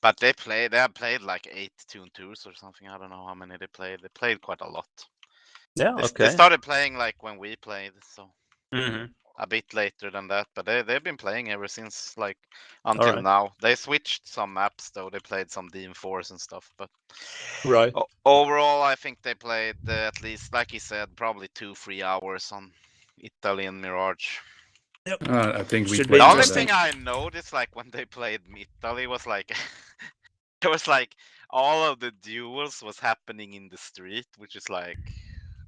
But they have played like 8 2-2s or something. I don't know how many they played. They played quite a lot. Yeah, They started playing like when we played, so a bit later than that. But they've been playing ever since, like until now. They switched some maps though. They played some DM4s and stuff. But overall, I think they played at least, like he said, probably 2-3 hours on Italy and Mirage. Yep. I think we Should played The be only interesting. thing I noticed, like when they played Italy, was like it was like all of the duels was happening in the street, which is like,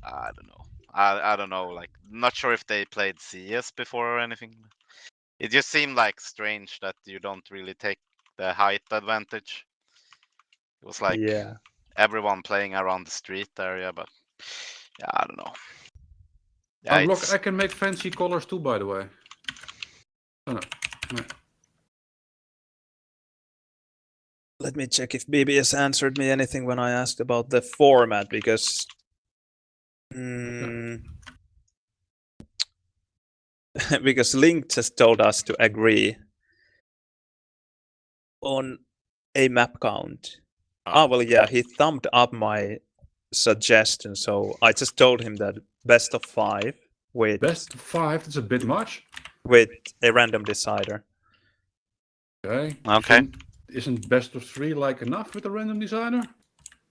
I don't know. I don't know. Like, not sure if they played CS before or anything. It just seemed like strange that you don't really take the height advantage. It was like everyone playing around the street area, but yeah, I don't know. Yeah, look, I can make fancy colors too, by the way. Oh, no. Let me check if BBS answered me anything when I asked about the format, because because Link just told us to agree on a map count. Well, yeah, he thumbed up my suggestion, so I just told him that best of 5 with best of 5. That's a bit much. With a random decider. Okay. Isn't best of 3 like enough with a random decider?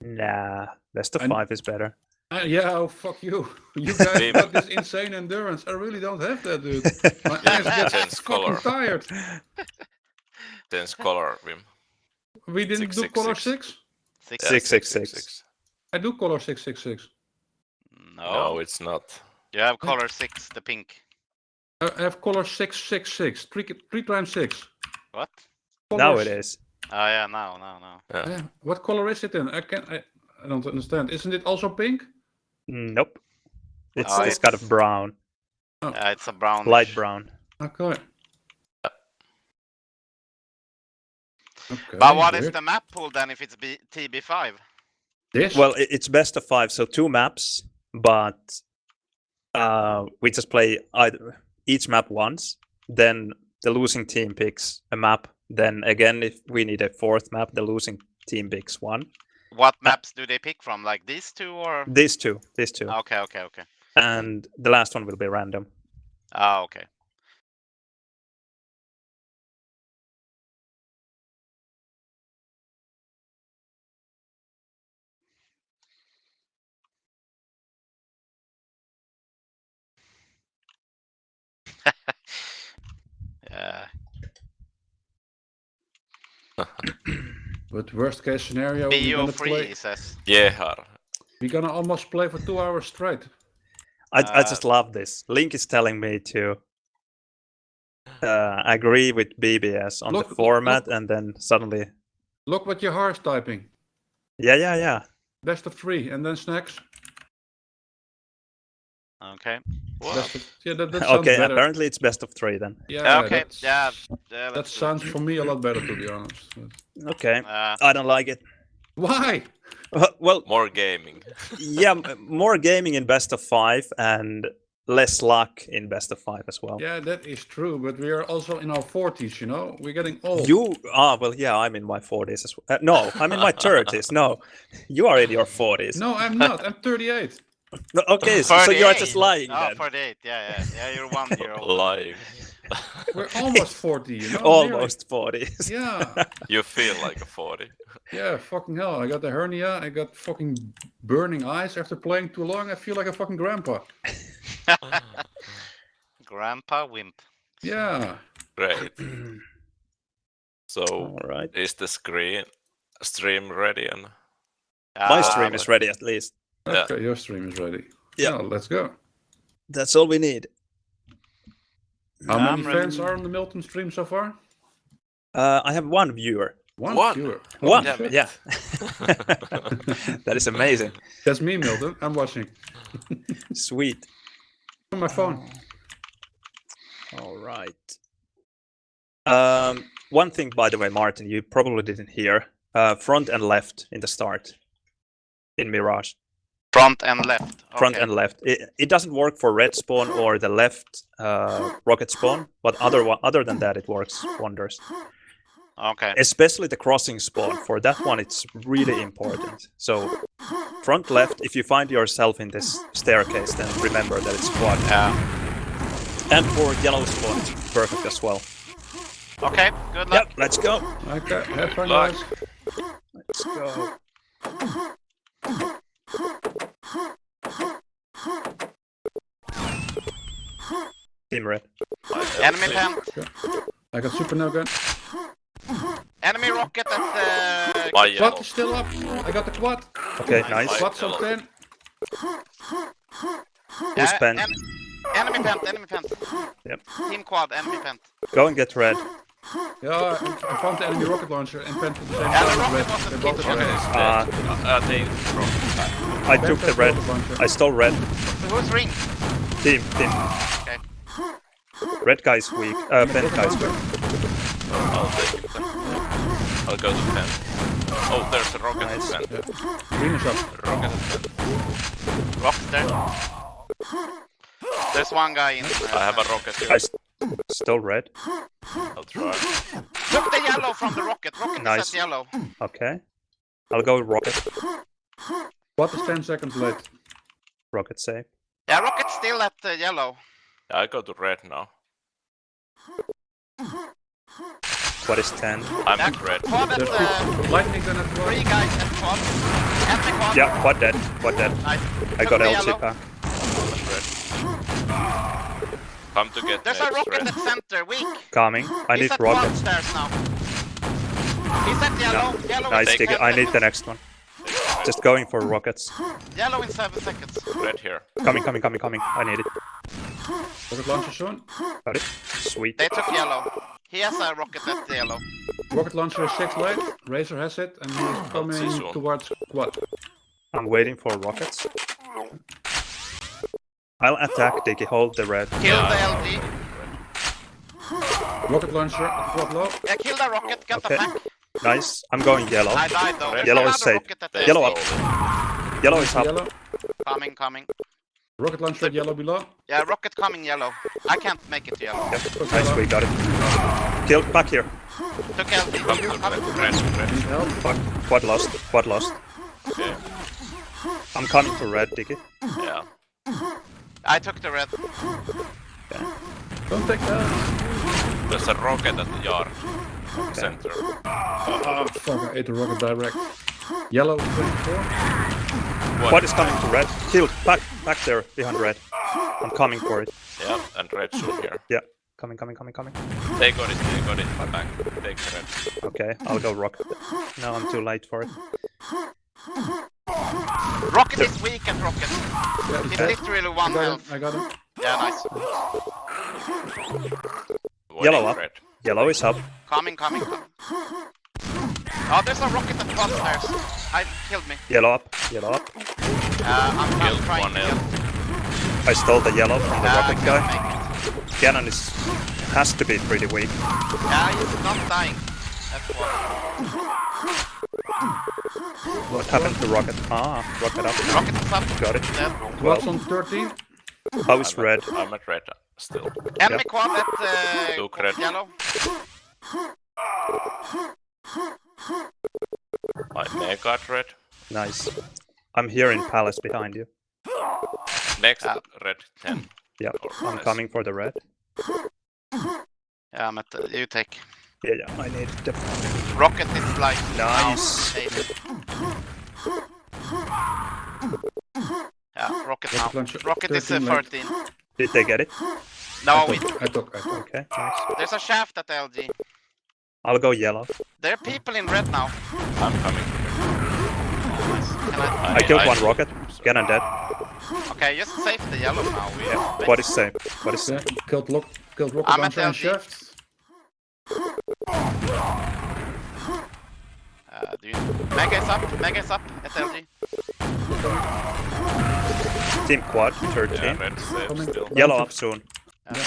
Nah, best of 5 is better. Yeah, oh fuck you. You guys got this insane endurance. I really don't have that, dude. My eyes get fucking tired. 10 color, Wim. We didn't do color 6? 666. I do color 666. No, it's not. You have color 6, the pink. I have color 666. 3 times 6. What? Colors. Now it is. Oh yeah, now. Yeah. What color is it in? I don't understand. Isn't it also pink? Nope. It's kind of brown. Oh. It's a brown. Light brown. Okay. But what is the map pool then if it's TB5? Well, it's best of 5, so 2 maps, but we just play each map once, then the losing team picks a map, then again, if we need a 4th map, the losing team picks one. What maps do they pick from? Like these 2 or? These two. Okay. And the last one will be random. Oh, okay. Yeah. But worst case scenario, we're gonna play. Says. Yeah. We're gonna almost play for 2 hours straight. I just love this. Link is telling me to agree with BBS on the format, and then suddenly. Look what your heart's typing. Yeah. Best of 3, and then snacks. Okay. That sounds okay, better. Apparently it's best of 3 then. Yeah. Okay. Yeah. That sounds for me a lot better, to be honest. Okay. I don't like it. Why? Well, more gaming. Yeah, more gaming in best of 5 and less luck in best of 5 as well. Yeah, that is true, but we are also in our 40s, you know? We're getting old. Well, yeah, I'm in my 40s as well. No, I'm in my 30s. No, you are in your 40s. No, I'm not. I'm 38. Okay, so you are just lying then. 48, yeah, you're 1 year old. Lying. We're almost 40, you know? Almost 40. Yeah. You feel like a 40. Yeah, fucking hell. I got the hernia. I got fucking burning eyes after playing too long. I feel like a fucking grandpa. Grandpa Wimp. Yeah. Great. So, all right. Is the stream ready? And my stream is ready at least. Okay, your stream is ready. Yeah, let's go. That's all we need. How many fans are on the Milton stream so far? I have 1 viewer. One viewer? One, yeah. That is amazing. That's me, Milton. I'm watching. Sweet. On my phone. All right. One thing, by the way, Martin, you probably didn't hear. Front and left in the start in Mirage. Front and left. Okay. Front and left. It doesn't work for red spawn or the left rocket spawn, but other than that, it works wonders. Okay. Especially the crossing spawn. For that one, it's really important. So, front left, if you find yourself in this staircase, then remember that it's quad. Yeah. And for yellow spawn, it's perfect as well. Okay, good luck. Yep, let's go. Okay, have fun, Luck. guys. Let's go. Team red. Enemy plant. I got super no gun. Enemy rocket at the... My yellow. Quad is still up. I got the quad. Okay, nice. Quad's on yellow. 10. Who's pen? Enemy plant, enemy plant. Yep. Team quad, enemy plant. Go and get red. Yeah, I found the enemy rocket launcher and pent at the same Yeah, the time. rocket Red. wasn't They both killed. are red. They I took the red. I stole red. Who's ring? Team. Okay. Red guy's weak. Pen guy's weak. I'll take it then. I'll go to 10. Oh, there's a rocket Nice. at 10. Green is up. Rocket at 10. Rock there. There's one guy in I have a rocket here. I stole red. I'll try. Took the yellow from the rocket. Rocket Nice. is at yellow. Okay. I'll go rocket. Quad is 10 seconds late. Rocket save. Yeah, rocket's still at yellow. I go to red now. What is 10? I'm at red. Quad at There's lightning gun at three 12. guys at quad. Enemy quad. Yeah, quad dead. Quad dead. Nice. I Took got the LT yellow. pack. Come to get There's a next rocket red. at center, weak. Coming. I He's need at quad rockets. stairs now. He's at yellow. Yellow Nice, in Diki. 10 I need the seconds. next one. Just going for rockets. Yellow in 7 seconds. Red here. Coming. I need it. Rocket launcher soon. Got it. Sweet. They took yellow. He has a rocket at yellow. Rocket launcher is 6 late. Razor has it and he's coming soon. towards quad. I'm waiting for rockets. I'll attack Diki. Hold the red. Kill the LG. Rocket launcher at quad low. Yeah, kill the rocket. Got the Okay. pack. Nice. I'm going yellow. I died though. There's Yellow another is safe. rocket at the Yellow LG. up. Yellow is up. Yellow. Coming. Rocket launcher at yellow below. Yeah, rocket coming yellow. I can't make it to yellow. Yep. Nice, we got it. Killed back here. Took LG. Come to I'm coming. red. Need help. Fuck. Quad lost. Okay. I'm coming to red, Diki. Yeah. I took the red. Don't take that. There's a rocket at the yard. Center. Fuck, I ate the rocket direct. Yellow 24. Quad is coming to red. Killed. Back there behind red. I'm coming for it. Yeah, and red soon here. Yeah. Coming. They got it. My back. Take the red. Okay, I'll go rocket. No, I'm too late for it. Rocket is weak at rocket. Yeah, He's okay. literally one health. I got him. Yeah, nice. Yellow Warning, up. red. Yellow is up. Coming. Oh, there's a rocket at quad stairs. Killed me. Yellow up. I'm Killed trying one to L. I stole the yellow from the I rocket can't guy. make it. Ganon has to be pretty weak. Yeah, he's not dying. That's what. What happened to rocket? Rocket up. Rocket is up. Got it. Dead. Quad's on 13. How is red? I'm at red still. Enemy quad at Look, red. yellow. My mega at red. Nice. I'm here in palace behind you. Next red 10. Yeah, Oh, I'm nice. coming for the red. Yeah, I'm at you take. Yeah, I need the... Rocket is like Nice. now 8. Yeah, rocket now. Rocket launcher, Rocket is 13 late. 13. Did they get it? No, we, I took. Okay, nice. there's a shaft at LG. I'll go yellow. There are people in red now. I'm coming. Can I killed one rocket. Ganon dead. Okay, just save the yellow now. We have What is safe? What is Yeah, safe? killed rocket I'm at launcher and LG. shaft. Do you... Mega is up at LG. Team quad, 13. Yeah, red safe Coming. still. Yellow up soon. Yeah.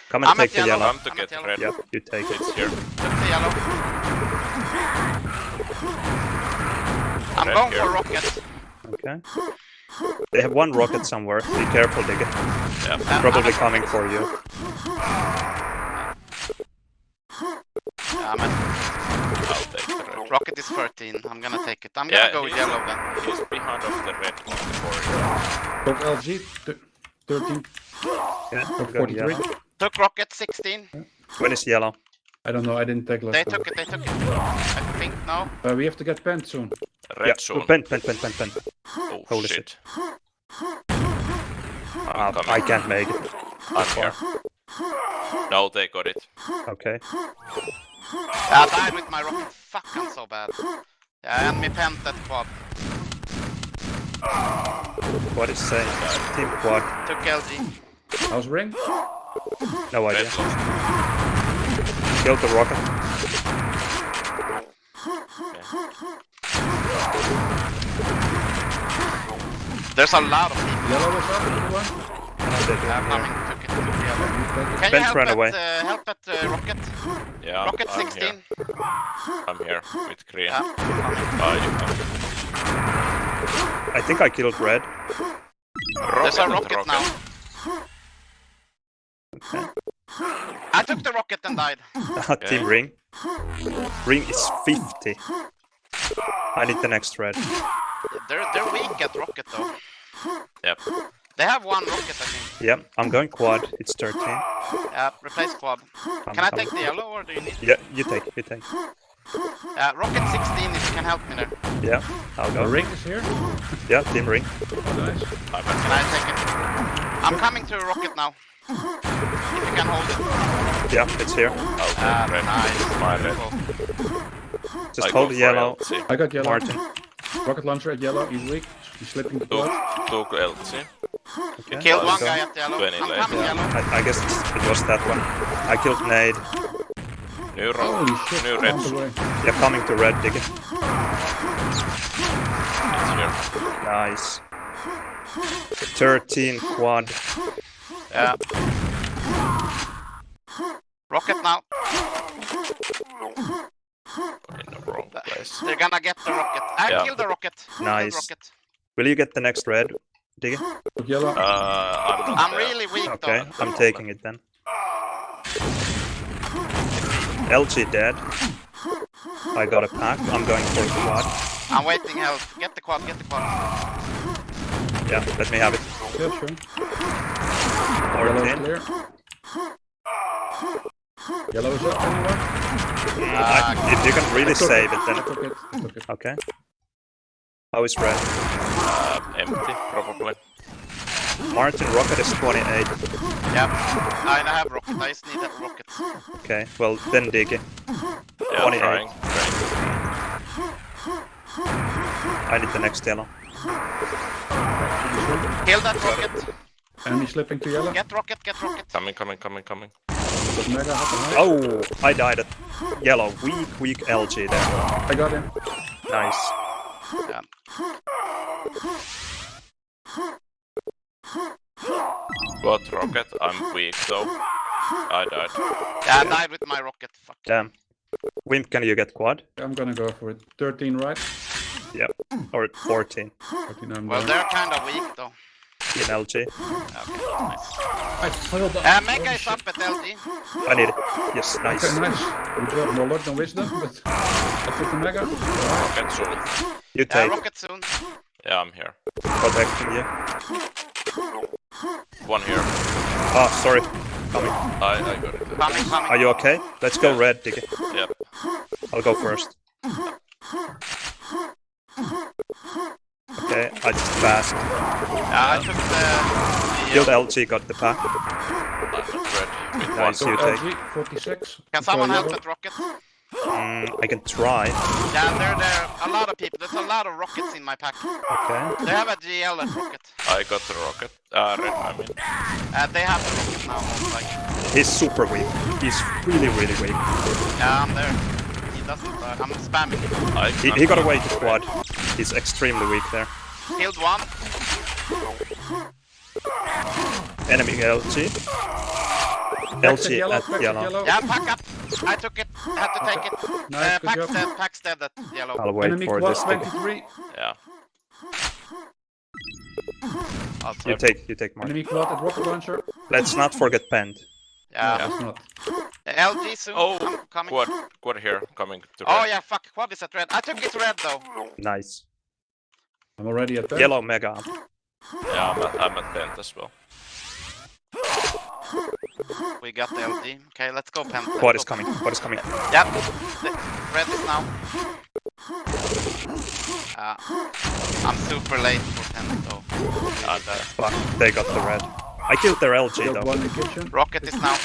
Come and I'm at take the yellow. yellow. Come to I'm get at yellow. red. Yeah, you take it. It's here. That's the yellow. I'm Red going here. for rocket. Okay. They have one rocket somewhere. Be careful, Diki. Yeah. Probably coming for you. Yeah, I'm at Rocket is 13. I'm gonna take it. I'm Yeah, gonna go with he's- yellow then. He's behind of the red one before you. Took LG, 13, Yeah, I'm going 43. yellow. Took Rocket 16. When is yellow? I don't know, I didn't take last They time. took it. They took it. I think no. We have to get penned soon. Red Yeah, soon. pen. Oh Holy shit. Ah, I can't make it. I'm here. No, they got it. Okay. I died with my rocket. Fuck, I'm so bad. Yeah, and me pent that quad. What is saying? Team quad. Took LG. How's ring? No idea. Red lost. Killed the rocket. There's a lot of people. Yellow was up, everyone? Coming. Took it. Took yellow. Can you Bench help ran at, away. Help at Rocket? Yeah, Rocket I'm 16. here. I'm here with green. Yeah. You come. I think I killed red. There's a and rocket now. I took the rocket and died. Team ring. Ring is 50. I need the next red. They're weak at rocket though. Yep. They have one rocket, I think. Yeah, I'm going quad. It's 13. Yeah, replace quad. Can I take the yellow or do you need? Yeah, you take. Rocket 16 if you can help me there. Yeah, I'll The go. ring is here. Yeah, team ring. Nice. Can I take it? I'm coming to rocket now. If you can hold it. Yeah, it's here. Okay, red. Nice. My red. Just I hold go for yellow. LC. I got yellow. Martin. Rocket launcher at yellow, he's weak. He's slipping the quad. Took LC. Okay. Killed I'll one go. guy at yellow. 20 I'm left. coming Yeah, yellow. I guess it was that one. I killed nade. New Holy rock. shit, New red. on the way. Yeah, coming to red, Diki. It's here. Nice. 13 quad. Yeah. Rocket now. In the wrong place. They're gonna get the rocket. I Yeah. killed the rocket. Nice. Killed rocket. Will you get the next red, Diki? Took yellow. I'm not I'm there. really weak Okay, though. I'm taking it then. LG dead. I got a pack. I'm going for a quad. I'm waiting help. Get the quad, get the quad. Yeah, let me have it. Yeah, sure. Yellow is 14. clear. Yellow is up, anyone? If you can really I took save it, I then took it. I took it. okay. How is red? Empty, probably. Martin rocket is 28. Yep. I have rocket. I just need that rocket. Okay, well then Diki. Yeah, 28. trying. I need the next yellow. Kill that rocket. Enemy slipping to yellow. Get rocket, get rocket. Coming. Got mega up and high. Oh, I died at yellow. Weak LG there. I got him. Nice. Yeah. Got rocket. I'm weak though. I died. Yeah, I died with my rocket. Fuck. Damn. Wimp, can you get quad? I'm gonna go for it. 13 right. Yep. Or 14 14 I'm Well, down. they're kind of weak though. in LG. Okay, nice. I failed the Mega is up at LG. I need it. Yes, nice. Okay, nice. Good job. More luck than wisdom, but I took the mega. Rocket soon. You take Rocket soon. Yeah, I'm here. protecting you. One here. Ah, sorry. Coming. I got it. Coming. Are you okay? Let's go red, Diki. Yep. I'll go first. Okay, I just passed. I took the... Killed LG, got the pack. I'm at red. With one. Nice, you take. LG 46. Can someone help Yellow. at rocket? I can try. Yeah, there are a lot of people. There's a lot of rockets in my pack. Okay. They have a GL at rocket. I got the rocket. Red, I mean. They have the rocket now. Like, He's super weak. He's really weak. yeah, I'm there. He doesn't. I'm spamming. He got away to quad. He's extremely weak there. Killed one. Enemy LG. Packs LG packs at yellow. Yeah, pack up. I took it. Had to take it. Nice, good job. Pack's dead at yellow. I'll wait Enemy for quad this. Diki. 23. Yeah. Also. You take Martin. Enemy quad at rocket launcher. Let's not forget penned. Yeah. That's not. LG soon. Oh, I'm coming. quad here, coming to Oh red. yeah, fuck. Quad is at red. I took it to red though. Nice. I'm already at 10. Yellow mega up. Yeah, I'm at 10 as well. We got the LG. Okay, let's go pen. Let's Quad go is coming. Quad is coming. Yep. Red is now. I'm super late for pen though. Fuck, they got the red. I killed their LG Killed though. one in kitchen. Rocket is now.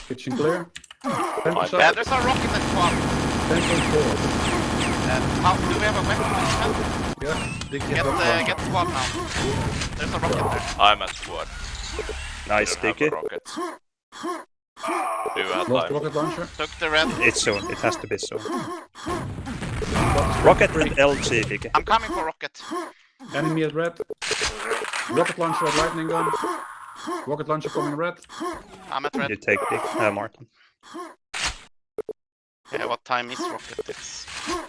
Kitchen clear. 10 Yeah, side. there's a rocket at quad. 10.4. How do we have a weapon on pen? Yeah. Diki has got one. Get squad now. There's a rocket there. I'm at quad. Nice, Don't have a Diki. rocket. Do you have Lost time? rocket launcher. Took the red. It's soon. It has to be soon. Rocket and LG, Diki. I'm coming for rocket. Enemy at red. Rocket launcher at lightning gun. Rocket launcher coming red. I'm at red. You take Dick, Martin. Yeah, what time is rocket? It's...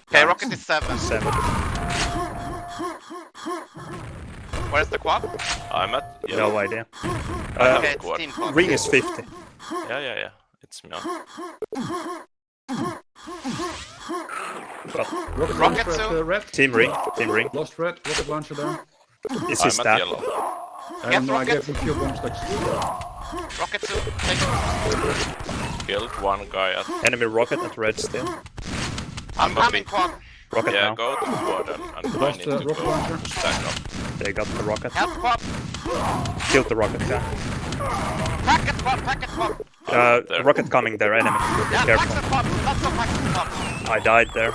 Okay, rocket is 7. 7. Where's the quad? I'm at No idea. Okay, it's quad. team quad. Ring is 50. Yeah. It's me. Well, Rocket Rocket launcher at soon. red. team ring. Team ring. Lost red. Rocket launcher there. Is I'm his at stat? yellow. I Get don't know. I rocket. gave him few bomb stacks. Rocket 2. Take it. Killed one guy at. Enemy rocket at red still. I'm gonna coming be- quad. Rocket Yeah, now. go to quad and I Lost, need to rocket go launcher. stack up. They got the rocket. Help quad. Killed the rocket guy. Packet quad. Packet quad. There. Rocket coming there, enemy. Yeah, Careful. packet quad. Lots of packet quad. I died there.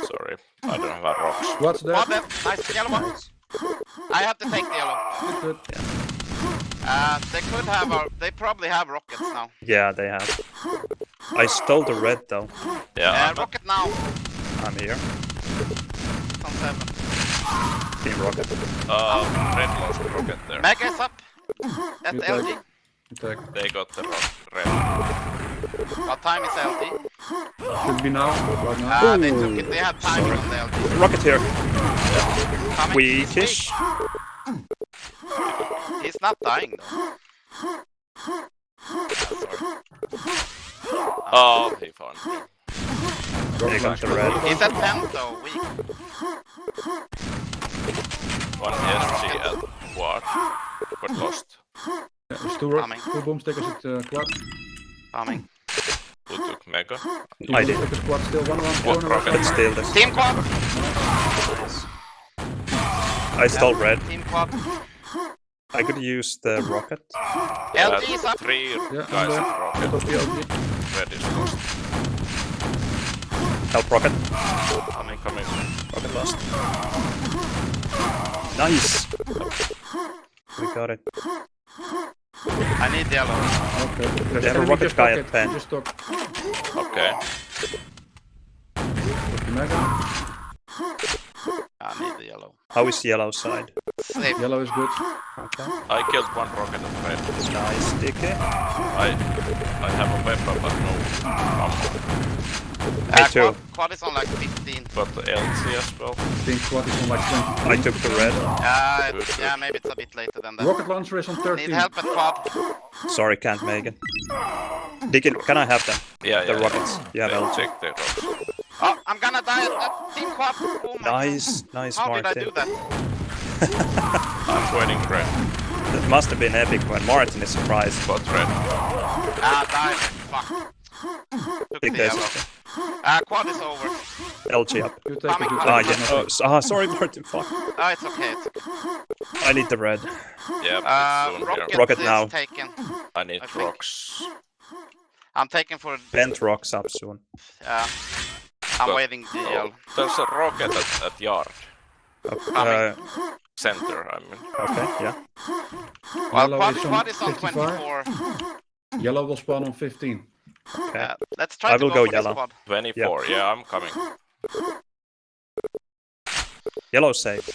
Sorry, I don't have rocks. What's that? Quad there. Nice. Yellow one. I have to take the yellow. Good. They could have they probably have rockets now. Yeah, they have. I stole the red though. Yeah, I'm Rocket now. I'm here. It's on 7. Team rocket. red lost rocket there. Mega is up. At Good LG. take. Attack. They got the red. What time is LG? Should be now. Right now. They took it. They had timing on the LG. Rocket here. Coming. Weakish. He's not dying though. Oh, he found me. They got the red. He's at 10 though. Weak. One SG at quad, but lost. Yeah, there's two Coming. bomb stickers at quad. Coming. Who took mega? Two I bomb did. stickers quad still. One around What corner. rocket? Let's steal this. Team quad. I stole red. Team quad. I could use the rocket. LG is up. 3 Yeah, guys I'm there. at rocket. Top LG. Red is lost. Help rocket. Coming. Rocket lost. Nice. We got it. I need yellow. Okay. There's They have a enemy rocket just guy rocket. at 10. Just talk. Okay. With the mega. I need the yellow. How is yellow side? Safe. Yellow is good. Okay. I killed one rocket at red. Nice, Diki. I have a weapon but no ammo. Me too. Quad is on like 15. But the LC as well. I think quad is on like 20. I took the red. Yeah, maybe it's a bit later than that. Rocket launcher is on 13. Need help at quad. Sorry, can't make it. Diki, can I have them? Yeah, The rockets. You have They'll LG. take the rocks. Oh, I'm gonna die at team quad. Oh my Nice, God. nice, How did I Martin. do that? I'm joining red. That must have been epic when Martin is surprised. But red. Died. Fuck. Took Big the guys. yellow. Quad is over. LG up. You take it, you Ah, take it. yeah. Sorry, Martin. Fuck. Oh, it's okay. It's okay. I need the red. Yeah, but it's soon here. Rocket is now. Taken. I need I think. rocks. I'm taking for. Bent rocks up soon. I'm Got- waiting the yellow. There's a rocket at yard. Okay, Center, I mean. okay, yeah. Well, Yellow quad is on 55. 24. Yellow will spawn on 15. Okay. Let's try I to will go go for yellow. this quad. 24, yeah, I'm coming. Yellow safe.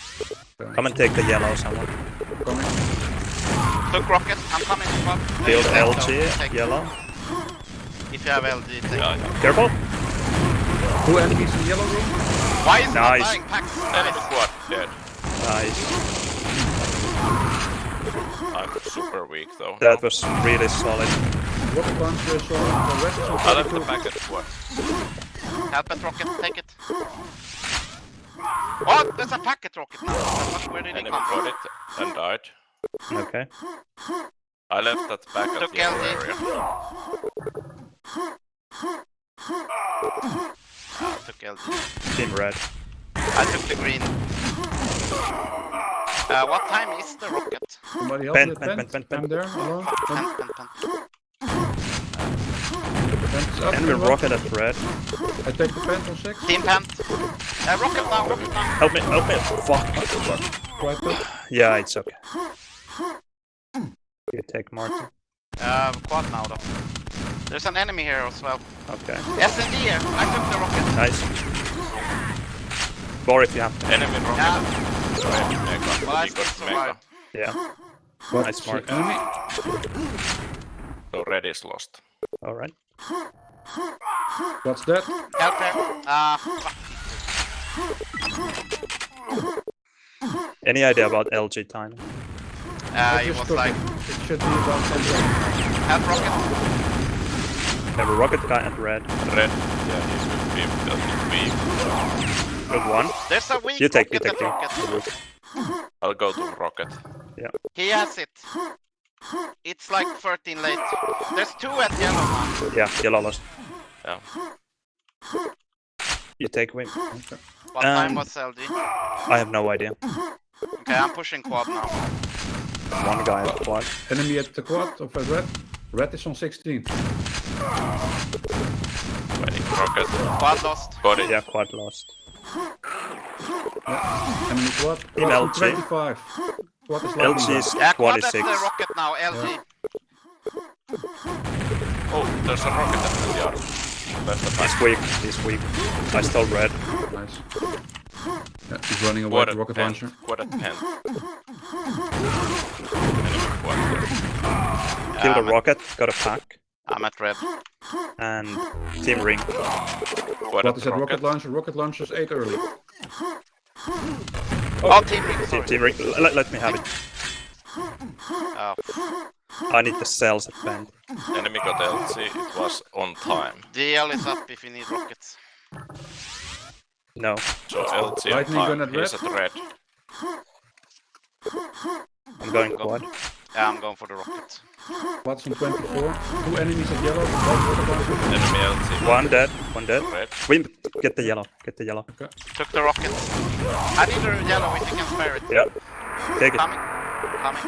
Come and take the yellow, someone. Coming. Took rocket. I'm coming to quad. Build Take LG, yellow. If you have LG, take Yeah, it. Careful. 2 enemies in yellow room. Why is it not Nice. dying? Pax. enemy quad dead. Nice. I'm super weak though. That was really solid. Rocket launcher is on the red is on I left the 32. packet. What? Help it, rocket, take it. What? There's a packet rocket now. Where did it Enemy come got from? it and died. Okay. I left that back at Took the yellow LG. area. I took LG. Team red. I took the green. What time is the rocket? Somebody help Pen, with pen, Pen? pen, pen, I'm there, alone. Pen, pen, pen. Pen's up, Enemy pen up. rocket at red. I take the pen on 6. Team pant. Rocket now, rocket now. Help me, help me. Fuck. Quite good. Yeah, it's okay. You take Martin. Quad now though. There's an enemy here as well. Okay. SND here. I took the rocket. Nice. Bore if you have to. Enemy rocket. Yeah. Red mega. Well, I He still got survived. mega. Yeah. What? Nice mark. Enemy? So red is lost. Alright. What's that? Help here. Fuck. Any idea about LG timing? I It just was took like, it. It should be about 10 seconds. help rocket. Have a rocket guy at red. Red. Yeah, he's with me. That's with me. Good one. There's a weak You take, you rocket take, at you. rocket. I'll go to rocket. He has it. It's like 13 late. There's 2 at yellow now. Yeah, yellow lost. Yeah. You take win. What time Um, was LG? I have no idea. Okay, I'm pushing quad now. One guy at quad. Enemy at the quad of red. Red is on 16. Waiting rocket. Quad lost. Got it. Yeah, quad lost. Enemy quad. Team Quad on LG. 25. Quad is lightning LG is Yeah, quad at 26. the rocket now, LG. Oh, there's a rocket at the yard. Left the back. He's weak, he's weak. I stole red. gun. Nice. Yeah, he's running away Quad with at the rocket pen. launcher. Quad at pen. Enemy quad. Killed a I'm at- rocket, got a pack. I'm at red. And team ring. Quad What is that rocket rocket. launcher? Rocket launcher's 8 early. Oh, team ring, sorry. Team ring. Let me have it. Oh, I need the cells at bend. Enemy got LC. It was on time. DL is up if you need rockets. No. So LC on Lightning gun time. at He's red. at red. I'm going quad. Yeah, I'm going for the rocket. Quad's on 24. 2 enemies at yellow. Both rocket launchers. Enemy LC. One dead, one dead. Red. Wimp, get the yellow, get the yellow. Took the rocket. I need a yellow if you can spare it. Yeah. Take it. Coming. Coming.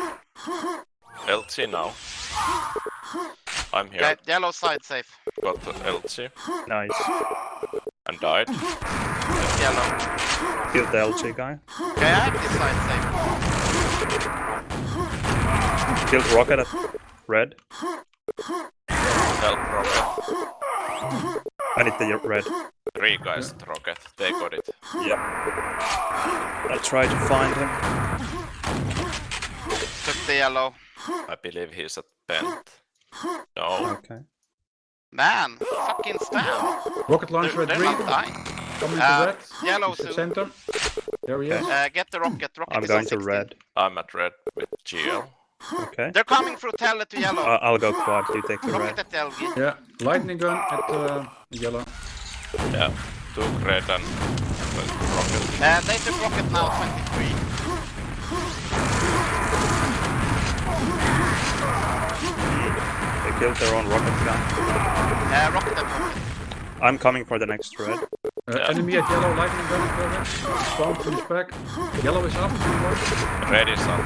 LC now. I'm here. Yeah, yellow side safe. Got the LC Nice. and died. Yellow. Killed the LG guy. Okay, I have this side safe. Killed rocket at red. Help rocket. I need the red. 3 guys at rocket. They got it. Yeah. I'll try to find him. Took the yellow. I believe he's at bent. No. Okay. Man, fucking stand. Rocket launcher They're, at they're green. not dying. Coming to red. Yellow He's at soon. center. There he is. Get the rocket. Rocket I'm is on going to 16. red. I'm at red with GL. Okay. They're coming through tele to yellow. I'll go quad. You take the Rocket red. at LG. Yeah, lightning gun at yellow. Yeah. Took red and rocket. They took rocket now, 23. They killed their own rocket guy. Rocket at rocket. I'm coming for the next red. Yeah. Enemy at yellow, lightning gun at red. Spawn from his back. Yellow is up. Red is up.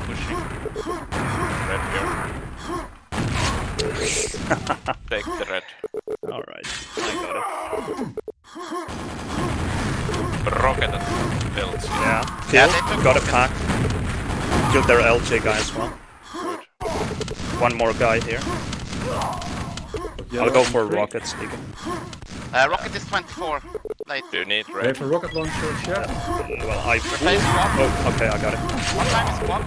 Pushing. Red here. Take the red. Alright. I got it. Rocket at LC. Yeah. Yeah, Killed. they took Got a rocket. pack. Killed their LG guy as well. Good. One more guy here. I'll go for rockets again. Rocket is 24. Late. Do you need They red? have a rocket launcher at shell. Well, I. Replace squad. Oh, okay, I got it. What time is squad?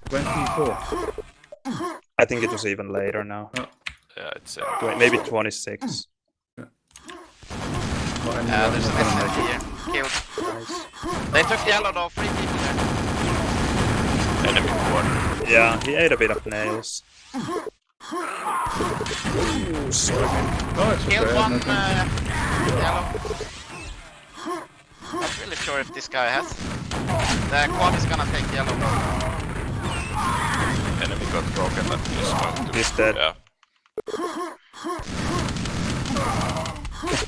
24. I think it was even later now. Yeah, it's Maybe 26. There's an SMG here. Killed. Nice. They took yellow though. 3 people there. enemy quad. Yeah, he ate a bit of nails. Ooh, sorry. Oh, it's Killed okay. one nothing. yellow. Not really sure if this guy has. The quad is gonna take yellow. Enemy got broken, that is going to... He's dead. Yeah.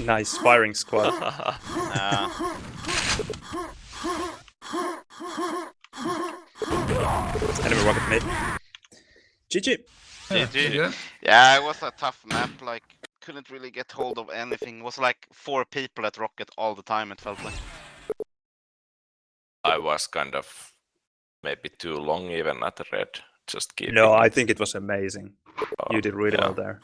Nice firing squad. Enemy rocket mid. GG. GG. Yeah. Yeah, it was a tough map. Like, couldn't really get hold of anything. It was like 4 people at rocket all the time. It felt like. I was kind of maybe too long even at red. Just keeping No, I it. think it was amazing. You did really well there.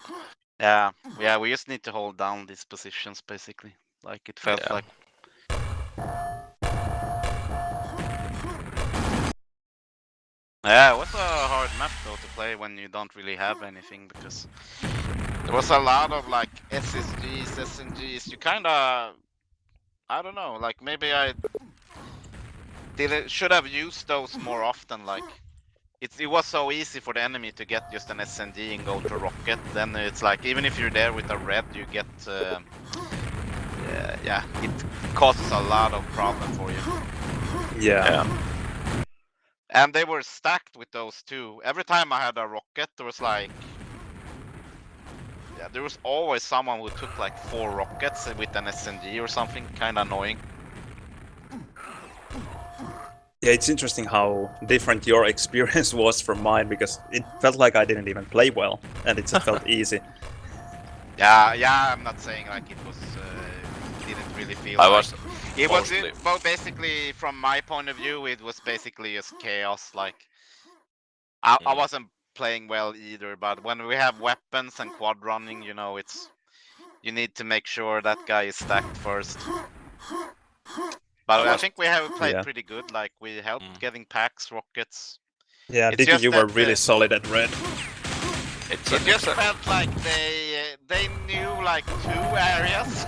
Yeah, yeah. We just need to hold down these positions basically. Like it felt like. Yeah, it was a hard map though to play when you don't really have anything because there was a lot of like SSGs, SNGs. You kind of, I don't know, like maybe I should have used those more often. Like it was so easy for the enemy to get just an SNG and go to rocket. Then it's like even if you're there with a red, you get yeah, it causes a lot of problem for you. Yeah. And they were stacked with those too. Every time I had a rocket, there was like, yeah, there was always someone who took like 4 rockets with an SNG or something. Kind of annoying. Yeah, it's interesting how different your experience was from mine because it felt like I didn't even play well, and it just felt easy. Yeah, I'm not saying like it was, didn't really feel I like... was It was, mostly... well, basically, from my point of view, it was basically just chaos. Like, I wasn't playing well either, but when we have weapons and quad running, you know, it's... You need to make sure that guy is stacked first. But I think we have played pretty good, like, we helped getting packs, rockets. Yeah, It's Diki, you were that, really solid at red. It just felt like they knew like 2 areas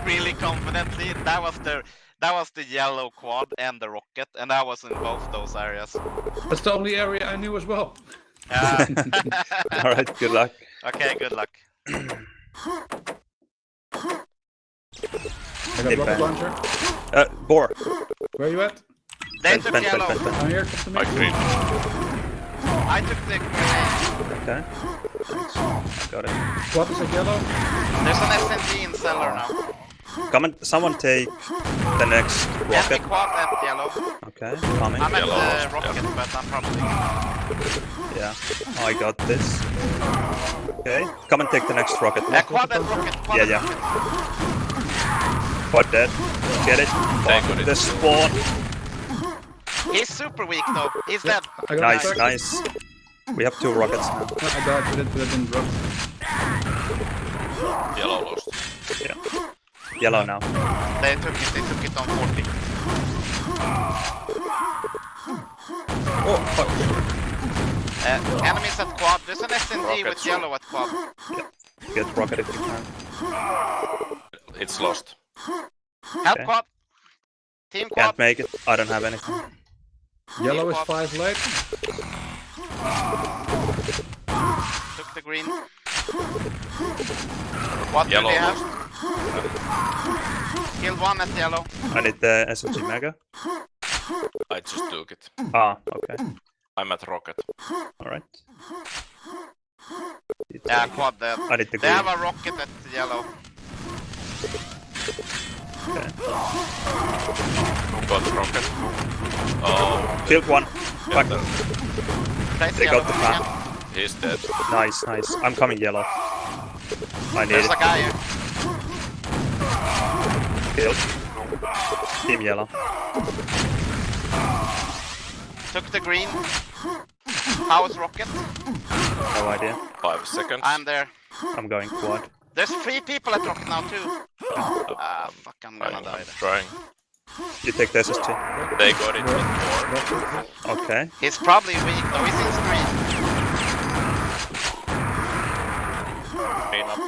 really confidently. That was the yellow quad and the rocket, and I was in both those areas. That's the only area I knew as well. Alright, good luck. Okay, good luck. I got rocket launcher. Boar. Where are you at? They took yellow. I'm here, come to me. green. I took the green. Okay. Thanks. Got it. What is it, yellow? There's an SMG in cellar now. Come on, someone take the next Enemy rocket. quad at yellow. Okay, coming. I'm at Yellow, the rocket, but I'm probably... Yeah, I got this. Okay, come and take the next rocket. Quad at rocket, quad at rocket. Quad dead. Get it? They got it. The spawn. He's super weak though. He's dead. I got Nice, it. nice. We have 2 rockets now. I died, but it didn't drop. Yellow lost. Yeah. Yellow now. They took it on 40. Oh, fuck. Enemies at quad. There's an SNG Rockets. with yellow at quad. Get rocket if you can. It's lost. Help Okay. quad. Team quad. Can't make it. I don't have anything. Yellow is 5 late. Took the green. What Yellow do they have? lost. Killed one at yellow. I need the SMG Mega. I just took it. Ah, okay. I'm at rocket. Alright. Yeah, quad dead. I need the They green. have a rocket at yellow. Okay. Got rocket. Oh, Killed one. Fuck. Place They yellow got the again. fan. he's dead. Nice, nice. I'm coming yellow. I need There's it. a guy here. Killed. Team yellow. Took the green. How's rocket? No idea. 5 seconds. I'm there. I'm going quad. There's 3 people at rocket now too. Ah, fuck, I'm gonna die I'm there. trying. You take the SSG. They got it with 4. Okay. He's probably weak though, he's in screen. Green up.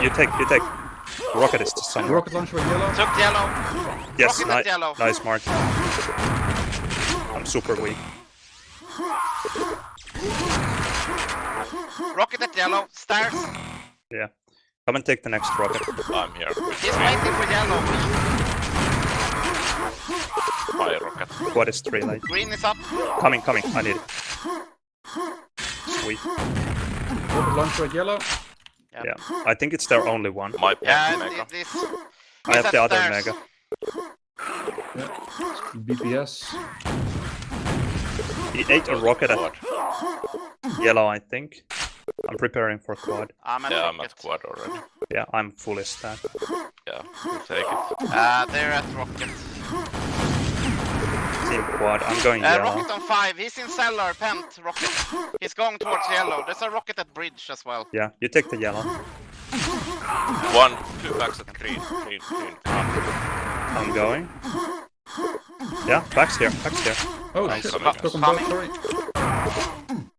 You take. Rocket is just somewhere. Rocket launcher with yellow. Took yellow. Yes, Rocket at yellow. nice mark. I'm super weak. Rocket at yellow. Stairs. Come and take the next rocket. I'm here. He's waiting for yellow. Fire rocket. Quad is 3 late. Green is up. Coming. I need it. Sweet. Rocket launcher at yellow. Yeah. I think it's their only one. My Yeah, mega. this. I have at the other stairs. mega. BPS. He ate a rocket at Quad. yellow, I think. I'm preparing for quad. I'm at Yeah, I'm rocket. at quad already. Yeah, I'm fully stacked. Yeah, we'll take it. They're at rocket. Team quad. I'm going yellow. Rocket on 5. He's in cellar. Pent. Rocket. He's going towards yellow. There's a rocket at bridge as well. Yeah, you take the yellow. 2 backs at green. Green. I'm going. Yeah, back's here. Oh I'm shit, coming. took him Coming. both, sorry.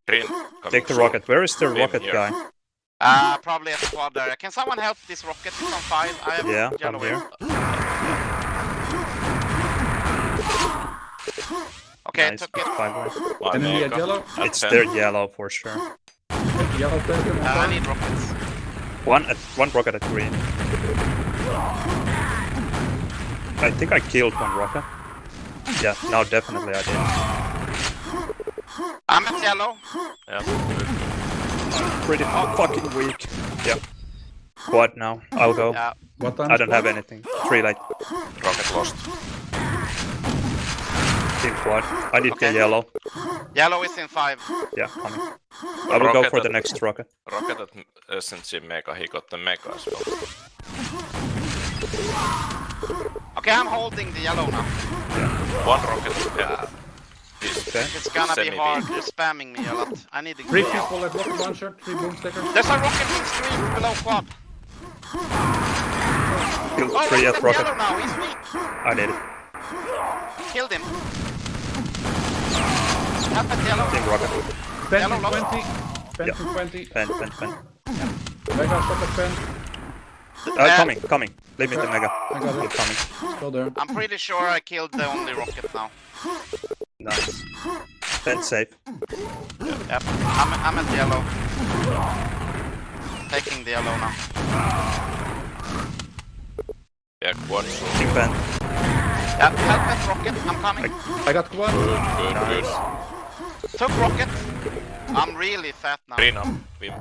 Green. Take the rocket. Where is the Green rocket here. guy? Probably at quad area. Can someone help this rocket? It's on 5. I have Yeah, yellow I'm here. Okay, Nice. took it. 5 left. My Enemy at mega. yellow. It's 10. their yellow for sure. Yellow taken. I need rockets. One rocket at green. I think I killed one rocket. Yeah, now definitely I did. I'm at yellow. Yeah. Pretty fucking weak. Yeah. Quad now. I'll go. Yeah. What time? I is don't quad? have anything. 3 late. Rocket lost. Team quad. I need the Okay. yellow. Yellow is in 5. Yeah, coming. I will go Rocket for the at- next rocket. Rocket at SNC mega. He got the mega as well. Okay, I'm holding the yellow now. 1 rocket. Yeah. Okay. It's gonna be Semi-weak. hard. You're spamming me a lot. I need the 3 yellow. people at rocket launcher. 3 boom stickers. There's a rocket in street below quad. Killed Oh, 3 look at at rocket. yellow now. He's weak. I did it. Killed him. Up at yellow. Team rocket. Pen Yellow lost. 20. Pen Yeah. 20. Pen. Mega stop at pen. Coming. Leave me the mega. I got I'm it. coming. Still there. I'm pretty sure I killed the only rocket now. Nice. Pen safe. Yep. I'm at yellow. Taking the yellow now. Yeah, quad. Team pen. Yep. Help at rocket. I'm coming. I got quad. Good. Took rocket. I'm really fat now. Green up. Wimp.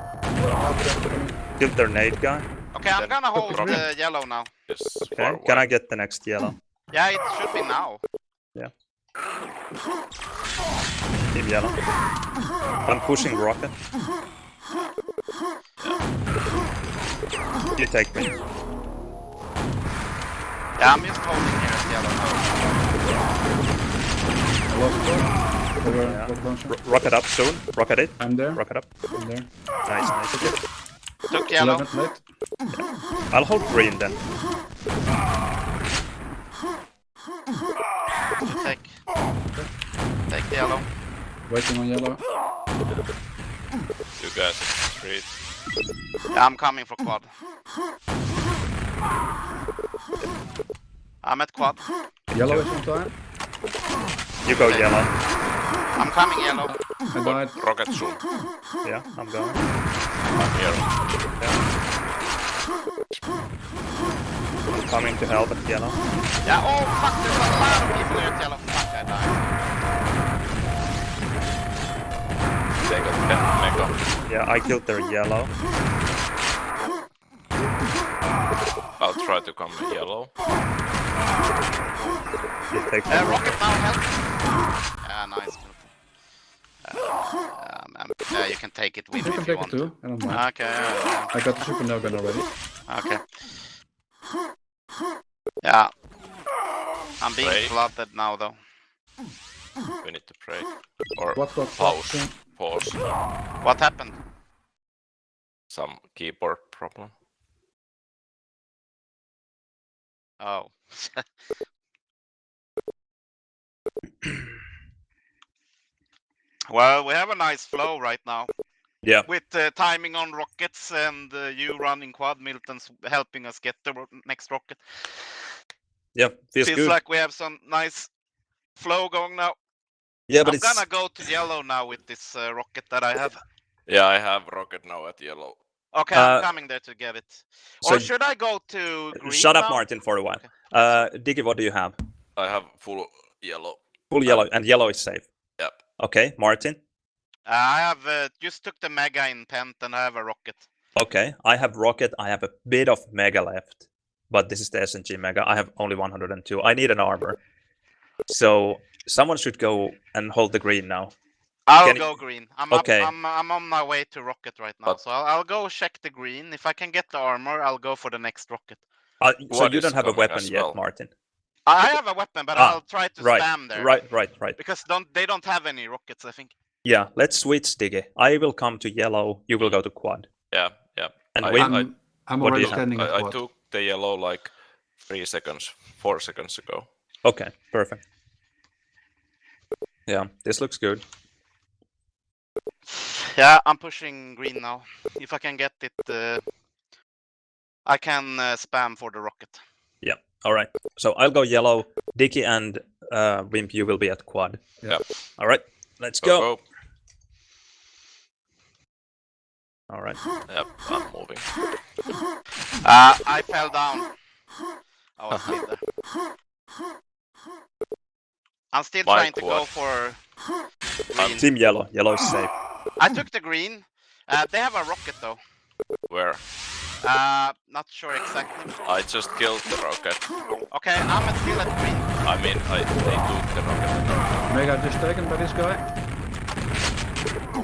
Killed their nade guy. Okay, I'm gonna hold rocket. the yellow now. Yes. Okay. Can I get the next yellow? Yeah, it should be now. Team yellow. I'm pushing rocket. You take me. Yeah, I'm just holding here at yellow now. I lost quad. Over Yeah. rocket launcher. Rocket up soon. Rocket it. I'm there. Rocket up. I'm there. Nice. Took yellow. 11 late. I'll hold green then. Take the yellow. Waiting on yellow. You guys in the street. Yeah, I'm coming for quad. I'm at quad. Yellow is on time. You go yellow. I'm coming yellow. I died. Rocket soon. Yeah, I'm going. I'm here. I'm coming to help at yellow. Yeah, oh fuck, there's a lot of people here at yellow. Fuck, I died. They got 10 mega. Yeah, I killed their yellow. I'll try to come yellow. You take the Rocket now, help. Yeah, nice. Yeah, you can take it with You me can if you take it want. too. I don't mind. Okay, yeah. I got the super no gun already. Okay. Yeah. I'm being Pray. flooded now though. We need to pray. Or What got pause. Pause. What happened? Some keyboard problem. Oh. Well, we have a nice flow right now. Yeah. With timing on rockets and you running quad, Milton's helping us get the next rocket. Yeah, feels Feels good. like we have some nice flow going now. Yeah, but I'm it's gonna go to yellow now with this rocket that I have. Yeah, I have rocket now at yellow. Okay, I'm coming there to get it. so Or should I go to green shut up, now? Martin, for a while. Okay. Digi, what do you have? I have full yellow. Full yellow, and yellow is safe. Yep. Okay, Martin. I have just took the mega in Pent and I have a rocket. Okay, I have rocket. I have a bit of mega left, but this is the SNG mega. I have only 102. I need an armor. So someone should go and hold the green now. I'll Can go green. I'm Okay. I'm on my way to rocket right now, But- so I'll go check the green. If I can get the armor, I'll go for the next rocket. So Quad you is don't have a coming weapon as yet, well. Martin. I have a weapon, but I'll try to spam there. Right. Because they don't have any rockets, I think. Yeah, let's switch, Digi. I will come to yellow. You will go to quad. Yeah. And I- Wimp, I'm what do already you have? standing at I quad. took the yellow like 4 seconds ago. Okay, perfect. Yeah, this looks good. Yeah, I'm pushing green now. If I can get it, I can spam for the rocket. Yeah, all right. So I'll go yellow. Diki and Wimp, you will be at quad. Yeah. All right, let's go. Go. All right. Yep, I'm moving. I fell down. I was still there. I'm still My trying to quad. go for green. Team yellow. Yellow is safe. I took the green. They have a rocket though. Where? Not sure exactly. I just killed the rocket. Okay, I'm still at green. I mean, they took the rocket. Mega just taken by this guy.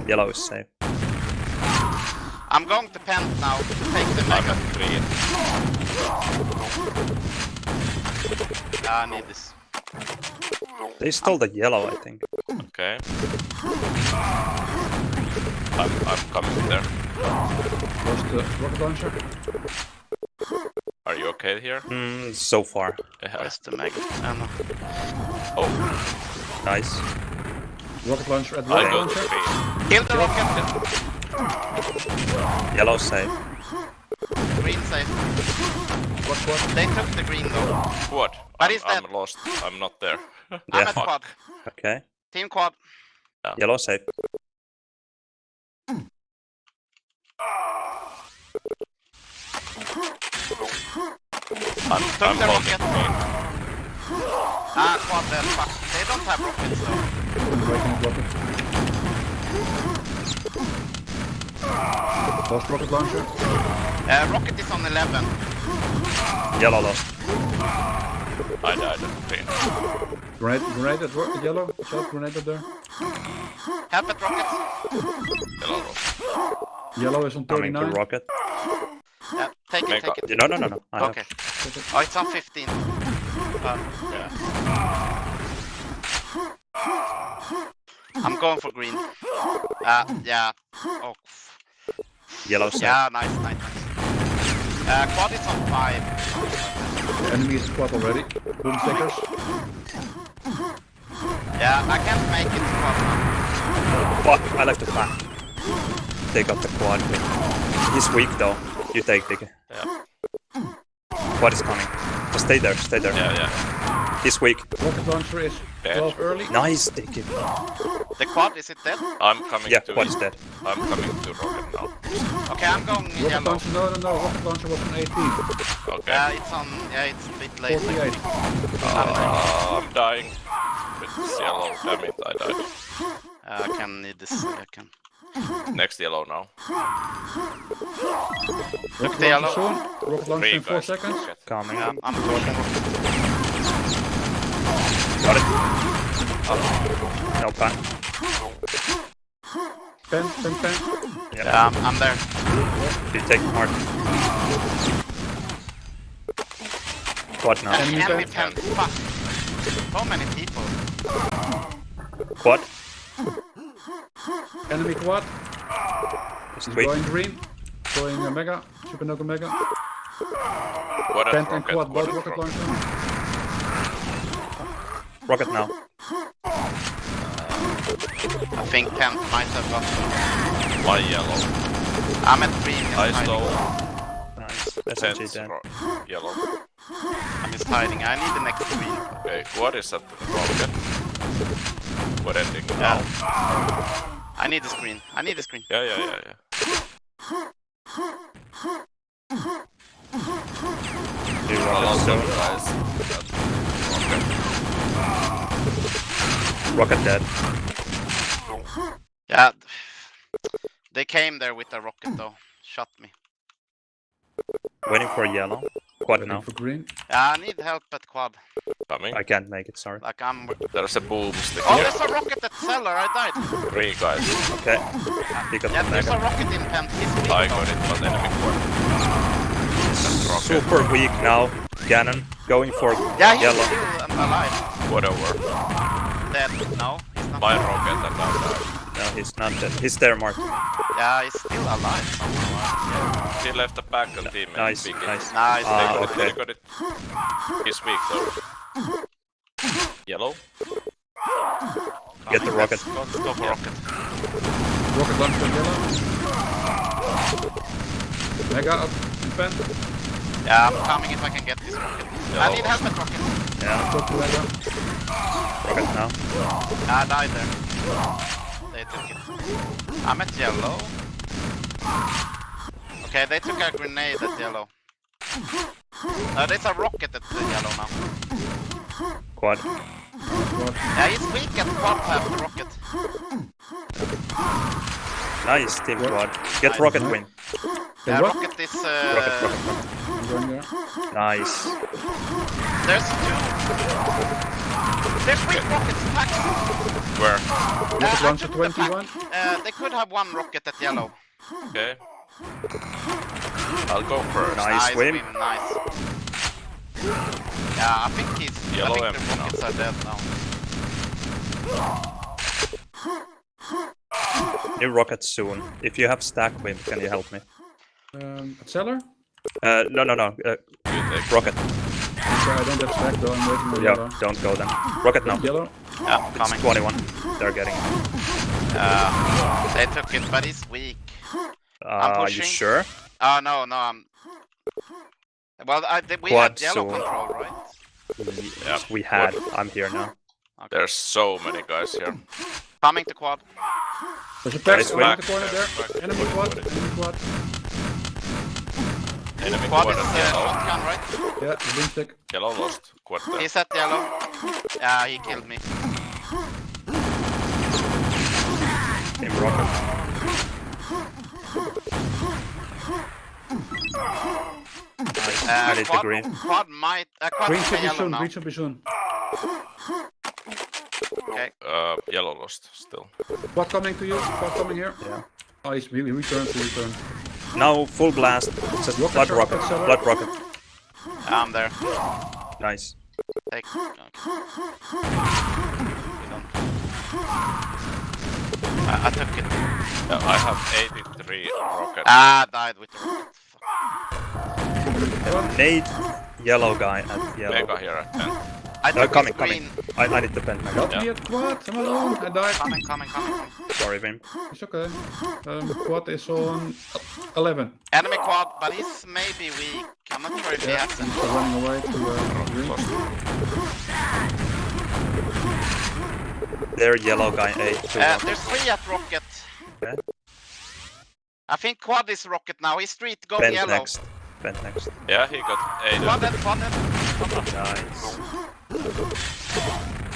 Yellow is safe. I'm going to Pent now to take the I'm mega. at green. I need this. They stole the yellow, I think. Okay. I'm coming there. Lost the rocket launcher. Are you okay here? So far. Yeah. Where's the mega? Oh, Nice. Rocket launcher at I rocket go to launcher. green. Kill the rocket. Yellow safe. Green safe. What? They took the green though. What? But he's I'm dead. lost. I'm not there. I'm Yeah. at quad. Okay. Team quad. Yellow safe. I'm the holding rocket. green. Quad dead. Fuck. They don't have rockets though. Breaking rocket. Lost rocket launcher. Rocket is on 11. Yellow lost. I died at green. Grenade at yellow. Shot grenade at there. Help at rockets. Yellow lost. Yellow is on Coming to 39. rocket. Take it, Mega. take it. No. I have- Okay. Oh, it's on 15. Yeah. I'm going for green. Yeah. Oh. Yellow safe. Yeah, nice. Quad is on 5. Enemy is quad already. Boom stickers. Yeah, I can't make it to quad now. Fuck, I left it back. They got the quad. He's weak though. You take Digi. Yeah. Quad is coming. Just stay there. Yeah. He's weak. Rocket launcher is Dead. 12 early. Nice, Digi. The quad, is it dead? I'm coming Yeah, to quad is dead. I'm coming to rocket now. Okay, I'm going Rocket yellow. launcher, no. Rocket launcher was on 18. Okay. It's a bit late. 48. I'm dying. It's yellow. Damn it, I died. I can need this. I can. Next yellow now. Took the yellow. Soon. Rocket launcher Three in 4 guys. seconds. Rocket. Coming. Yeah, I'm pushing. Got it. No pan. Pen. Yeah, I'm there. You take Mark. Quad now. Enemy Enemy pen. pen. Fuck. So many people. Quad. Enemy quad. He's He's weak. going green. Going mega. Supernova mega. What a Pen and rocket. quad. What Both a rocket rocket. launcher. Rocket now. I think pen might have got. My yellow. I'm at green. I He's hiding. stole Nice. SMG Tens dead. yellow. I'm just hiding. I need the next green. Okay, what is that rocket? What ending Yeah. now? I need the screen. I need the screen. Yeah. You I'll rocket also soon. guys. Rocket dead. Yeah. They came there with a rocket though. Shot me. Waiting for yellow. Quad Waiting now. for green. Yeah, I need help at quad. Coming. I can't make it, sorry. Like I'm. There's a boomstick Oh, here. there's a rocket at cellar. I died. 3 guys. Okay. He got Yeah, the there's a mega. rocket in pen. He's weak, I though. got it, but enemy core. Rocket. Super weak now. Ganon going for Yeah, he's yellow. still alive. Whatever. Dead. No, he's not. My rocket and I died. No, he's not dead. He's there, Mark. Yeah, he's still alive somehow. He left a back on team. Nice, Big nice. Nice. Okay. Got it. He's weak though. Yellow. Get the rocket. Let's go for rocket. Rocket launch for yellow. Mega up in pen. Yeah, I'm coming if I can get this rocket. I need helmet rocket. Yeah, Go to mega. rocket now. I died there. They took it. I'm at yellow. Okay, they took a grenade at yellow. There's a rocket at the yellow now. Quad. Yeah, he's weak at quad path rocket. Nice, team quad. Get Nice. rocket win. Yeah, what? rocket is. Rocket. I'm going there. Nice. There's 2. There's 3 rockets packs. Where? Rocket I launcher took the pack. 21. They could have 1 rocket at yellow. Okay. I'll go first. Nice win. Nice. Yeah, I think he's. Yellow I think empty the rockets are dead now. New rocket soon. If you have stack wimp, can you help me? At cellar? No. You take. Rocket. Sorry, I don't have stack though. I'm waiting for Yeah, yellow. don't go then. Rocket now. Yellow. Yeah, It's coming. 21. They're getting it. They took it, but he's weak. I'm Are you pushing. sure? Oh no, I'm. Well, we Quad had yellow soon. control, right? Yes, we had. I'm here now. There's so many guys here. Coming to quad. There's a pack Nice in win. the corner there. Enemy quad. Enemy quad. Enemy Quad quad is at yellow. shotgun, right? Yeah, the boomstick. Yellow lost. Quad there. He's at yellow. Yeah, he killed me. Team rocket. Nice. I need the Quad, green. quad might. Quad Green is should be yellow soon. now. Green should be soon. Okay. Yellow lost still. Quad coming to you. Quad coming here. Yeah. Oh, he's return. Now full blast. Just Rocket, blood sir, rocket. rocket, sir. Blood rocket. I'm there. Nice. Take. Okay. You don't. I took it. Yeah, I have 83 rocket. Died with the rocket. Fuck. Nade yellow guy at yellow. Mega here at 10. I took Coming, his coming. green. I need the pen mega. Help me at quad. I'm alone. I died. Coming. Sorry, Vim. It's okay. Quad is on 11. Enemy quad, but he's maybe weak. I'm not sure if he Yeah, has he's any. running away to green. Lost. There, yellow guy A. There's 3 at rocket. Okay. I think quad is rocket now. He's street, go Bent yellow. next. Bent next. Yeah, he got 8. Quad dead. Nice.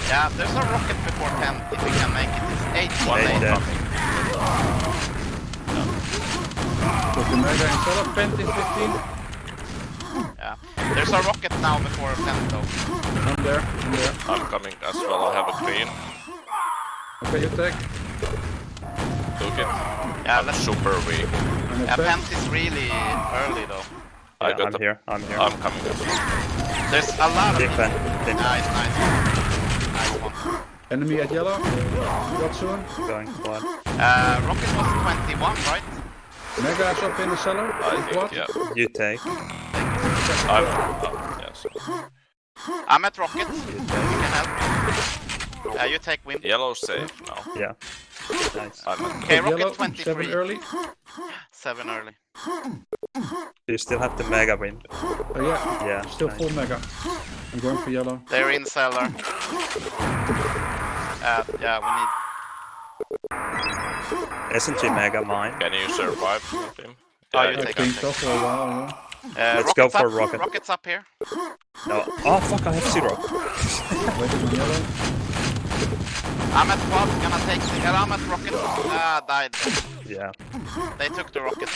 Yeah, there's a rocket before 10 if we can make it. It's 8 One Nade more dead. coming. Put the mega in cellar. Pent in 15. Yeah. There's a rocket now before 10 though. I'm there. I'm coming as well. I have a green. Okay, you take. Took it. Yeah, I'm let's. super weak. I'm Yeah, at Pent is really early though. I Yeah, got I'm the. here. I'm here. I'm coming as well. There's a lot of Big pen. Big pen. Nice. Nice one. Enemy at yellow. Quad soon. Going quad. Rocket was 21, right? Mega is up in the cellar. I in think, quad. yeah. You take. I'm. Yeah, so. I'm at rocket. You You take. can help. You take wimp. Yellow safe now. Yeah. Nice. I'm at Okay, Yellow, rocket 7 23. early. 7 early. Do you still have the mega win? Oh yeah, Yeah. still nice. full mega. I'm going for yellow. They're in cellar. Yeah, we need. SNG Mega mine. Can you survive with him? Oh, you you I take can think so for a while, yeah. Let's go rockets for up. rocket. Rockets up here. No. Oh fuck! I have 0. Waiting on yellow. I'm at quad, gonna take the... I'm at rocket. Died. Yeah. They took the rocket.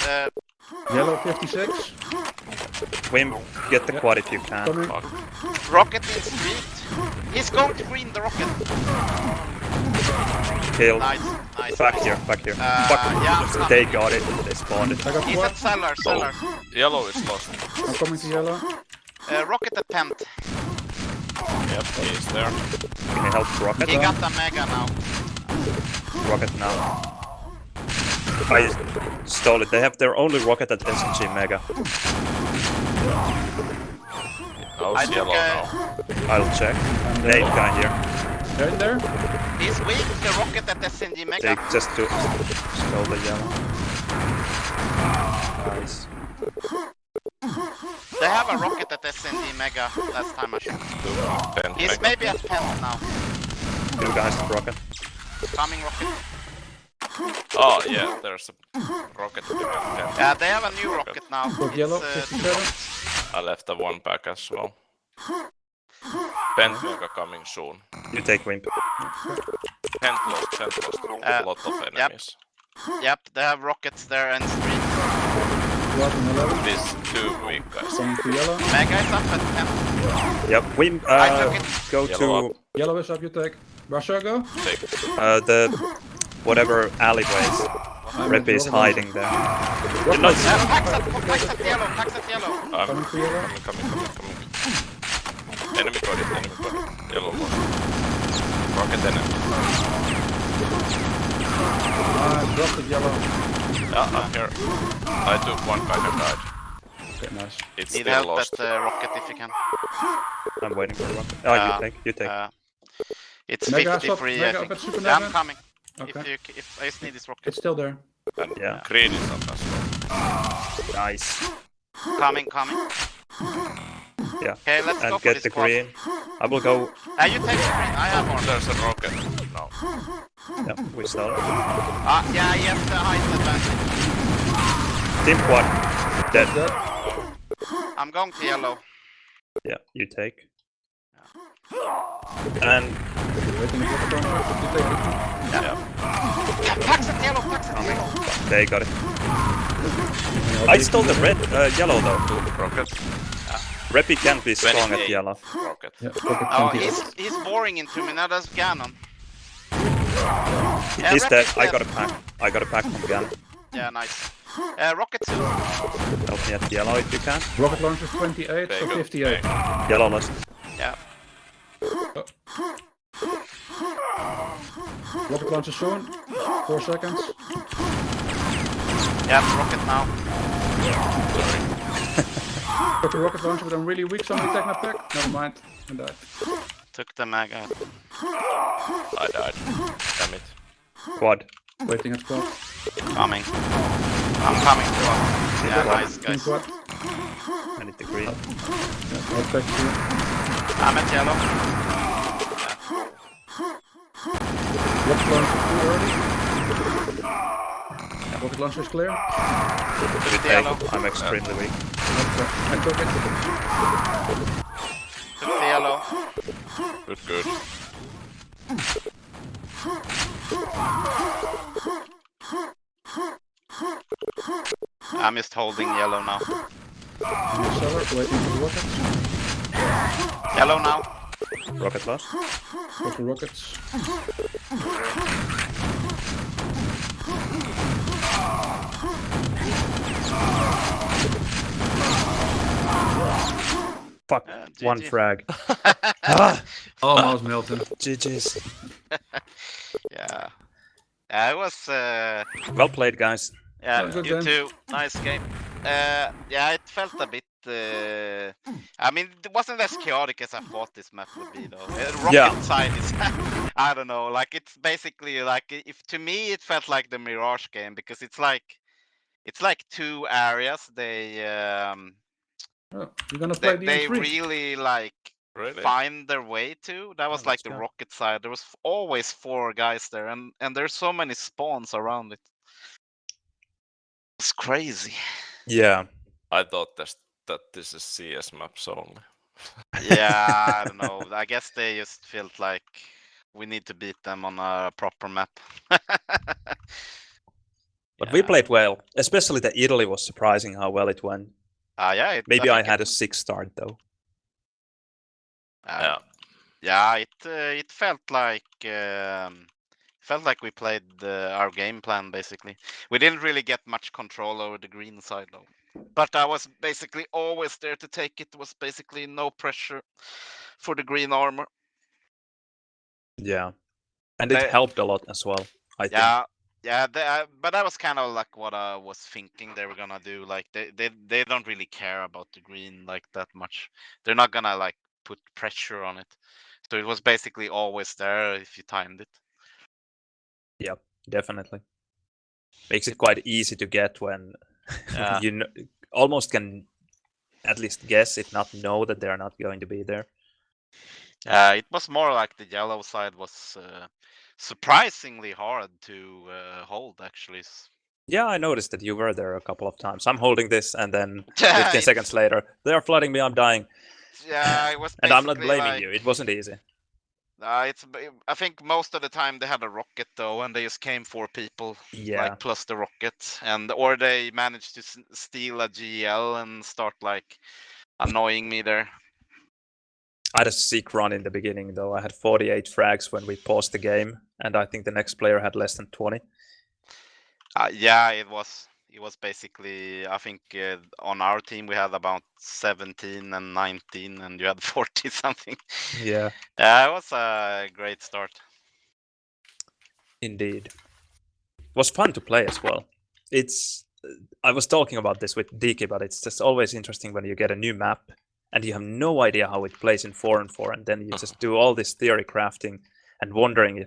Yellow 56. Wimp, get the quad if you can. Coming. Rocket in street. He's going to green the rocket. Kill. Nice. Back here. Fuck. Yeah, I'm They got it. They spawned it. I got He's quad. at cellar. Yellow is lost. I'm coming to yellow. Rocket at tent. Yep, he is there. Can you help rocket? He got the mega now. Rocket now. I stole it. They have their only rocket at SNG Mega. Oh, I it's took yellow now. I'll check. Nade guy here. They're in there. He's weak. The rocket at SNG mega. They just stole the yellow. Nice. They have a rocket at SNG mega. Last time I checked. He's maybe at tent now. You guys have rocket. Coming rocket. Oh, yeah, there's a rocket at the tent. Yeah, they have a new rocket now. Got yellow It's, 57. I left the one back as well. Pent mega coming soon. You take Wimp. Tent lost. A lot of enemies. Yep, they have rockets there and street. Quad on 11. This too weak, guys. Coming to yellow. Mega is up at tent. Yep. Wimp. I took it. Go Yellow to Yellow is up, you take. Russia go. Take. the whatever alleyways. Reppie is hiding there. You're not. Packs at yellow. I'm Coming to yellow. coming. Enemy got it. Yellow one. Rocket enemy. Dropped at yellow. Yeah, I'm here. I took one guy who died. Okay, nice. It's Need still help lost. at rocket if you can. I'm waiting for rocket. Oh, you take. It's Mega up, 53, I mega think. up at super Yeah, I'm Nova. coming. Okay. If I just need this rocket. It's still there. And Yeah. green is up as well. Nice. Coming. Yeah. Okay, let's go And for get this the squad. green. I will go. You take the green. I have one. There's a rocket. No. Yeah, we stole it. Yeah, he has the height advantage. Team quad. Dead. Dead. I'm going to yellow. Yeah, you take. And Waiting for the corner. You take it. Packs at yellow. they got it. I stole the red, yellow though. Rocket. Reppie can't be strong at 28. yellow. Rocket. Yeah, rocket Oh, 20. he's boring into me. Now that's ganon. He's dead. Reppie's I got a pack from Gan. Yeah, nice. Rocket 2. Help me at yellow if you can. Rocket launcher 28, There so you go. 58. Yellow lost. Yeah. Rocket launcher soon. 4 seconds. Yeah, rocket now. Got the rocket launcher, but I'm really weak, so I'm gonna take my pack. Never mind. I died. Took the mega. I died. Damn it. Quad. Waiting at squad. Coming. I'm coming to us. Yeah, quad. nice Team guys. quad. I need the green. Yeah, I'll take you. I'm at yellow. Rocket launcher too early. Rocket launcher is clear. We take. Yellow. I'm extremely weak. Okay. I took it. Took the yellow. Good. I'm just holding yellow now. In the cellar, waiting for the rockets. Yellow now. Rocket lost. Got the rockets. Fuck. GG. One frag. Almost Milton. GG's. Yeah. Yeah, it was. Well played, guys. Yeah, Good you game. too. Nice game. Yeah, it felt a bit. I mean, it wasn't as chaotic as I thought this map would be, though. Rocket Yeah. side is. I don't know. Like it's basically like if to me it felt like the Mirage game because it's like two areas. Oh, you're gonna play the They E3. really like Really? find their way to. That was Oh, like that's the good. rocket side. There was always 4 guys there, and there's so many spawns around it. It's crazy. Yeah. I thought that this is CS maps only. Yeah, I don't know. I guess they just felt like we need to beat them on a proper map. But we played well. Especially the Italy was surprising how well it went. Yeah. Maybe I think had a it, 6 start though. yeah. It felt like we played our game plan basically. We didn't really get much control over the green side though. But I was basically always there to take it. Was basically no pressure for the green armor. Yeah. And it helped a lot as well, I think. Yeah, but that was kind of like what I was thinking they were gonna do. Like they don't really care about the green like that much. They're not gonna like put pressure on it. So it was basically always there if you timed it. Yeah, definitely. Makes it quite easy to get when you almost can at least guess, if not know, that they're not going to be there. It was more like the yellow side was surprisingly hard to hold actually. Yeah, I noticed that you were there a couple of times. I'm holding this, and then 15 seconds later, they are flooding me, I'm dying. Yeah, it was And I'm not basically blaming like, you, it wasn't easy. I think most of the time they had a rocket though, and they just came 4 people, Yeah. like plus the rocket, or they managed to steal a GL and start like annoying me there. I had a sick run in the beginning though. I had 48 frags when we paused the game, and I think the next player had less than 20. Yeah, it was basically, I think on our team we had about 17 and 19, and you had 40 something. Yeah. It was a great start. Indeed. It was fun to play as well. I was talking about this with Diki, but it's just always interesting when you get a new map and you have no idea how it plays in 4-on-4, and then you just do all this theory crafting and wondering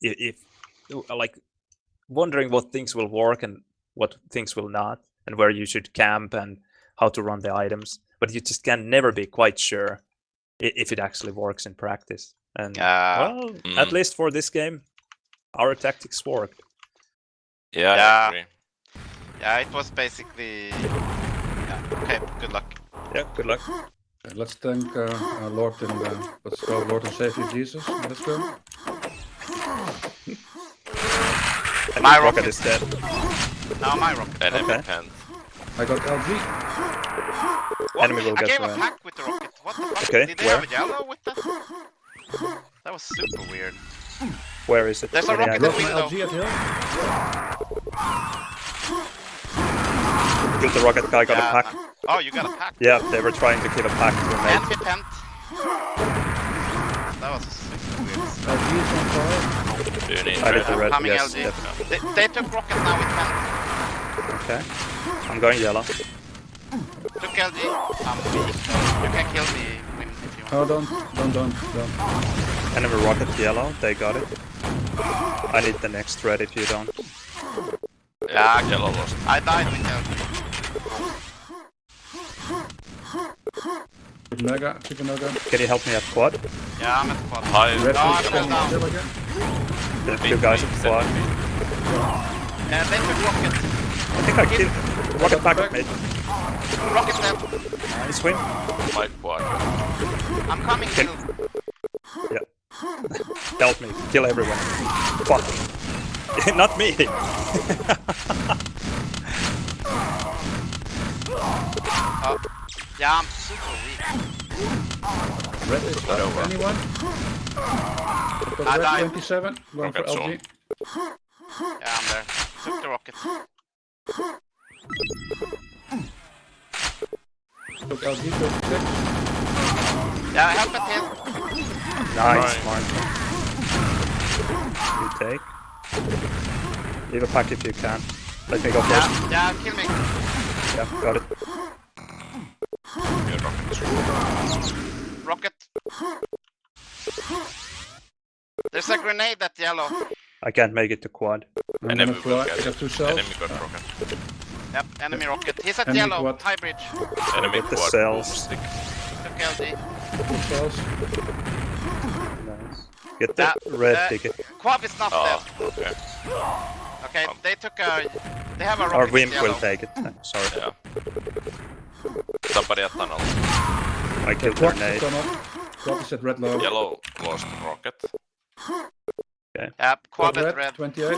if like wondering what things will work and what things will not, and where you should camp and how to run the items. But you just can never be quite sure if it actually works in practice. And well, at least for this game, our tactics worked. Yeah, I agree. Yeah, it was basically. Yeah. Okay, good luck. Yeah, good luck. Let's thank Lord and let's go, Lord and Savior Jesus. Let's go. And My rocket is dead. Now my rocket. Enemy pen. I got LG. What? Enemy will I get gave a ran. pack with the rocket. What the fuck? Okay, Did they where? have a yellow with that? That was super weird. Where is it? There's a Any rocket idea? Got my window. LG at hill. Killed the rocket guy, got a pack. Oh, you got a pack. Yeah, they were trying to kill a pack to a mate. Enemy pent. That was super weird. LG is on fire. Do you need I did red? the red, Coming yes, LG. definitely. They took rocket now with pent. Okay. I'm going yellow. Took LG. I'm weak. You can kill me if you want. Oh, don't. Enemy rocket yellow, they got it. I need the next red if you don't. Yeah, Yellow lost. I died with LG. Keep a Naga. Can you help me at quad? Yeah, I'm at the bottom. High. Red No, I is fell on down. hill again. The 2 guys at quad. They took rocket. I think I killed rocket pack mate. Rocket left. Nice win. My quad. I'm coming Can- kill. Yeah. Help me, kill everyone. Fuck. Not me. Yeah, I'm super weak. Red is up. Anyone? Got I red died. 27. Going for Rocket's LG. on. Yeah, I'm there. Took the rocket. Took LG 36. Yeah, help at hill. Nice, Right. Mark. You take. Leave a pack if you can. Let me go first. Yeah, kill me. Yeah, got it. Your rocket. Rocket. There's a grenade at yellow. I can't make it to quad. I'm Enemy gonna will fly. get I got it. 2 cells. Enemy got rocket. Yep, enemy rocket. He's at Enemy yellow. quad. High bridge. Enemy With the quad. cells. Stick. took LD. Cells. Nice. Get the red ticket. Quab is not Oh, dead. okay. Okay, they took a... They have a rocket Our at wimp yellow. will take it. Sorry. Yeah. Somebody at tunnel. I killed Quad grenade. Quad is at red low. Yellow lost rocket. Yeah, quad Quad at red. 28.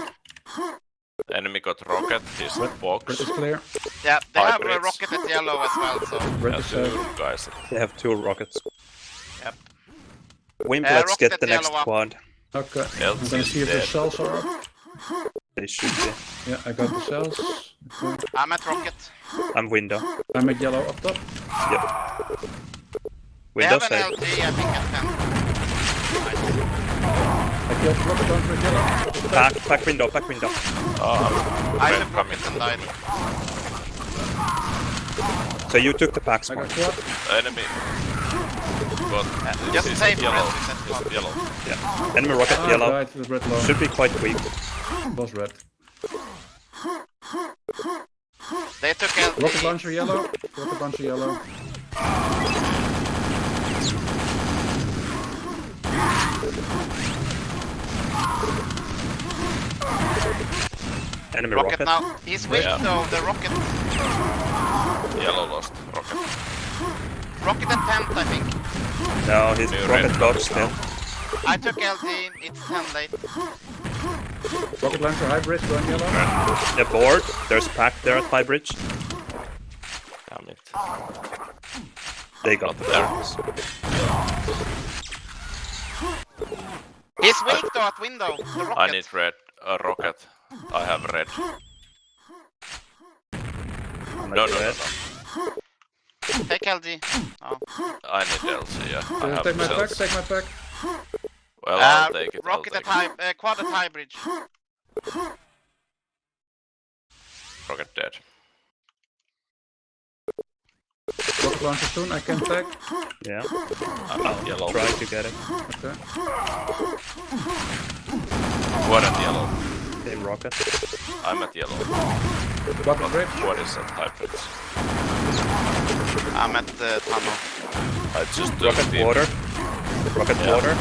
Enemy got rocket. He's in box. Red is clear. Yeah, they have a Hybrids. rocket at yellow as well, so... Red Yeah, is two guys. They have 2 rockets. Yep. Wimp, let's rocket get at the next yellow up. quad. Okay. LT I'm gonna is see if the dead. cells are up. They should be. Yeah, I got the cells. Okay. I'm at rocket. I'm window. I'm at yellow up top. Yep. They Window have an safe. LT, I think, at 10. Nice. I killed rocket launcher at yellow. Back window, back window. Oh, I red took coming. rocket and died. So you took the packs I one. got quad. Enemy. Got. Just He's save at yellow. red, it's at He's quad. at yellow. Yeah. Enemy rocket Ah, yellow. died with red low. Should be quite weak. Was red. They took LT. Rocket launcher yellow. Rocket launcher yellow. Enemy Rocket rocket. now. He's weak Yeah. though, the rocket. Yellow lost rocket. Rocket at 10th, I think. No, his New rocket red dodge coming still. I took LT, it's 10 late. Rocket launcher hybrid going yellow. The board. There's pack there at my bridge. Damn it. They got the packs. He's weak though at window, the rocket. I need red. Rocket. I have red. I'm No, at no, no, red. no. Take LG. Oh. I need LC, yeah. I have Take my pack, cells. take my pack. Well, I'll take it. I'll Rocket take at it. high, quad at high bridge. Rocket dead. Rocket launcher soon, I can pack. Yeah. I'm at yellow. Try to get it. Okay. What at yellow? Same rocket. I'm at yellow. Rocket bridge. What is at hybrids? I'm at the tunnel. I just Rocket water. Rocket Yeah. water.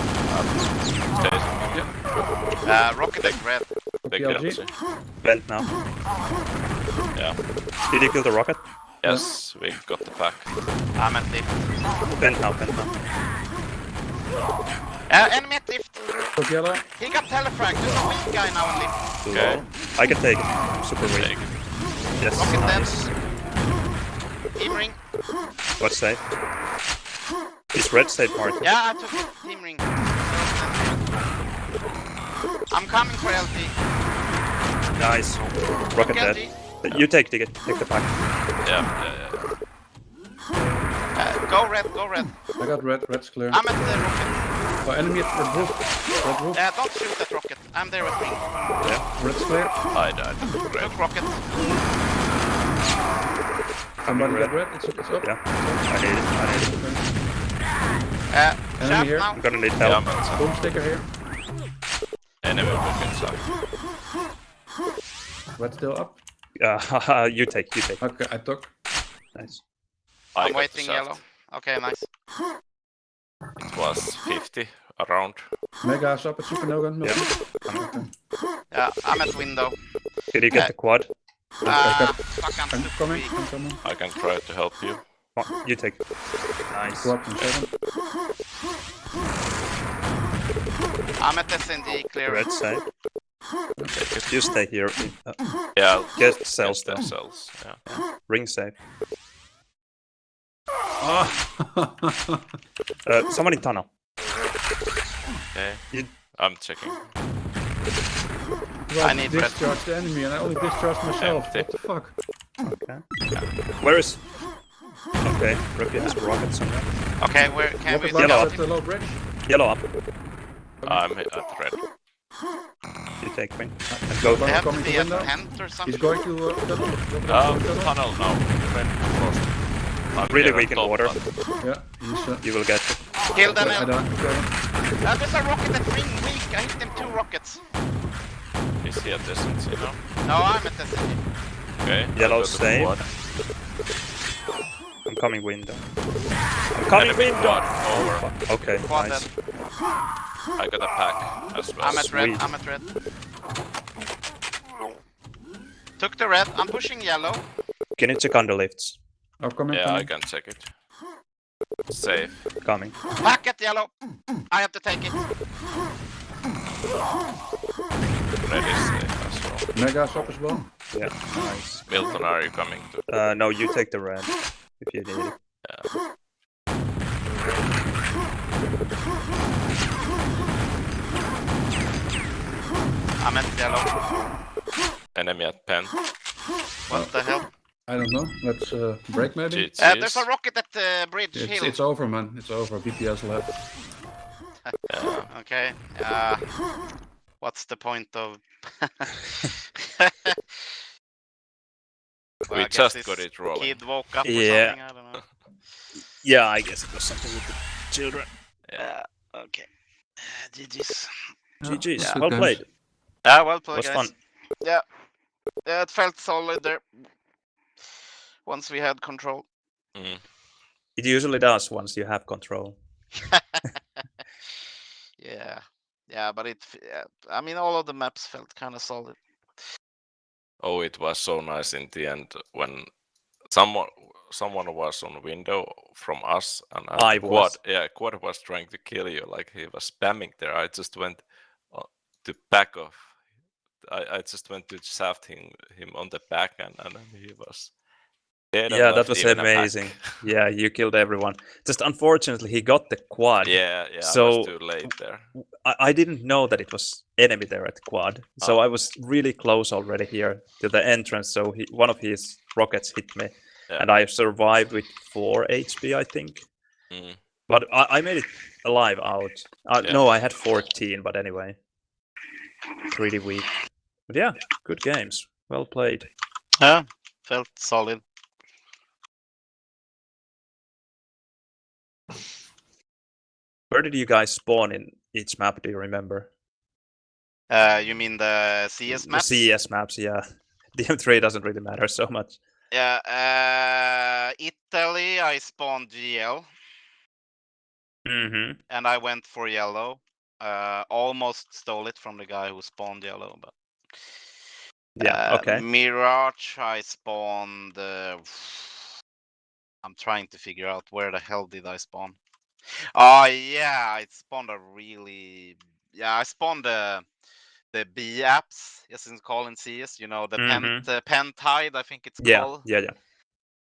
Rocket at red. Big PLG. LC. Vent now. Yeah. Did you kill the rocket? Yes, we got the pack. I'm at lift. Vent now, vent now. Enemy at lift. Took yellow. He got telefragged. There's a weak guy now in lift. Okay. I can take it. Super weak. Take it. Yes. Rocket Nice. dead. Team ring. What's safe? Is red safe, Martin? Yeah, I took it. Team ring. I'm coming for LT. Nice. Rocket Took dead. LT. You take it. Take the pack. Yeah. Go red, go red. I got red, red's clear. I'm at the rocket. Oh, enemy at red roof. Red roof. Don't shoot that rocket. I'm there with ring. Red's clear. I died. Red. Took rocket. Somebody red. got red, it's up. Yeah. I need it. I need it. Shaft here. now. I'm gonna need Yeah, help. I'm at Boom sticker here. enemy book inside. Red still up. You take. You take. Okay, I took. Nice. I I'm got the waiting shaft. yellow. Okay, nice. It was 50 around. Mega is up at Super Nogan. Yeah. Yeah, I'm at window. Did you get the quad? Fuck, I'm I'm super coming, weak. I'm coming. I can try to help you. Oh, you take it. Nice. Squad in 7. I'm at SND, clear. Red safe. You stay here. Yeah, Get cells their though. cells. Yeah. Ring safe. Oh. Someone in tunnel. Okay. You- I'm checking. I need red. discharge the enemy and I only discharged myself. Empty. What the fuck? Okay. Where is? Okay. Reppie has a rocket somewhere. Okay, where can we Rocket Yellow launcher up. at the low bridge. Yellow up. I'm at red. You take wing. And go. They have to Coming be to at window. 10th or something? He's going to tunnel. Tunnel now. Red lost. I'm Really here weak on in top, water. but Yeah, he's You will get it. Kill them. I don't. There's a rocket at ring weak. I hit them 2 rockets. Is he at distance, you know? No, I'm at SND. Okay. Yellow I'll go to save. quad. I'm coming window. I'm coming Enemy window! quad Oh, over. fuck. Okay, Quad nice. dead. I got a pack as well. I'm at red. Sweet. I'm at red. Took the red. I'm pushing yellow. Can you check under lifts? Oh, come in, Yeah, come I in. can check it. Safe. Coming. Back at yellow. I have to take it. Red is safe as well. Mega shop as well. Yeah, nice. Milton, are you coming to? No, you take the red if you need it. Yeah. I'm at yellow. Enemy at pen. What the hell? I don't know. Let's break maybe. There's a rocket at the bridge hill. It's over, man. It's over. BPS left. Okay. What's the point of? Well, I We guess just this got it rolling. Kid woke up or Yeah. something. I don't know. Yeah, I guess it was something with the children. Okay. GG's. GG's. Yeah. Well Good played. games. Yeah, well played, Was guys. fun. Yeah, it felt solid there. Once we had control. Mm. It usually does once you have control. Yeah, but I mean, all of the maps felt kind of solid. Oh, it was so nice in the end when someone was on window from us and I quad. was. Yeah, quad was trying to kill you. Like he was spamming there. I just went to back off. I just went to shaft him on the back and then he was dead. Yeah, that left was even a pack. amazing. Yeah, you killed everyone. Just unfortunately, he got the quad. Yeah, I So- was too late there. I didn't know that it was enemy there at the quad. So I was really close already here to the entrance. So one of his rockets hit me. Yeah. And I survived with 4 HP, I think. Mm. But I made it alive out. Yeah. No, I had 14, but anyway. Pretty weak. But yeah, good games. Well played. Yeah, felt solid. Where did you guys spawn in each map? Do you remember? You mean the CS maps? The CS maps, yeah. DM3 doesn't really matter so much. Yeah, Italy, I spawned GL Mm-hmm. and I went for yellow. Almost stole it from the guy who spawned yellow, but Yeah, okay. Mirage, I spawned. I'm trying to figure out where the hell did I spawn. Oh yeah, I spawned a really. Yeah, I spawned the B apps, yes, it's called in CS. You know the Pentide, I think it's Yeah, called. yeah.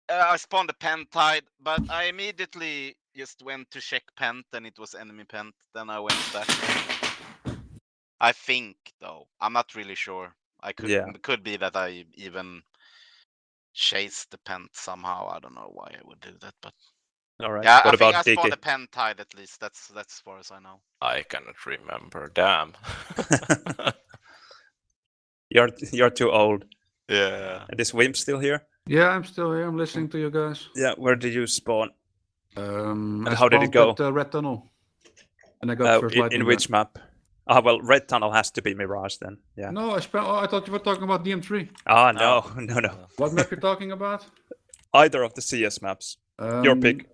I spawned the Pentide, but I immediately just went to check Pent, and it was enemy Pent. Then I went back. I think though, I'm not really sure. It could be that I even chased the Pent somehow. I don't know why I would do that, but All right. yeah, What I think about I spawned Diki? the Pentide at least. That's as far as I know. I cannot remember. Damn. You're too old. Yeah. And is Wimp still here? Yeah, I'm still here. I'm listening to you guys. Yeah, where did you spawn? I how did it spawned go? at the red tunnel. And I got first light in which map? Well, Red Tunnel has to be Mirage then. Yeah. No, I thought you were talking about DM3. Ah, no. What map you're talking about? Either of the CS maps. Your pick.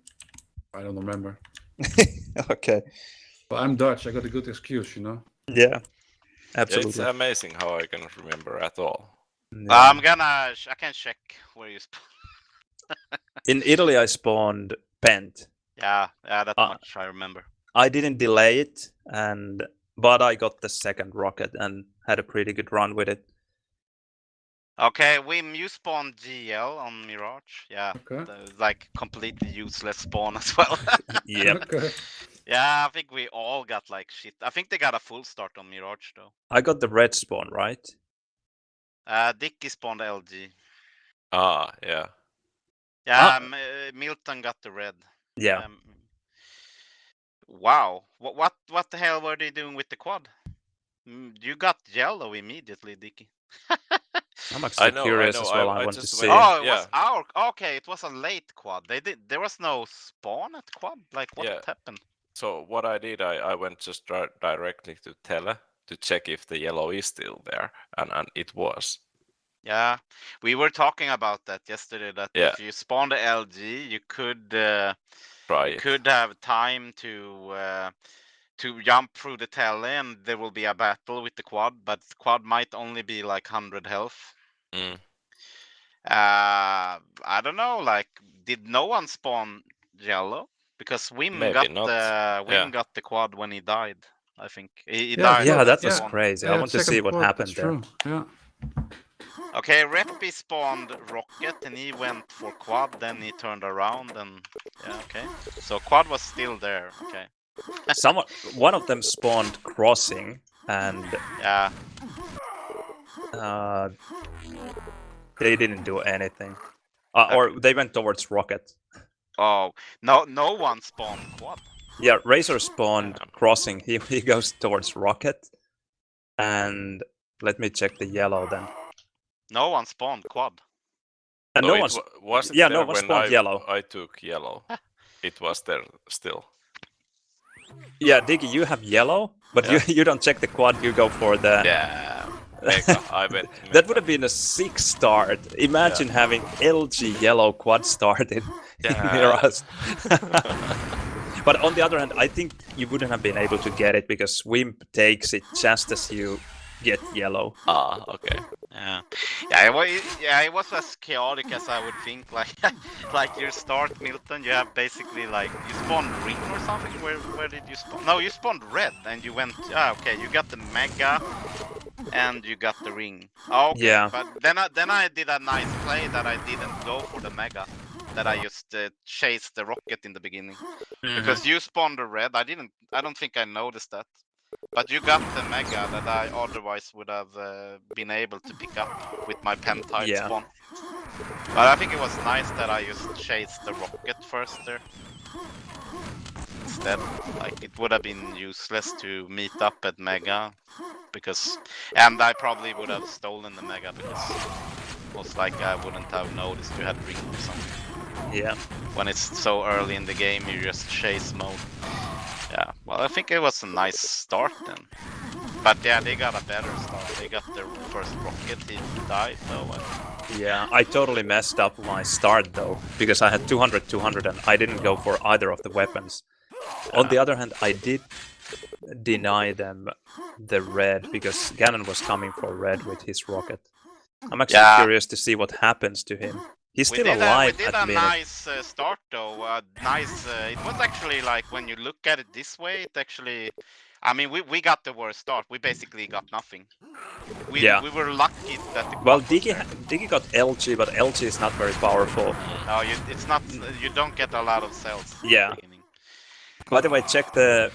I don't remember. Okay. But I'm Dutch. I got a good excuse, you know. Yeah. It's Absolutely. amazing how I cannot remember at all. Yeah. I can check where you spawned. In Italy, I spawned Pent. Yeah, that much I remember. I didn't delay it, but I got the second rocket and had a pretty good run with it. Okay, Wim, you spawned GL on Mirage. Yeah, Okay. like completely useless spawn as well. Yep. Okay. Yeah, I think we all got like shit. I think they got a full start on Mirage though. I got the red spawn, right? Diki spawned LG. Ah, yeah. Yeah, Milton got the red. Yeah. Wow, what the hell were they doing with the quad? You got yellow immediately, Diki. I'm actually curious as well. I want to just see. went- Oh, it Yeah. was our. Okay, it was a late quad. There was no spawn at quad. Like what Yeah. happened? So what I did, I went just directly to Tele to check if the yellow is still there, and it was. Yeah, we were talking about that yesterday. That Yeah. if you spawn the LG, you could Try it. have time to jump through the telly, and there will be a battle with the quad. But the quad might only be like 100 health. Mm. I don't know. Like, did no one spawn yellow? Because Wim Maybe got not. Wim Yeah. got the quad when he died. I think he Yeah, died. Yeah, when that he was spawned. crazy. I Yeah, want to second see what quad, happened that's there. true. Yeah. Okay, Reppie spawned rocket and he went for quad. Then he turned around and yeah, okay. So quad was still there. Okay. One of them spawned crossing, and Yeah. they didn't do anything. Or they went towards rocket. Oh no one spawned quad. Yeah, Razor spawned crossing. He goes towards rocket, and let me check the yellow then. No one spawned quad. And So no it one. was it Yeah, there no one when spawned yellow. I took yellow. It was there still. Yeah, Diki, you have yellow, but Yeah. you don't check the quad. You go for the. Yeah. Mega. I went. That mega. would have been a sick start. Imagine having LG yellow quad start in Yeah. Heroes. But on the other hand, I think you wouldn't have been able to get it because Wimp takes it just as you get yellow. Ah, okay. Yeah, it was as chaotic as I would think. Like, like you start Milton, you have basically like you spawned ring or something. Where did you spawn? No, you spawned red, and you went. Okay, you got the mega, and you got the ring. Okay, Yeah. but then I did a nice play that I didn't go for the mega. That I just chased the rocket in the beginning because you spawned the red. I don't think I noticed that. But you got the mega that I otherwise would have been able to pick up with my pentile Yeah. spawn. But I think it was nice that I just chased the rocket first there. Instead, like it would have been useless to meet up at mega and I probably would have stolen the mega because most likely I wouldn't have noticed you had ring or something. Yeah. When it's so early in the game, you just chase mode. Yeah, well, I think it was a nice start then. But yeah, they got a better start. They got their first rocket, he died though. Yeah, I totally messed up my start though, because I had 200, and I didn't go for either of the weapons. On the other hand, I did deny them the red, because Ganon was coming for red with his rocket. I'm actually curious to see what happens to him. He's still alive We did at a minute. nice start though. It was actually like when you look at it this way, it actually. I mean, we got the worst start. We basically got nothing. We were lucky that the Well, quad was there. Diki got LG, but LG is not very powerful. No, it's not. You don't get a lot of cells. in Yeah. the beginning. By the way, check the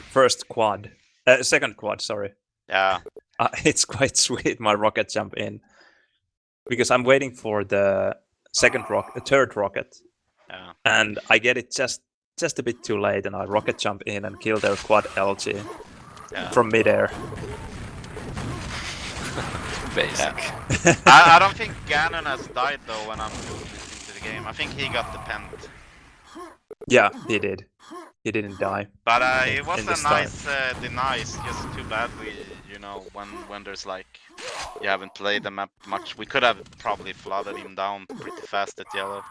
second quad. Sorry. Yeah. It's quite sweet. My rocket jump in, because I'm waiting for the third rocket, Yeah. and I get it just a bit too late, and I rocket jump in and kill their quad LG from midair. Basic. I don't think Ganon has died though when I'm listening to the game. I think he got the pen. Yeah, he did. He didn't die. But it was in the a start. nice deny. It's just too bad when there's like you haven't played the map much. We could have probably flooded him down pretty fast at yellow.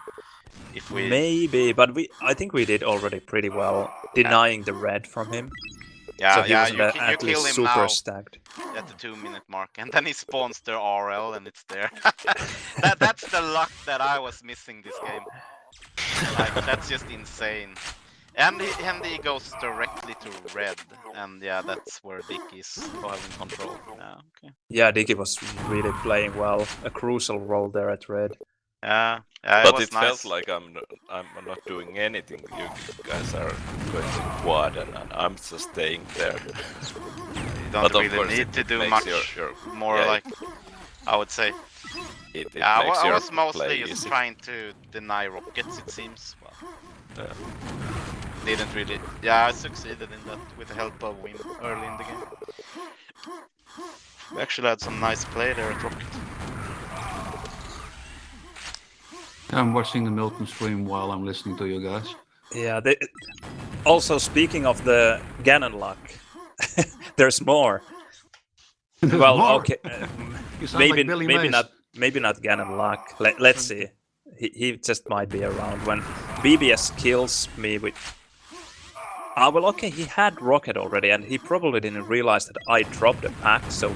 If we Maybe, but I think we did already pretty well denying the red from him. So he wasn't you at kill least him super now stacked. at the 2-minute mark, and then he spawns the RL and it's there. That's the luck that I was missing this game. Like, that's just insane. And he goes directly to red, and yeah, that's where Diki's having control. Yeah, okay. Yeah, Diki was really playing well. A crucial role there at red. Yeah, But was it nice. felt like I'm not doing anything. You guys are going to quad, and I'm just staying there. You don't But of really course need it to do makes much more, yeah, like I would say. It Yeah, makes I your was mostly play just easy. trying to deny rockets, it seems. Well, Yeah. didn't really. Yeah, I succeeded in that with the help of Wim early in the game. We actually had some nice play there at rocket. I'm watching the Milton stream while I'm listening to you guys. Yeah. Also, speaking of the Ganon luck, there's more. Well, More. okay. You sound maybe like Billy maybe Mays. not maybe not Ganon luck. Let's see. He just might be around when BBS kills me with. Well, okay, he had Rocket already, and he probably didn't realize that I dropped a pack, so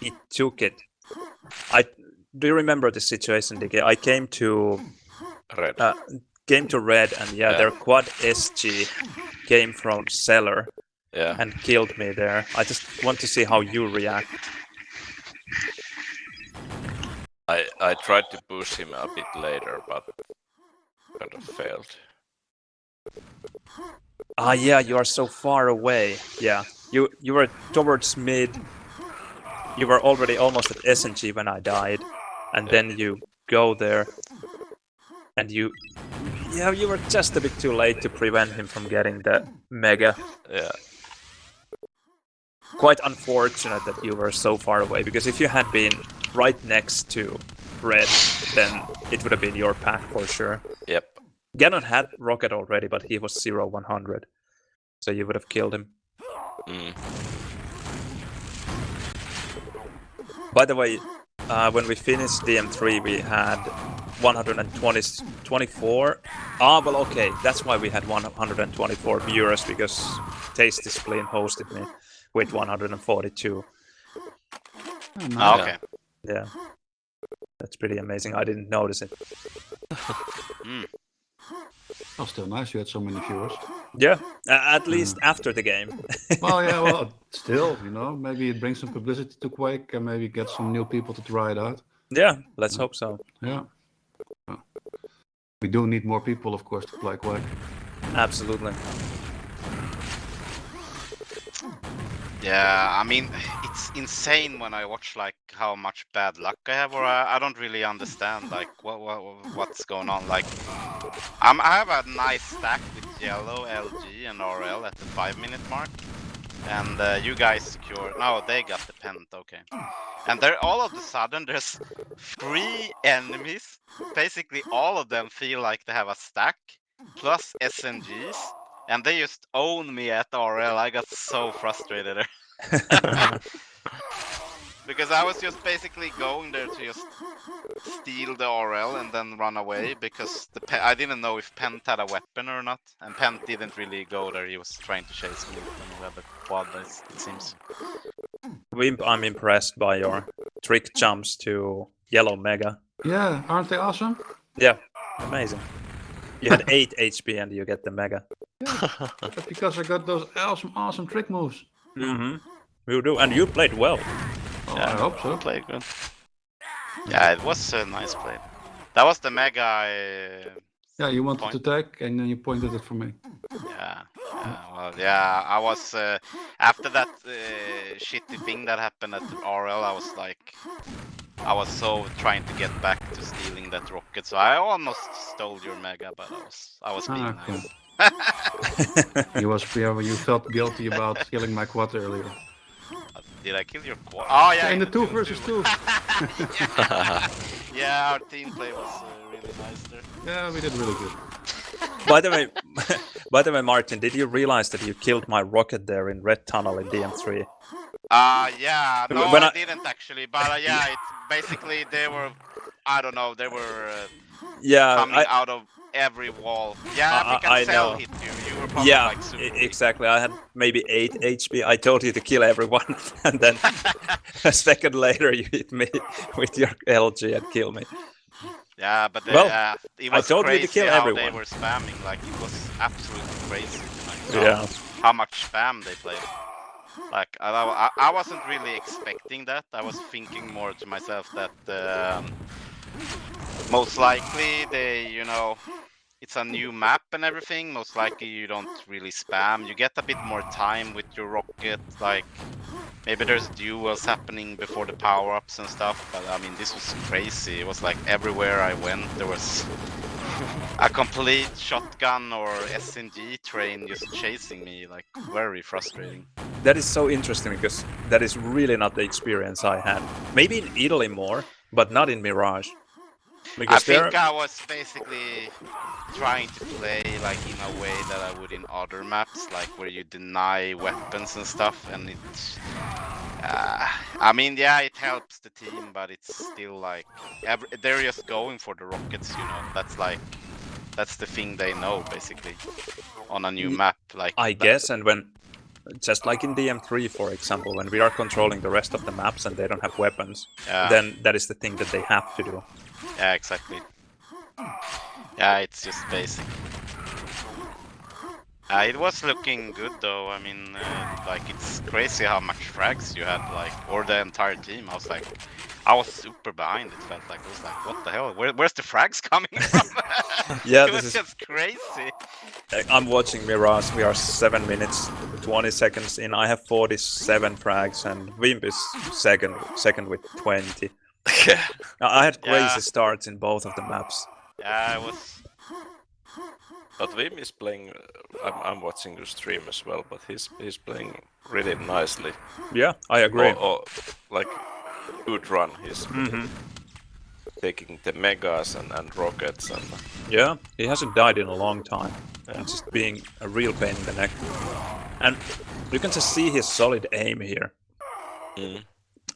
he took it. Do you remember the situation, Diki? I came to Red. Red, and their quad SG came from cellar and killed me there. I just want to see how you react. I tried to push him a bit later, but kind of failed. Yeah, you are so far away. Yeah, you were towards mid. You were already almost at SNG when I died, and then you go there, and you were just a bit too late to prevent him from getting the Mega. Yeah. Quite unfortunate that you were so far away, because if you had been right next to Red, then it would have been your pack for sure. Yep. Ganon had Rocket already, but he was 0-100, so you would have killed him. By the way, when we finished DM3, we had 124. Well, okay, that's why we had 124 viewers, because Tasty Spleen hosted me with 142. Oh, nice. Okay. Yeah. That's pretty amazing. I didn't notice it. Oh, still nice you had so many viewers. Yeah, at least after the game. Well, yeah, well, still, maybe it brings some publicity to Quake and maybe get some new people to try it out. Yeah, let's hope so. Yeah. We do need more people, of course, to play Quake. Absolutely. Yeah, I mean, it's insane when I watch like how much bad luck I have, or I don't really understand like what's going on. Like, I have a nice stack with yellow, LG, and RL at the 5-minute mark, and you guys secure. No, they got the pent. Okay, and there all of a sudden there's 3 enemies. Basically, all of them feel like they have a stack plus SNGs. And they just own me at RL. I got so frustrated there. Because I was just basically going there to just steal the RL and then run away, because I didn't know if Pent had a weapon or not. And Pent didn't really go there. He was trying to chase me with the quad, it seems. Wimp, I'm impressed by your trick jumps to yellow Mega. Yeah, aren't they awesome? Yeah, amazing. You had 8 HP and you get the Mega. Yeah, that's because I got those awesome trick moves. Mm-hmm. You do, and you played well. Oh, yeah, I hope so. Played good. Yeah, it was a nice play. That was the Mega. Yeah, you wanted to take, and then you pointed it for me. Yeah. Well, yeah. I was after that shitty thing that happened at RL. I was so trying to get back to stealing that rocket, so I almost stole your Mega, but I was being nice. You felt guilty about killing my quad earlier. Did I kill your quad? Oh yeah, in the 2 versus 2. Yeah, our team play was really nice there. Yeah, we did really good. By the way, Martin, did you realize that you killed my rocket there in Red Tunnel in DM3? Yeah, no, I didn't actually, but yeah, it's basically they were, I don't know, they were coming out of every wall. Yeah, I think I know. Hit you. You were probably like super weak. Exactly. I had maybe 8 HP. I told you to kill everyone, and then a second later you hit me with your LG and kill me. Yeah, but it was I told crazy you to kill how everyone. They were spamming. Like, it was absolutely crazy. Yeah. How much spam they played. Like, I wasn't really expecting that. I was thinking more to myself that most likely it's a new map and everything. Most likely you don't really spam. You get a bit more time with your rocket. Like, maybe there's duels happening before the power-ups and stuff. But I mean, this was crazy. It was like everywhere I went, there was a complete shotgun or SNG train just chasing me. Like, very frustrating. That is so interesting, because that is really not the experience I had. Maybe in Italy more, but not in Mirage. Because I think I was basically trying to play like in a way that I would in other maps, like where you deny weapons and stuff, and I mean, yeah, it helps the team, but it's still like they're just going for the rockets, you know. That's the thing they know basically on a new map. Like I guess, and when just like in DM3, for example, when we are controlling the rest of the maps and they don't have weapons, then that is the thing that they have to do. Yeah, exactly. Yeah, it's just basic. It was looking good though. I mean, like it's crazy how much frags you had, like, or the entire team. I was super behind. It felt like I was like, what the hell? Where's the frags coming from? Yeah, it was just crazy. I'm watching Mirage. We are 7 minutes 20 seconds in. I have 47 frags, and Wimp is second with 20. I had crazy starts in both of the maps. Yeah, it was. But Wim is playing. I'm watching your stream as well, but he's playing really nicely. Yeah, I agree. Like good run. He's taking the megas and rockets and. Yeah, he hasn't died in a long time. And just being a real pain in the neck. And you can just see his solid aim here.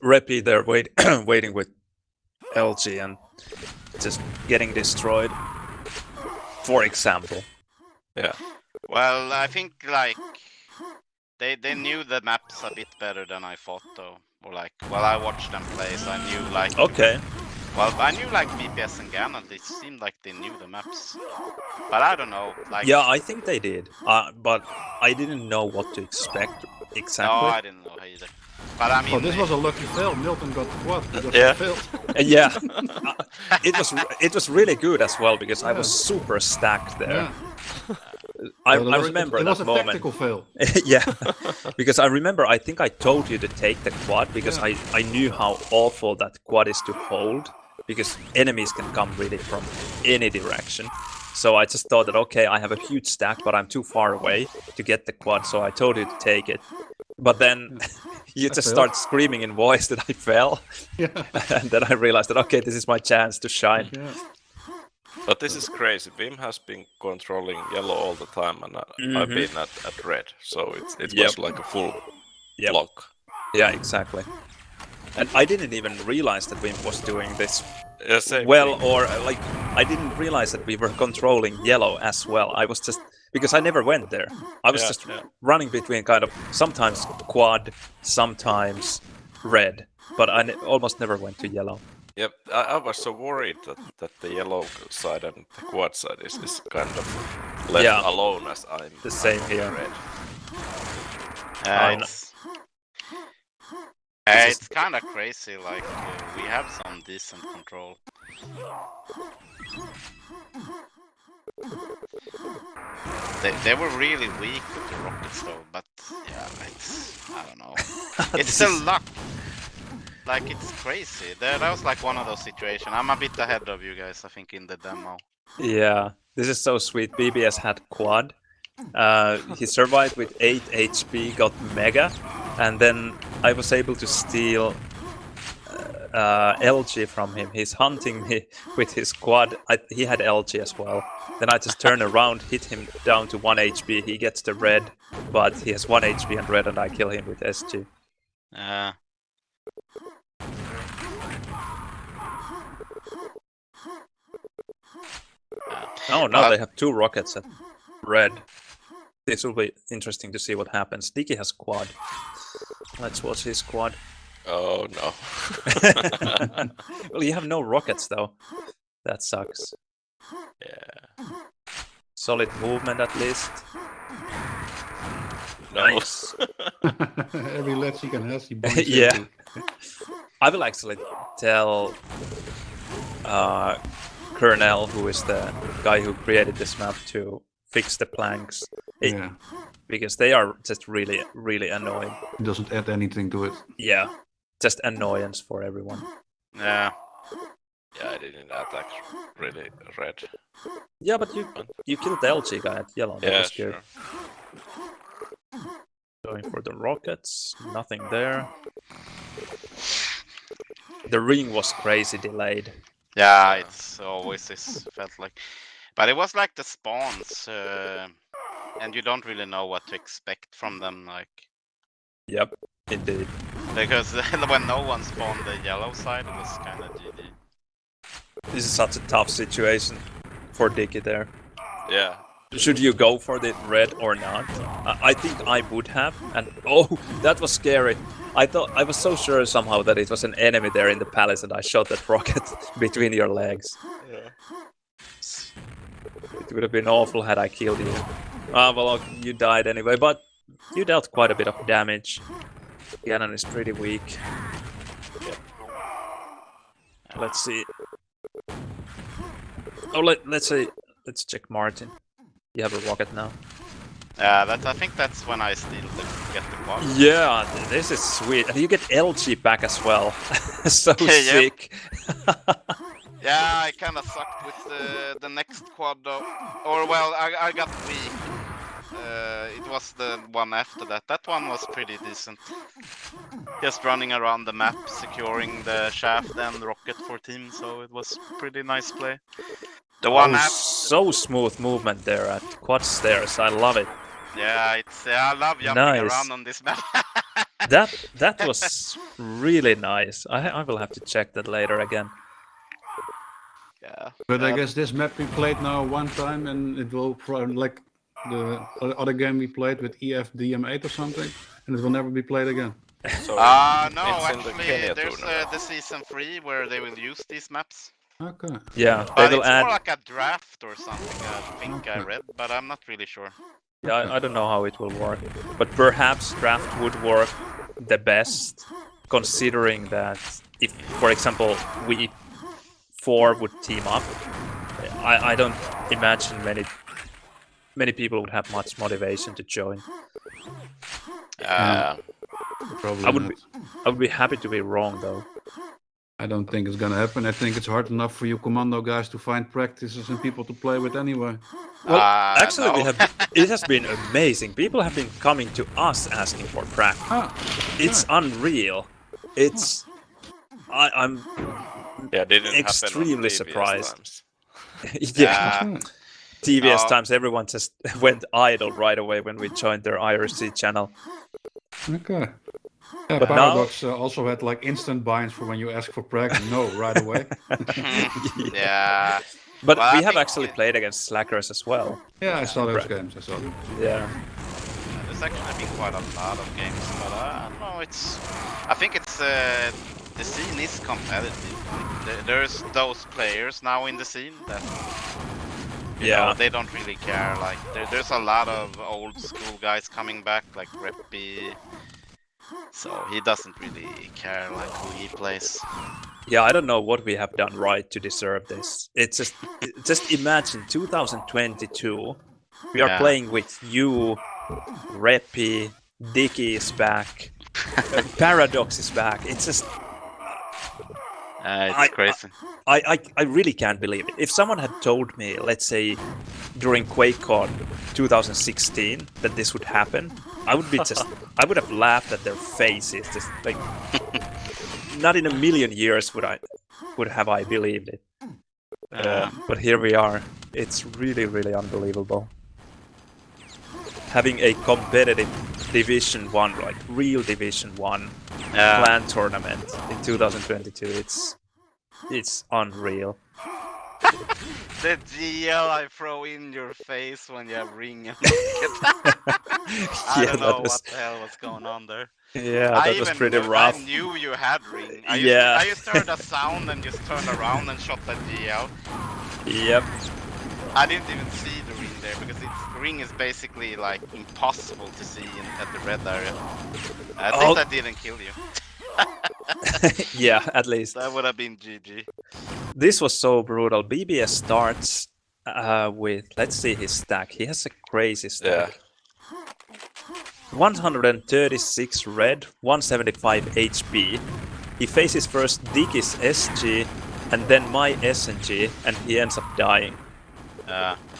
Reppie there waiting with LG and just getting destroyed. For example. Yeah. Well, I think like they knew the maps a bit better than I thought though. Or like, well, I watched them play, so I knew like. Okay. Well, I knew like VPS and ganon. They seemed like they knew the maps, but I don't know. Like. Yeah, I think they did. But I didn't know what to expect exactly. No, I didn't know either. But I mean, Oh, this was a lucky fail. Milton got the quad. Failed. Yeah, it was really good as well because I was super stacked there. Yeah. I remember that moment. It was a tactical fail. Yeah, because I remember. I think I told you to take the quad because I knew how awful that quad is to hold because enemies can come really from any direction. So I just thought that okay, I have a huge stack, but I'm too far away to get the quad. So I told you to take it. But then you just start screaming in voice that I fell. Yeah. And then I realized that, okay, this is my chance to shine. Yeah. But this is crazy. Wim has been controlling yellow all the time, and I've been at red. So it was like a full block. Yeah, exactly. And I didn't even realize that Wim was doing this well, or like I didn't realize that we were controlling yellow as well. I was just because I never went there. I was just running between kind of sometimes quad, sometimes red, but I almost never went to yellow. Yep, I was so worried that the yellow side and the quad side is kind of left alone as I'm the same here. Red. It's kind of crazy. Like we have some decent control. They were really weak with the rockets though, but yeah, I don't know. It's the luck. Like it's crazy. That was like one of those situations. I'm a bit ahead of you guys, I think, in the demo. Yeah, this is so sweet. BBS had quad. He survived with 8 HP, got mega, and then I was able to steal LG from him. He's hunting me with his quad. He had LG as well. Then I just turn around, hit him down to 1 HP. He gets the red, but he has 1 HP and red, and I kill him with SG. Oh, now they have 2 rockets at red. This will be interesting to see what happens. Diki has quad. Let's watch his quad. Oh no. Well, you have no rockets though. That sucks. Yeah. Solid movement at least. Nice. Every let's he can has he yeah. I will actually tell Kernel, who is the guy who created this map, to fix the planks. Because they are just really, really annoying. It doesn't add anything to it. Yeah. Just annoyance for everyone. Yeah. Yeah, I didn't attack really red. Yeah, but you killed the LG guy at yellow. That was good. Sure. Going for the rockets. Nothing there. The ring was crazy delayed. Yeah, it's always this felt like. But it was like the spawns, and you don't really know what to expect from them. Like Yep, indeed. Because when no one spawned the yellow side, it was kind of GG. This is such a tough situation for Diki there. Yeah. Should you go for the red or not? I think I would have. And oh, that was scary. I thought I was so sure somehow that it was an enemy there in the palace, and I shot that rocket between your legs. Yeah. It would have been awful had I killed you. Ah, well, you died anyway, but you dealt quite a bit of damage. Ganon is pretty weak. Let's see. Oh, let's check Martin. You have a rocket now. I think that's when I get the block. Yeah, this is sweet. And you get LG back as well. So sick. Yeah, I kind of sucked with the next quad though. Or well, I got weak. It was the one after that. That one was pretty decent. Just running around the map, securing the shaft and the rocket for team. So it was pretty nice play. The one after... so smooth movement there at quad stairs. I love it. Yeah, I love jumping around on this map. that was really nice. I will have to check that later again. Yeah. But I guess this map we played now one time, and it will probably like the other game we played with EFDM8 or something, and it will never be played again. So no, actually, there's the season 3 where they will use these maps. Okay. Yeah, But they will it's add. more like a draft or something. I think I read, but I'm not really sure. Yeah, I don't know how it will work, but perhaps draft would work the best, considering that if, for example, we 4 would team up, I don't imagine many people would have much motivation to join. Probably I would not. I would be happy to be wrong though. I don't think it's gonna happen. I think it's hard enough for you commando guys to find practices and people to play with anyway. Well, actually, no. it has been amazing. People have been coming to us asking for practice. It's unreal. It's I'm didn't extremely happen on surprised. times. Yeah. TVS No. times, everyone just went idle right away when we joined their IRC channel. Okay. Yeah, But Paradox also had like instant binds for when you ask for practice. No, right away. Yeah. But Well, we I have think actually played against slackers as well. Yeah, I saw those games. I saw them. Yeah. There's actually been quite a lot of games, but I don't know. I think it's the scene is competitive. There's those players now in the scene that you know, they don't really care. Like there's a lot of old school guys coming back, like Reppie. So he doesn't really care like who he plays. Yeah, I don't know what we have done right to deserve this. It's just imagine 2022. We are playing with you, Reppie, Diki is back, Paradox is back. It's just it's crazy. I really can't believe it. If someone had told me, let's say, during QuakeCon 2016 that this would happen, I would have laughed at their faces. Just like, not in a million years would I believed it. But here we are. It's really, really unbelievable. Having a competitive Division 1, like real Division 1 clan tournament in 2022, it's unreal. The GL I throw in your face when you have ring and I don't know what the hell was going on there. Yeah, that was pretty rough. I knew you had ring. I just heard a sound and just turned around and shot that GL. Yep. I didn't even see the ring there because ring is basically like impossible to see at the red area. I think that didn't kill you. Yeah, at least. That would have been GG. This was so brutal. BBS starts with, let's see his stack. He has a crazy stack. 136 red, 175 HP. He faces first Diki's SG and then my SNG, and he ends up dying.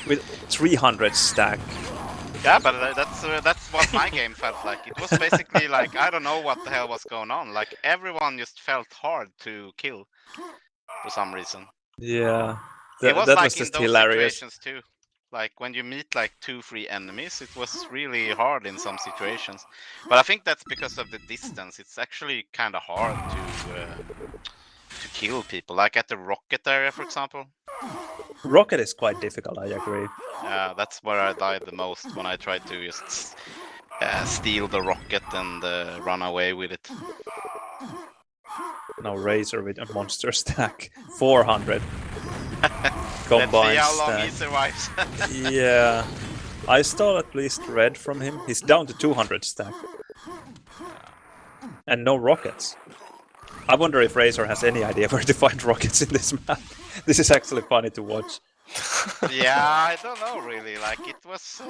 With 300 stack. Yeah, but that's what my game felt like. It was basically like, I don't know what the hell was going on. Like, everyone just felt hard to kill for some reason. Yeah. It was that like was just in those hilarious. situations too. Like when you meet like 2-3 enemies, it was really hard in some situations. But I think that's because of the distance. It's actually kind of hard to kill people. Like at the rocket area, for example. Rocket is quite difficult, I agree. That's where I died the most when I tried to just steal the rocket and run away with it. No Razor with a monster stack. 400 Let's combined see how long stack. he survives. Yeah. I stole at least red from him. He's down to 200 stack. And no rockets. I wonder if Razor has any idea where to find rockets in this map. This is actually funny to watch. Yeah, I don't know really. Like it was.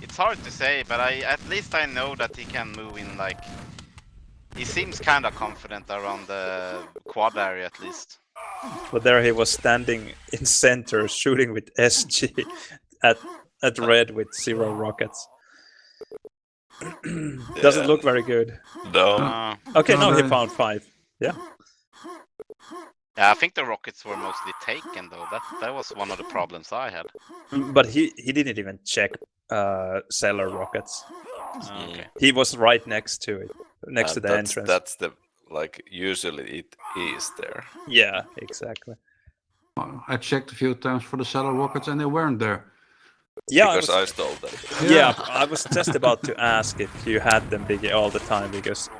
It's hard to say, but at least I know that he can move in like. He seems kind of confident around the quad area at least. But there he was standing in center, shooting with SG at red with 0 rockets. Doesn't look very good. No. Okay, No, now he no. found 5. Yeah. Yeah, I think the rockets were mostly taken though. That was one of the problems I had. But he didn't even check cellar rockets. Okay. He was right next to it, next to the entrance. That's the like usually it is there. Yeah, exactly. I checked a few times for the cellar rockets and they weren't there. Yeah, Because I stole them. yeah, I was just about to ask if you had them Diki all the time because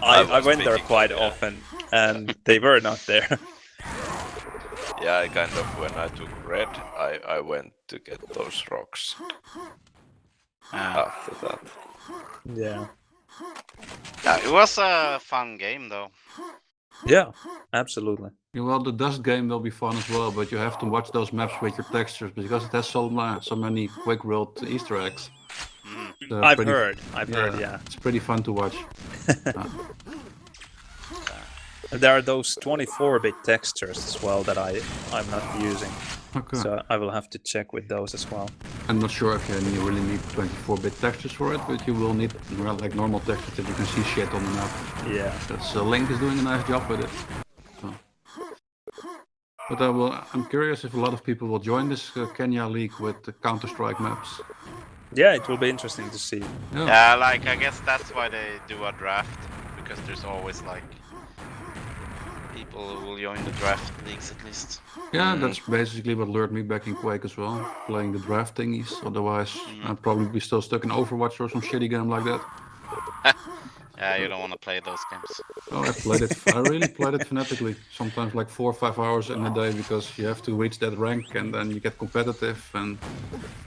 I was went there thinking, quite yeah. often and they were not there. Yeah, I kind of when I took red, I went to get those rocks after that. Yeah. Yeah, it was a fun game though. Yeah, absolutely. Yeah, well, the dust game will be fun as well, but you have to watch those maps with your textures because it has so many Quake World Easter eggs. They're I've pretty- heard, yeah. It's pretty fun to watch. There are those 24-bit textures as well that I'm not using. Okay. So I will have to check with those as well. I'm not sure if you really need 24-bit textures for it, but you will need like normal textures that you can see shit on the map. Yeah. That's Link is doing a nice job with it. So. But I'm curious if a lot of people will join this Kenya League with the Counter-Strike maps. Yeah, it will be interesting to see. Yeah. Yeah, like I guess that's why they do a draft, because there's always like people who will join the draft leagues at least. Yeah, that's basically what lured me back in Quake as well, playing the draft thingies. Otherwise, I'd probably be still stuck in Overwatch or some shitty game like that. Yeah, you don't want to play those games. Oh, I really played it fanatically. Sometimes like 4 or 5 hours in a day because you have to reach that rank and then you get competitive and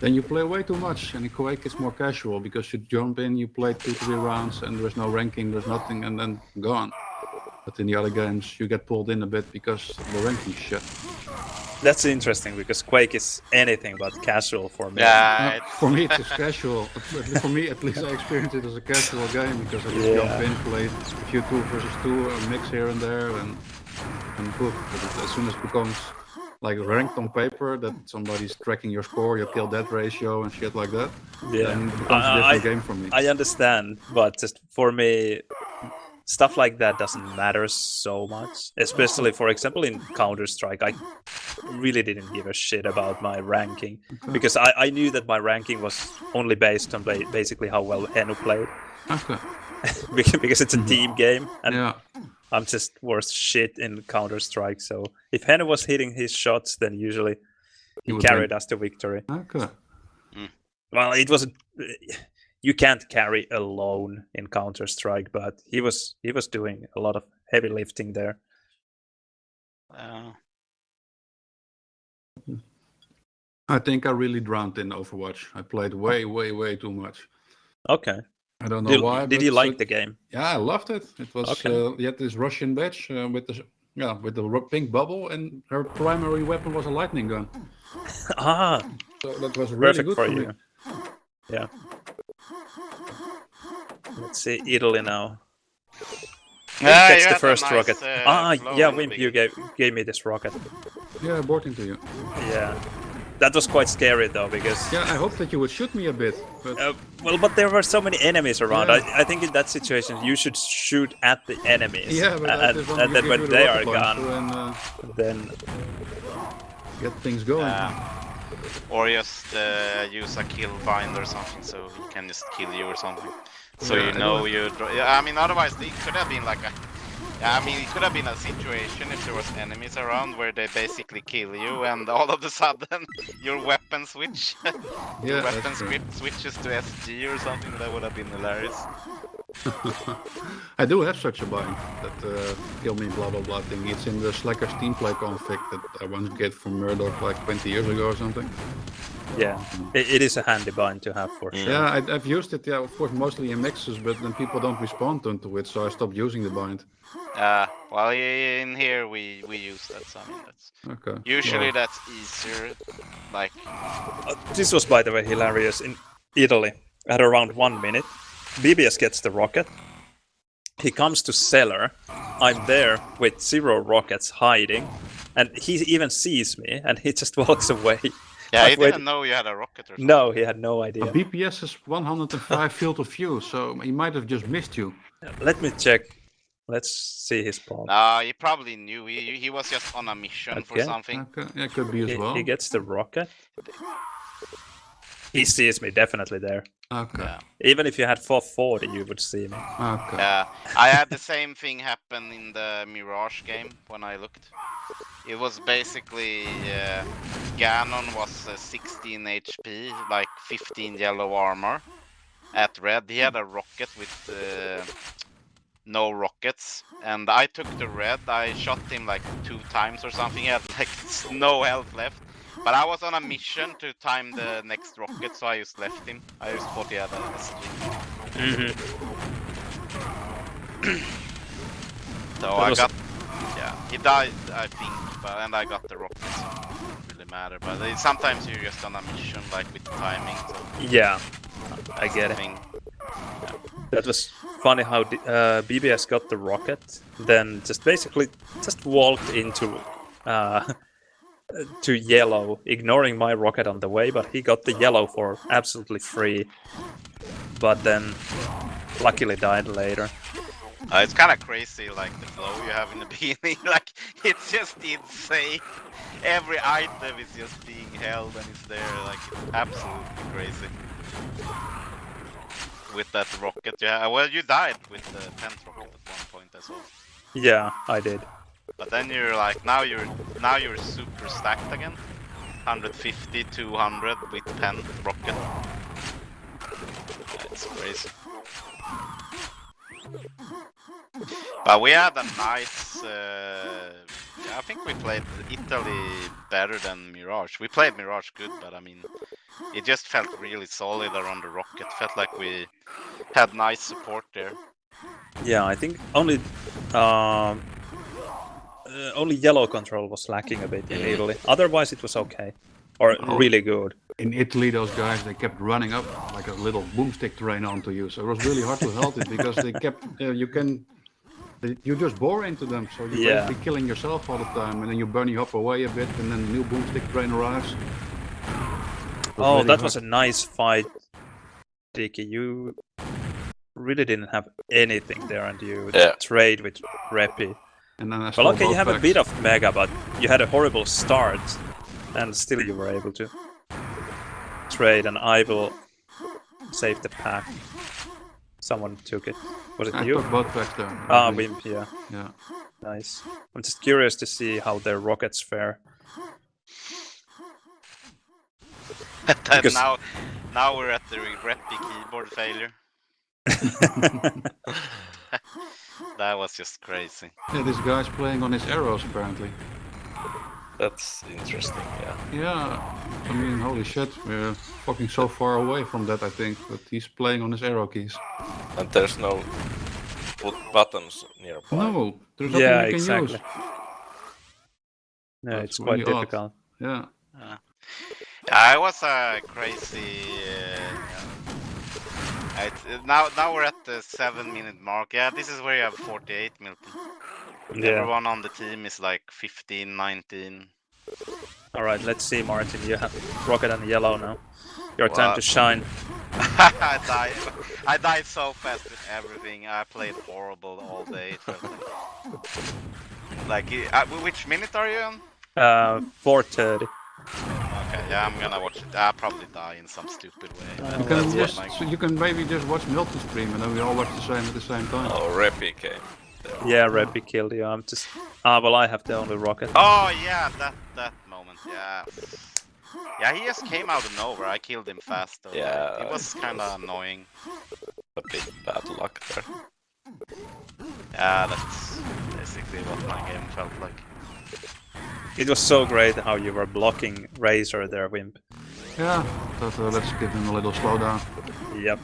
then you play way too much. And in Quake it's more casual because you jump in, you play 2-3 rounds and there's no ranking, there's nothing and then gone. But in the other games you get pulled in a bit because the ranking shit. That's interesting because Quake is anything but casual for me. Yeah, For me it's casual. For me at least I experience it as a casual game because I just jump in, play a few 2 versus 2, a mix here and there and poof. But as soon as it becomes like ranked on paper that somebody's tracking your score, your kill death ratio and shit like that, then it becomes a different game for me. I understand, but just for me, stuff like that doesn't matter so much. Especially, for example, in Counter-Strike, I really didn't give a shit about my ranking because I knew that my ranking was only based on basically how well Henu played. Okay. Because it's a team game and Yeah. I'm just worth shit in Counter-Strike. So if Henu was hitting his shots, then usually he would carried win. us to victory. Okay. Well, it wasn't. You can't carry alone in Counter-Strike, but he was doing a lot of heavy lifting there. I think I really drowned in Overwatch. I played way too much. Okay. I don't know why. Did but you like the game? Yeah, I loved it. It was Okay. you had this Russian bitch with the pink bubble, and her primary weapon was a lightning gun. Ah, So that was really perfect good for for you. me. Yeah. Let's see Italy now. Yeah, Gets you the had a first nice, rocket. flow Yeah, in the Wimp, you beginning. gave me this rocket. Yeah, I bought into you. Yeah. That was quite scary though, because Yeah, I hope that you would shoot me a bit. But but there were so many enemies around. Yeah. I think in that situation you should shoot at the enemies. yeah, but I and just want to and then give when you the they are rocket gone, launcher and then get things going. Or just use a kill bind or something, so he can just kill you or something. So Yeah, you know you. I mean, otherwise it could have been like a. I mean, it could have been a situation if there was enemies around where they basically kill you, and all of a sudden your weapon switch, your Yeah, weapon that's true. script switches to SG or something. That would have been hilarious. I do have such a bind that kill me blah blah blah thing. It's in the Slacker Steam Play config that I once get from Murdoch like 20 years ago or something. Yeah, it is a handy bind to have for sure. Yeah, I've used it, yeah, of course, mostly in mixes, but then people don't respond to it, so I stopped using the bind. Well, in here we use that. So I mean, that's Okay. usually Well, that's easier. Like, This was, by the way, hilarious. In Italy, at around 1 minute, BBS gets the rocket. He comes to cellar. I'm there with 0 rockets hiding, and he even sees me, and he just walks away. yeah, I've he waited- didn't know you had a rocket or something. No, he had no a idea. BPS is 105 field of view, so he might have just missed you. Let me check. Let's see his palm. No, he probably knew. He was just on a mission for Okay. something. Okay, yeah, could be as well. He gets the rocket. He sees me definitely there. Okay. Yeah. Even if you had 440, you would see me. Okay. Yeah, I had the same thing happen in the Mirage game when I looked. It was basically Ganon was 16 HP, like 15 yellow armor at red. He had a rocket with no rockets, and I took the red. I shot him like 2 times or something. He had like no health left. But I was on a mission to time the next rocket, so I just left him. I just thought he had an SG. So That I was- got, yeah, he died, I think, but and I got the rocket, so it doesn't really matter. But sometimes you're just on a mission, like with timing. So Yeah, I get it. thing. That was funny how BBS got the rocket, then just basically just walked into to yellow, ignoring my rocket on the way, but he got the yellow for absolutely free. But then luckily died later. It's kind of crazy, like the flow you have in the beginning. Like it's just insane. Every item is just being held and it's there. Like it's absolutely crazy. With that rocket, yeah. Well, you died with the 10th rocket at one point as well. Yeah, I did. But then you're like now you're super stacked again. 150, 200 with 10 rocket. It's crazy. But we had a nice. I think we played Italy better than Mirage. We played Mirage good, but I mean, it just felt really solid around the rocket. Felt like we had nice support there. Yeah, I think only yellow control was lacking a bit in Italy. Otherwise, it was okay, or really good. In Italy, those guys, they kept running up like a little boomstick train onto you, so it was really hard to halt it because they kept, you just bore into them, so you're Yeah. basically killing yourself all the time, and then you bunny hop away a bit, and then the new boomstick train arrives. Oh, that was a nice fight, Diki. You really didn't have anything there, and you trade with Reppie. And then I Well, stole okay, you both have a packs. bit of Mega, but you had a horrible start, and still you were able to trade, and I will save the pack. Someone took it. Was it I you? took both packs there. Ah, Wimp, yeah. Yeah. Nice. I'm just curious to see how their rockets fare. And Because- now we're at the reppie keyboard failure. That was just crazy. Yeah, this guy's playing on his arrows apparently. That's interesting, yeah. Yeah, I mean, holy shit, we're fucking so far away from that, I think, but he's playing on his arrow keys. And there's no buttons nearby. No, there's nothing Yeah, you can exactly. use. No, That's it's quite really odd. difficult. Yeah. Yeah, it was a crazy. Now we're at the 7-minute mark. Yeah, this is where you have 48, Milton. Yeah. Everyone on the team is like 15, 19. All right, let's see, Martin. You have rocket and yellow now. Your time to shine. I died so fast with everything. I played horrible all day. It felt like which minute are you on? 4:30. Okay, Okay, yeah, I'm gonna watch it. I'll probably die in some stupid way. You can maybe just watch Milton stream and then we all watch the same at the same time. Oh, reppie came. Yeah, reppie killed you. I'm just. Well, I have the only rocket. Oh yeah, that moment. Yeah. Yeah, he just came out of nowhere. I killed him fast though. Yeah, It was kind of annoying. A bit bad luck there. Yeah, that's basically what my game felt like. It was so great how you were blocking Razor there, Wimp. Yeah, but let's give him a little slowdown. Yep.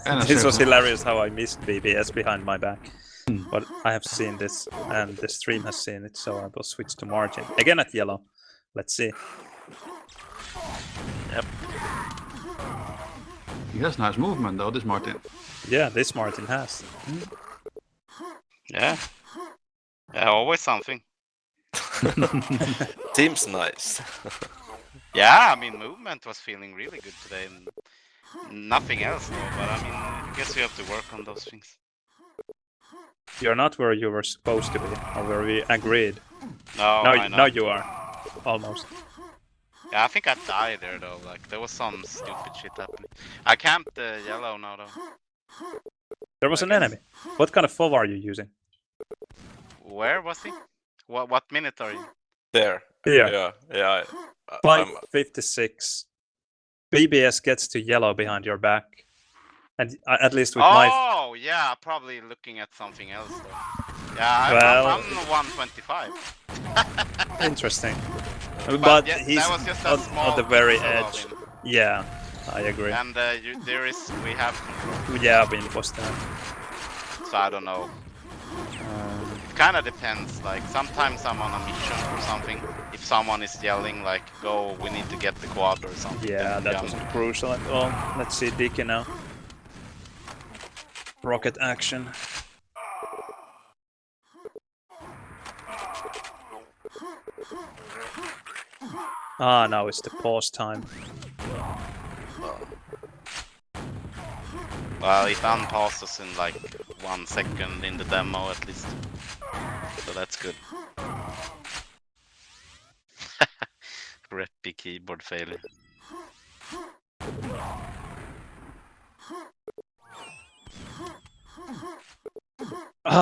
And This was hilarious how I missed BBS behind my back. But I have seen this, and the stream has seen it, so I will switch to Martin. Again at yellow. Let's see. Yep. He has nice movement though, this Martin. Yeah, this Martin has. Yeah. Yeah, always something. Seems nice. Yeah, I mean, movement was feeling really good today. And nothing else though, but I mean, I guess we have to work on those things. You're not where you were supposed to be, or where we agreed. No, Now you are. Almost. Yeah, I think I died there though. Like there was some stupid shit happening. I camped the yellow now though. There was an enemy. What kind of fob are you using? Where was he? What minute are you? There. Here. Yeah. 5:56. BBS gets to yellow behind your back. And at least with my... Oh, yeah, probably looking at something else though. Yeah, Well- I'm 125. Interesting. But But yeah, he's that was just a small on the very pixel of edge. him. Yeah, I agree. And we have control. Yeah, Wimp was there. So I don't know. It kind of depends. Like sometimes I'm on a mission or something. If someone is yelling like, "Go, we need to get the quad" or something. Yeah, then that I'm- wasn't crucial at all. Let's see Diki now. Rocket action. Now it's the pause time. Well, it unpauses in like 1 second in the demo at least. So that's good. Reppie keyboard failure.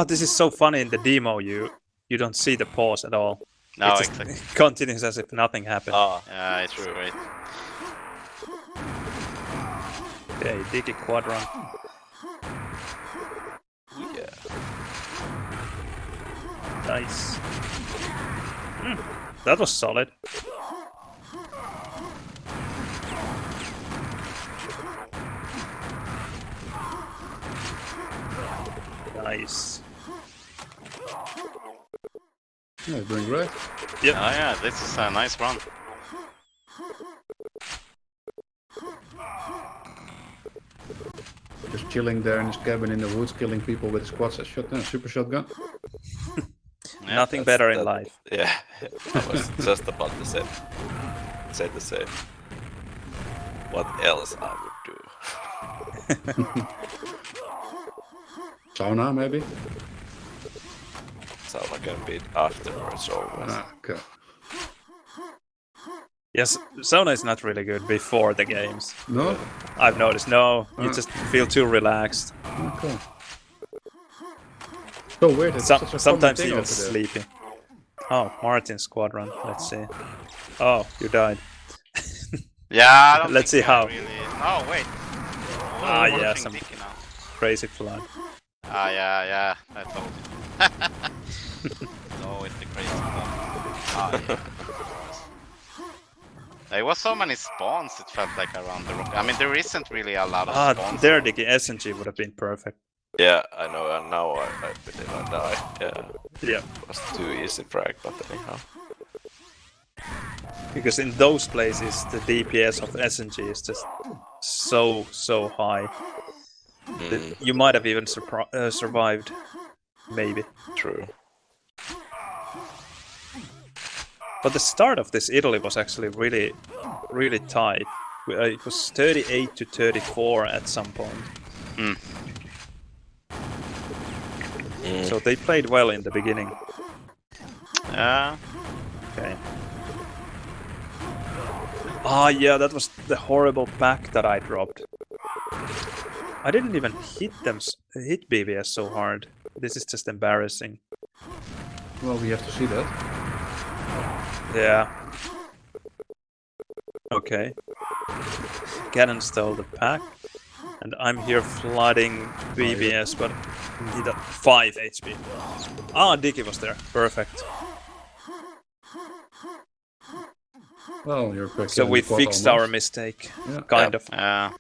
This is so funny in the demo. You don't see the pause at all. No, It just exactly. continues as if nothing happened. Yeah, it's great. Okay, Diki quadrant. Yeah. Nice. That was solid. Nice. Yeah, he's doing great. Yep. Oh yeah, this is a nice run. Just chilling there in his cabin in the woods, killing people with his quad shotgun, super shotgun. Yeah, Nothing better in that- life. Yeah. I was just about to say the same. What else I would do? Sauna, maybe? Sauna can be afterwards always. Okay. Yes, sauna is not really good before the games. No? I've noticed. No, you just feel too relaxed. Okay. So weird. It's such a Sometimes common thing even over there. sleepy. Oh, Martin's squadron. Let's see. Oh, you died. Yeah, I don't Let's think see I how. Really... Oh wait. Ah, We're yeah, watching some Diki now. crazy flood. Ah, yeah, I told you. Oh, it's the crazy one. Ah, yeah. There was so many spawns, it felt like around the rock. I mean, there isn't really a lot of spawns. There, Diki SNG would have been perfect. Yeah, I know, and now I did not die. Yeah. Yeah. It was too easy frag, but anyhow. Because in those places, the DPS of SNG is just so high. That you might have even survived. Maybe. True. But the start of this Italy was actually really tight. It was 38 to 34 at some point. So they played well in the beginning. Yeah. Okay. Ah, yeah, that was the horrible pack that I dropped. I didn't even hit BBS so hard. This is just embarrassing. Well, we have to see that. Yeah. Okay. Ganon stole the pack. And I'm here flooding BBS, but he got 5 HP. Ah, Diki was there. Perfect. Well, you're quick. So we fixed our mistake. Yeah. Kind of. Yeah.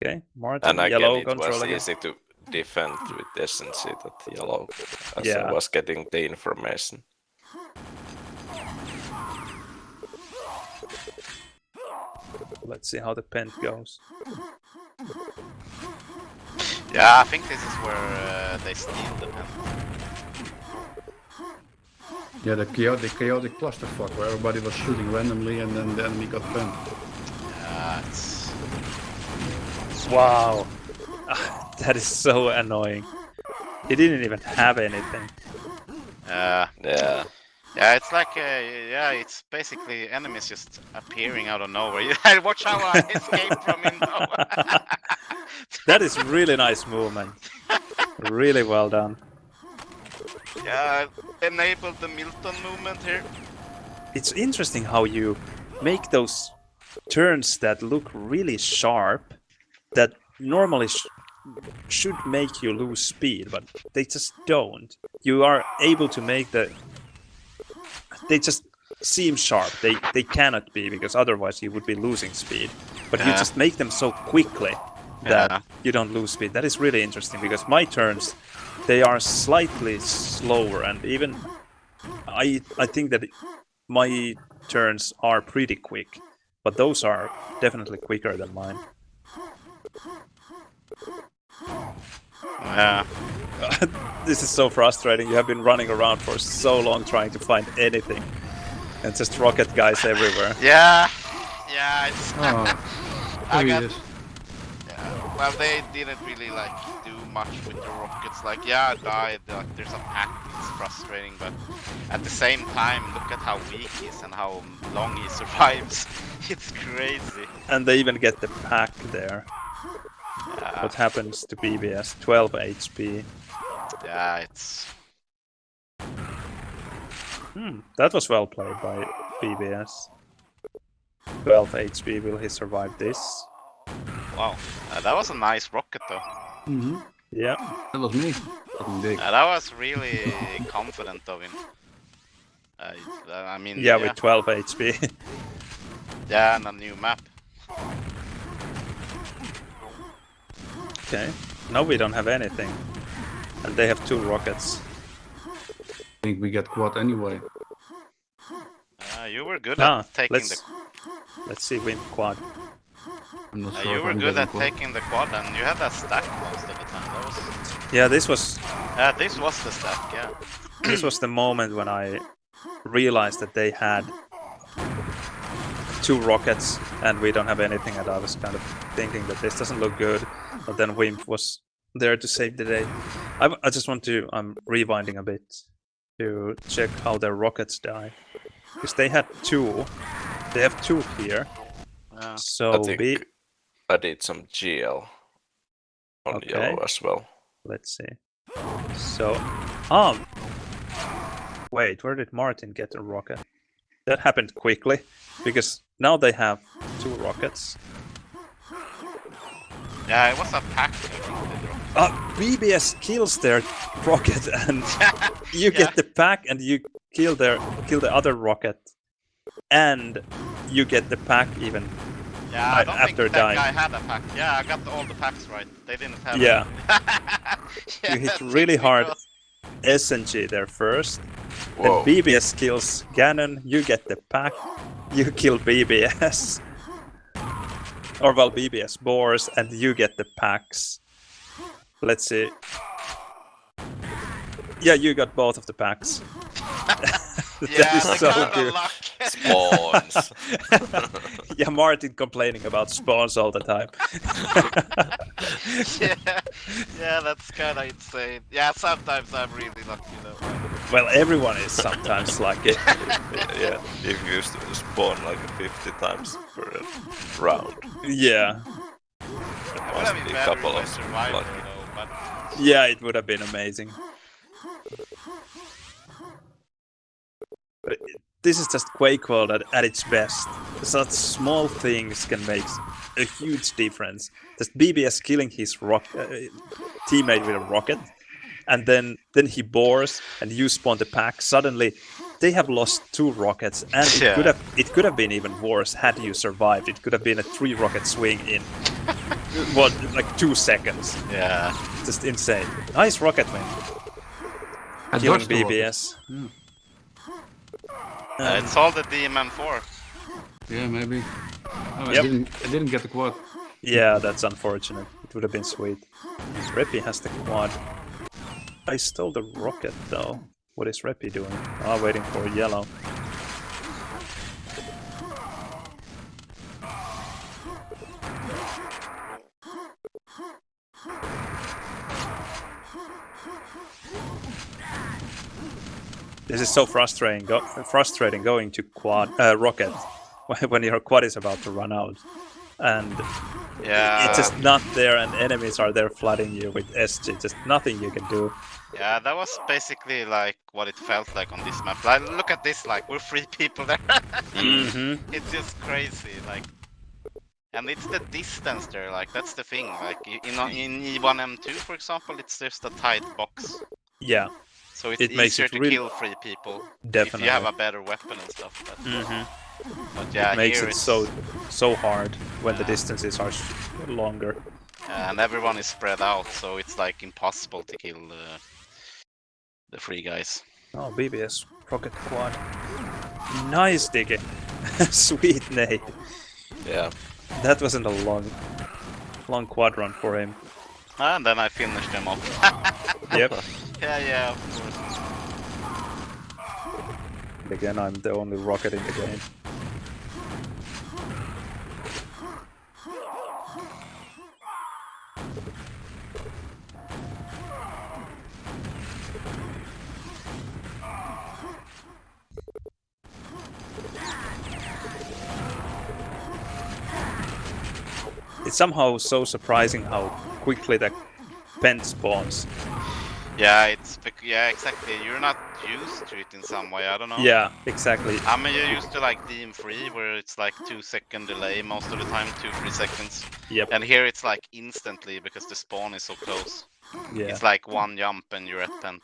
Okay, Martin, And again, yellow it control was again. easy to defend with SNC that yellow, as Yeah. I was getting the information. Let's see how the pen goes. Yeah, I think this is where they steal the pen. Yeah, the chaotic clusterfuck where everybody was shooting randomly and then the enemy got pinned. Yeah, it's... Wow. That is so annoying. He didn't even have anything. Yeah. Yeah, it's like, yeah, it's basically enemies just appearing out of nowhere. Watch how I escaped from him now. That is really nice movement. Really well done. Yeah, enabled the Milton movement here. It's interesting how you make those turns that look really sharp, that normally should make you lose speed, but they just don't. You are able to make they just seem sharp. They cannot be, because otherwise you would be losing speed. But you just make them so quickly that you don't lose speed. That is really interesting, because my turns, they are slightly slower, and even I think that my turns are pretty quick, but those are definitely quicker than mine. Yeah. This is so frustrating. You have been running around for so long trying to find anything, and just rocket guys everywhere. Yeah. Yeah, it's... Oh, I there he got... is. Yeah. Well, they didn't really, like, do much with the rockets. Like, yeah, I died, like, there's a pack, it's frustrating, but at the same time, look at how weak he is and how long he survives. It's crazy. And they even get the pack there. Yeah. What happens to BBS? 12 HP. Yeah, it's... That was well played by BBS. 12 HP, will he survive this? Wow. That was a nice rocket, though. Mm-hmm. Yeah. That was me. Fucking dick. That was really confident of him. I mean... Yeah, with 12 HP. Yeah, and a new map. Okay. Now we don't have anything. And they have 2 rockets. I think we get quad anyway. You were good at taking let's see wimp quad. I'm not sure you if were I'm good getting at quad. taking the quad, and you had that stack most of the time. That was... Yeah, this was the stack, yeah. this was the moment when I realized that they had 2 rockets and we don't have anything, and I was kind of thinking that this doesn't look good, but then Wimp was there to save the day. I just want to, I'm rewinding a bit to check how their rockets die, because they had 2, they have 2 here, so I think I did some GL on yellow as well. Let's see. So, wait, where did Martin get a rocket? That happened quickly, because now they have 2 rockets. Yeah, it was a pack, I think, they dropped. BBS kills their rocket, and you get the pack, and you kill the other rocket, and you get the pack even. Yeah, I don't after think that dying. guy had a pack. Yeah, I got all the packs right. They didn't have Yeah. Yeah, You hit that's really it, hard because- SNG there first. Whoa. Then BBS kills Ganon, you get the pack, you kill BBS. Or well, BBS bores, and you get the packs. Let's see. Yeah, you got both of the packs. Yeah, is the so kind good. of luck. Spawns. Yeah, Martin complaining about spawns all the time. Yeah, that's kind of insane. Yeah, sometimes I'm really lucky though. Well, everyone is sometimes lucky. Yeah, if you spawn like 50 times per round, Yeah, It would must have be been a better couple if I of survived lucky. there though, but yeah, it would have been amazing. But this is just Quake World at its best. Such small things can make a huge difference. Just BBS killing his teammate with a rocket, and then he bores, and you spawn the pack. Suddenly, they have lost 2 rockets, and Yeah. it could have been even worse had you survived. It could have been a 3 rocket swing in what, like 2 seconds. yeah. Just insane. Nice rocket win. I Killing dodged the rocket. BBS. It's all the DMM4. Yeah, maybe. Oh, Yep. I didn't get the quad. Yeah, that's unfortunate. It would have been sweet. Reppie has the quad. I stole the rocket though. What is Reppie doing? Ah, waiting for yellow. This is so frustrating. Frustrating going to rocket when your quad is about to run out, and Yeah. it's just not there, and enemies are there flooding you with SG. Just nothing you can do. Yeah, that was basically like what it felt like on this map. Like, look at this, like we're 3 people there. Mm-hmm. It's just crazy, like, and it's the distance there. Like that's the thing. Like in E1M2, for example, it's just a tight box, Yeah, so it's It makes easier it to really- kill 3 people definitely. if you have a better weapon and stuff. Mm-hmm. But yeah, Makes here it it's so hard when the distances are longer. and everyone is spread out, so it's like impossible to kill the 3 guys. Oh, BBS rocket quad. Nice, Diki. Sweet nade. yeah. That wasn't a long quad run for him. And then I finished them off. Yep. Yeah, of course. Again, I'm the only rocket in the game. It's somehow so surprising how quickly the pen spawns. Yeah, yeah, exactly. You're not used to it in some way. I don't know. Yeah, exactly. I mean, you're used to like DM3, where it's like 2-second delay most of the time, 2-3 seconds. Yep. And here it's like instantly because the spawn is so close. Yeah. It's like 1 jump and you're at pent.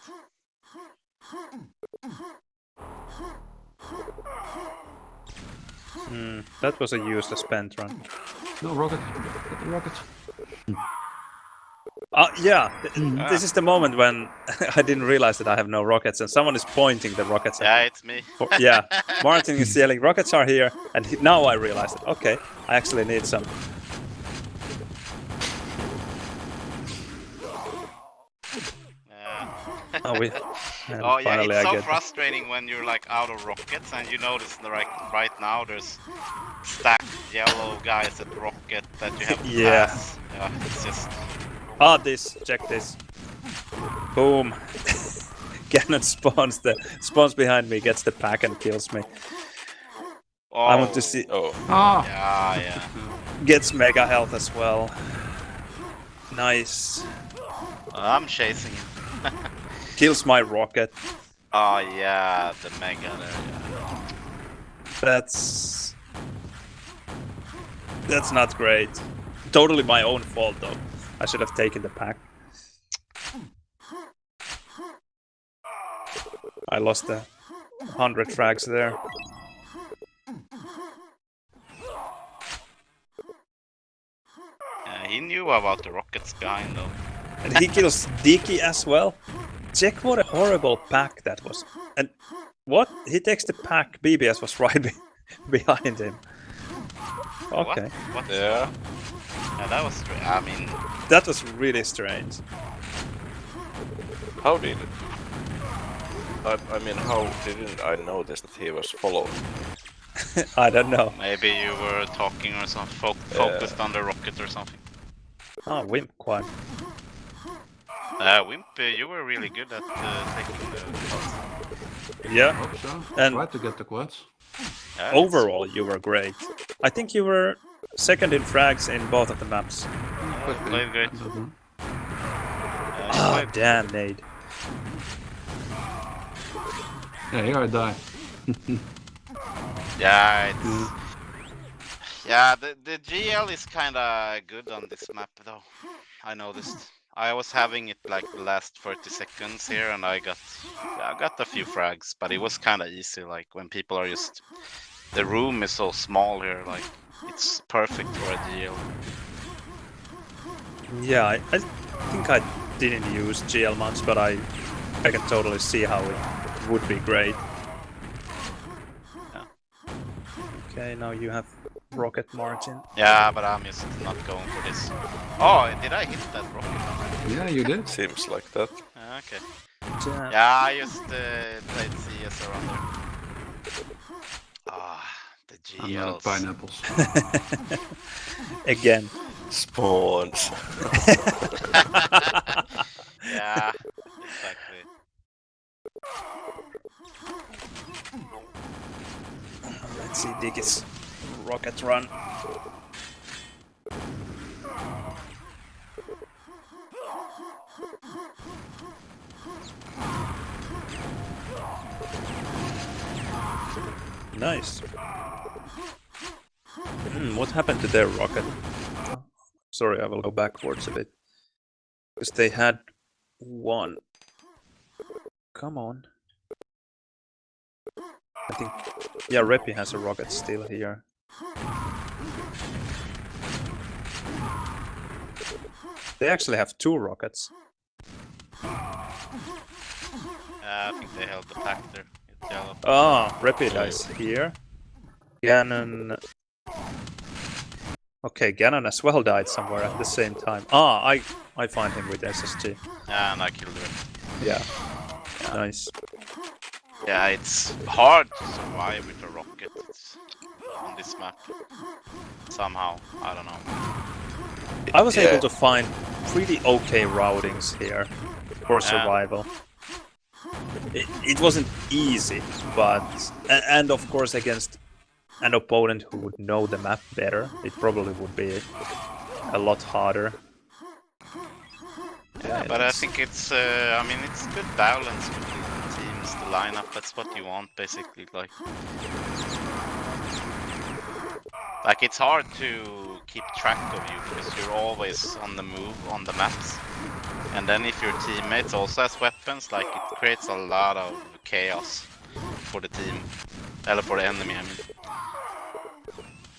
That was a useless pen run. No rocket. Get the rocket. Yeah, this is the moment when I didn't realize that I have no rockets, and someone is pointing the rockets Yeah, at me. it's me. Yeah, Martin is yelling, "Rockets are here!" And now I realized, okay, I actually need some. Yeah. Oh, and Oh yeah, finally it's I so get. frustrating when you're like out of rockets and you notice that right now there's stacked yellow guys at rocket that you have to Yeah. pass. Yeah, it's just Check this. Boom. Ganon spawns behind me, gets the pack and kills me. I want to see. Oh, Ah! Yeah. Gets mega health as well. Nice. I'm chasing him. Kills my rocket. Oh yeah, the mega there. Yeah. That's not great. Totally my own fault though. I should have taken the pack. I lost the 100 frags there. He knew about the rockets behind though. And he kills Diki as well. Check what a horrible pack that was. And what? He takes the pack. BBS was right behind him. Okay. What? yeah. Yeah, that was strange. I mean, That was really strange. How did it? I mean, how didn't I notice that he was following? I don't know. Maybe you were talking or something, focused on the rocket or something. Oh, wimp quad. Wimp, you were really good at taking the shots. Yeah. Hope so. And- Tried to get the quads. Yeah, Overall, you were great. I think you were second in frags in both of the maps. you played great. I don't know. You Ah, played- damn, Nade. Yeah, here I die. Yeah, it's... Yeah, the GL is kinda good on this map though. I noticed. I was having it like the last 30 seconds here and I got a few frags, but it was kinda easy, like when people are just... The room is so small here, like it's perfect for a GL. Yeah, I think I didn't use GL much, but I can totally see how it would be great. Yeah. Okay, now you have rocket margin. Yeah, but I'm just not going for this. Oh, did I hit that rocket already? Yeah, you did. Seems like that. Okay. Damn. Yeah, I just played CS around there. Ah, the I'm out of GLs. pineapples. Again. Spawns. Yeah, exactly. Let's see Diki's rocket run. Nice. What happened to their rocket? Sorry, I will go backwards a bit. Because they had one. Come on. I think... Yeah, Reppie has a rocket still here. They actually have 2 rockets. I think they held the pack there. It's yellow. Ah, Reppie dies here. Ganon... Okay, Ganon as well died somewhere at the same time. Ah, I find him with SSG. Yeah, and I killed her. Yeah. Nice. Yeah, it's hard to survive with a rocket on this map. Somehow, I don't know. I was Yeah. able to find pretty okay routings here for survival. It wasn't easy, but... And of course against an opponent who would know the map better, it probably would be a lot harder. Yeah, but I think it's, I mean, it's good balance between the teams, the lineup, that's what you want, basically, like it's hard to keep track of you, because you're always on the move on the maps, and then if your teammates also has weapons, like, it creates a lot of chaos for the team, or for the enemy, I mean.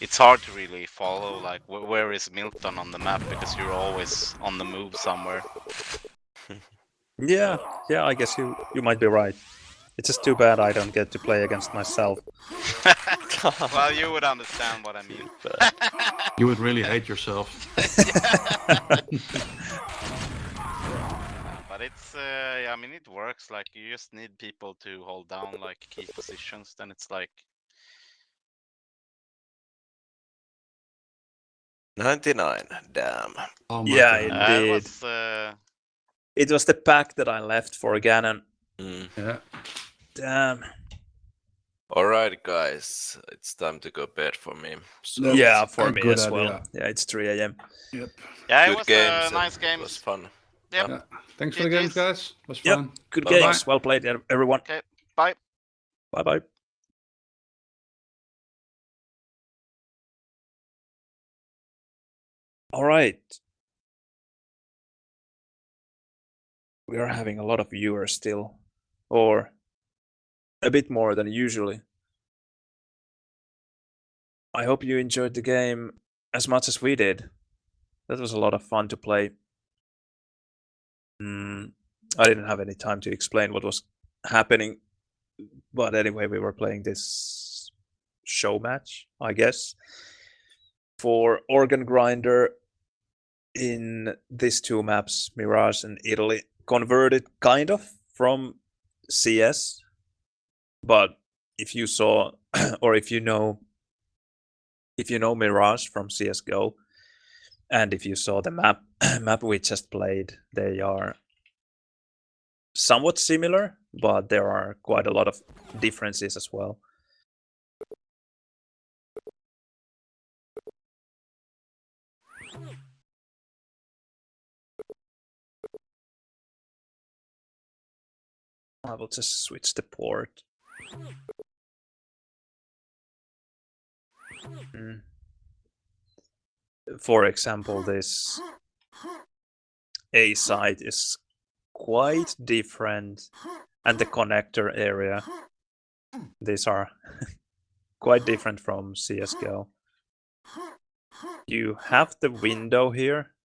It's hard to really follow, like, where is Milton on the map, because you're always on the move somewhere. Yeah, I guess you might be right. It's just too bad I don't get to play against myself. Well, you would understand what I mean. You would really hate yourself. But it's, I mean, it works, like, you just need people to hold down, like, key positions, then it's like... 99, damn. Oh my Yeah, God. Indeed. It was the pack that I left for Ganon. Yeah. Damn. Alright, guys, it's time to go bed for me. So Yeah, That's for a me good as well. idea. Yeah, it's 3 AM. Yep. Yeah, it good was games. a nice It game. was fun. Yep. Yeah. Thanks for the games, GGs. guys. It was Yep. fun. Good Bye-bye. games. Well played, everyone. Okay, bye. Bye-bye. All right. We are having a lot of viewers still, or a bit more than usually. I hope you enjoyed the game as much as we did. That was a lot of fun to play. I didn't have any time to explain what was happening, but anyway, we were playing this show match, I guess, for Organ Grinder in these 2 maps, Mirage and Italy, converted kind of from CS, but if you saw or if you know Mirage from CS:GO, and if you saw the map we just played, they are somewhat similar, but there are quite a lot of differences as well. I will just switch the port. For example, this A site is quite different, and the connector area, these are quite different from CS:GO. You have the window here,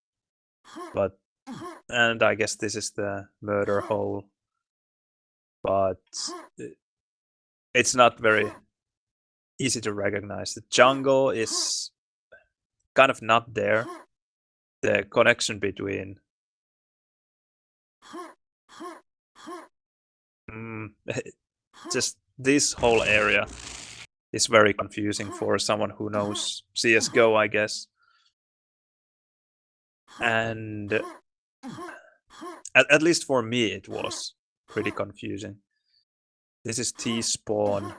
and I guess this is the murder hole, but it's not very easy to recognize. The jungle is kind of not there. The connection between just this whole area is very confusing for someone who knows CS:GO, I guess. And at least for me, it was pretty confusing. This is T-spawn.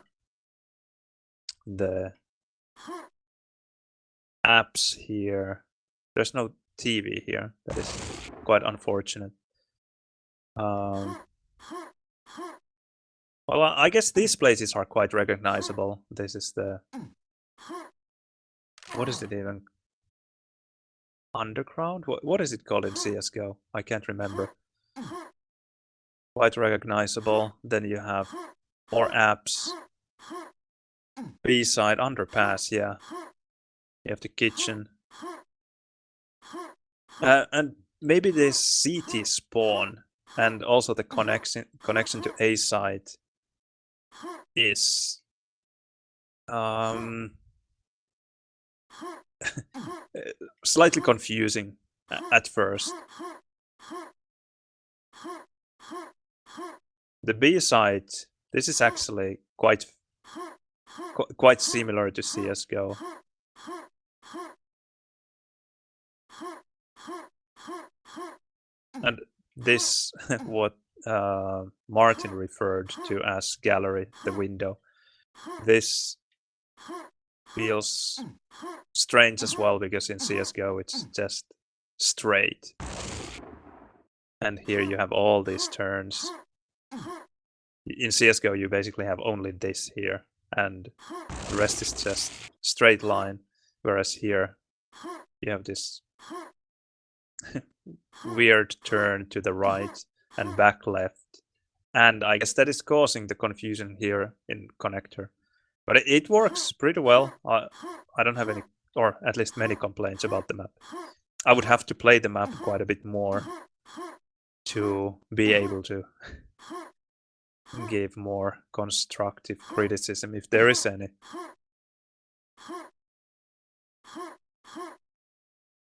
The apps here. There's no TV here. That is quite unfortunate. Well, I guess these places are quite recognizable. This is the... What is it even? Underground? What is it called in CS:GO? I can't remember. Quite recognizable. Then you have more apps. B-side, underpass, yeah. You have the kitchen. And maybe this CT spawn and also the connection to A side is slightly confusing at first. The B side, this is actually quite similar to CS:GO. And this, what Martin referred to as gallery, the window, this feels strange as well, because in CS:GO it's just straight. And here you have all these turns. In CS:GO you basically have only this here, and the rest is just straight line, whereas here you have this weird turn to the right and back left, and I guess that is causing the confusion here in connector. But it works pretty well. I don't have any, or at least many, complaints about the map. I would have to play the map quite a bit more to be able to give more constructive criticism, if there is any.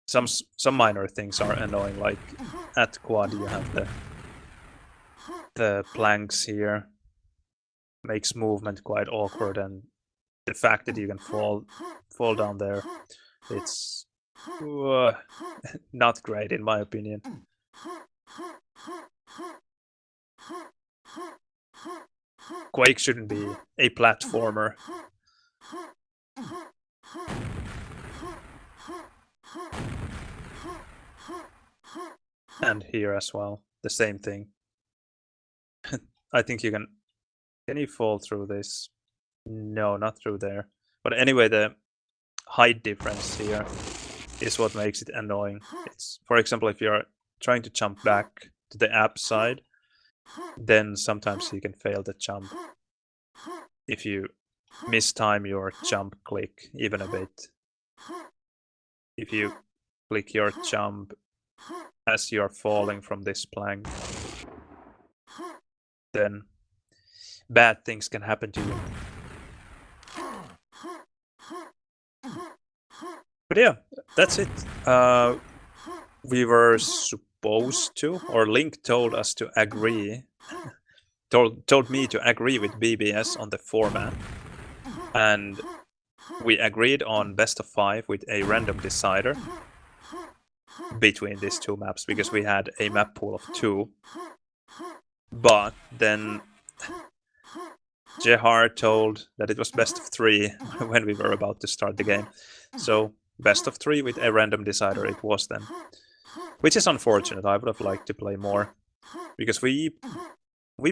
Some minor things are annoying, like at quad you have the planks here, makes movement quite awkward, and the fact that you can fall down there, it's not great in my opinion. Quake shouldn't be a platformer. And here as well, the same thing. I think you can you fall through this? No, not through there. But anyway, the height difference here is what makes it annoying. It's, for example, if you're trying to jump back to the app side, then sometimes you can fail the jump if you mistime your jump click even a bit. If you click your jump as you're falling from this plank, then bad things can happen to you. But yeah, that's it. We were supposed to, or Link told us to agree told me to agree with BBS on the format, and we agreed on best of 5 with a random decider between these two maps because we had a map pool of 2. But then Jehar told that it was best of 3 when we were about to start the game. So best of 3 with a random decider it was then. Which is unfortunate. I would have liked to play more. Because we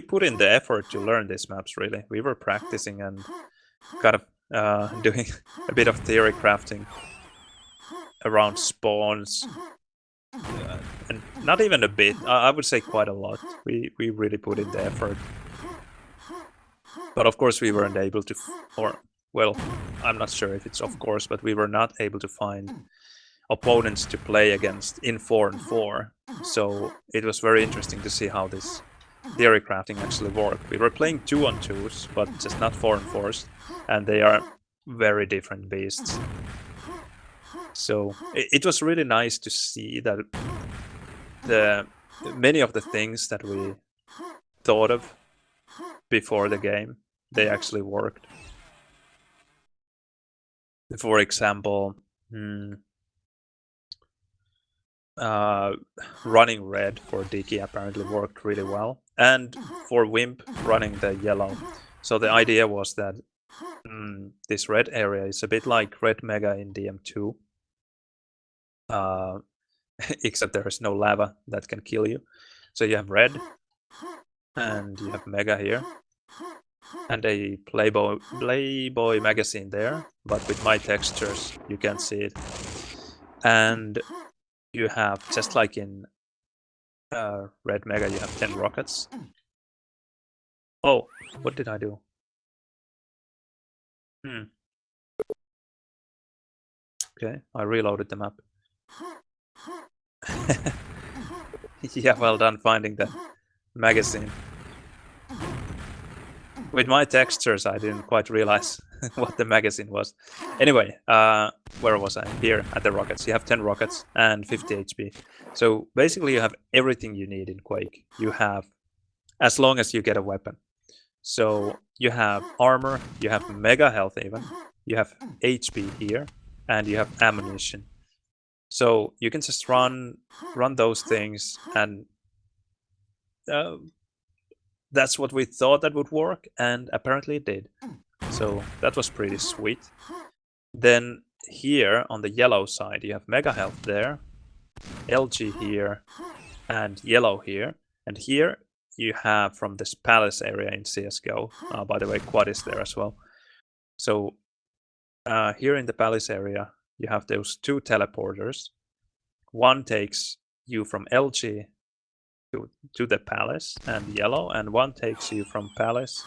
put in the effort to learn these maps, really. We were practicing and kind of doing a bit of theory crafting around spawns. And not even a bit, I would say quite a lot. We really put in the effort. But of course we weren't able to, well, I'm not sure if it's of course, but we were not able to find opponents to play against in 4 and 4. So it was very interesting to see how this theory crafting actually worked. We were playing 2-on-2s, but just not 4 and 4s, and they are very different beasts. So it was really nice to see that many of the things that we thought of before the game, they actually worked. For example, running red for Diki apparently worked really well, and for Wimp running the yellow. So the idea was that this red area is a bit like red mega in DM2, except there is no lava that can kill you. So you have red, and you have mega here, and a Playboy magazine there, but with my textures you can't see it. And you have, just like in red mega, you have 10 rockets. Oh, what did I do? Okay, I reloaded the map. Yeah, well done finding the magazine. With my textures, I didn't quite realize what the magazine was. Anyway, where was I? Here at the rockets. You have 10 rockets and 50 HP. So basically you have everything you need in Quake. You have, as long as you get a weapon. So you have armor, you have mega health even, you have HP here, and you have ammunition. So you can just run those things, and that's what we thought that would work, and apparently it did. So that was pretty sweet. Then here on the yellow side, you have mega health there, LG here, and yellow here. And here you have from this palace area in CSGO. By the way, Quad is there as well. So here in the palace area, you have those 2 teleporters. One takes you from LG to the palace and yellow, and one takes you from palace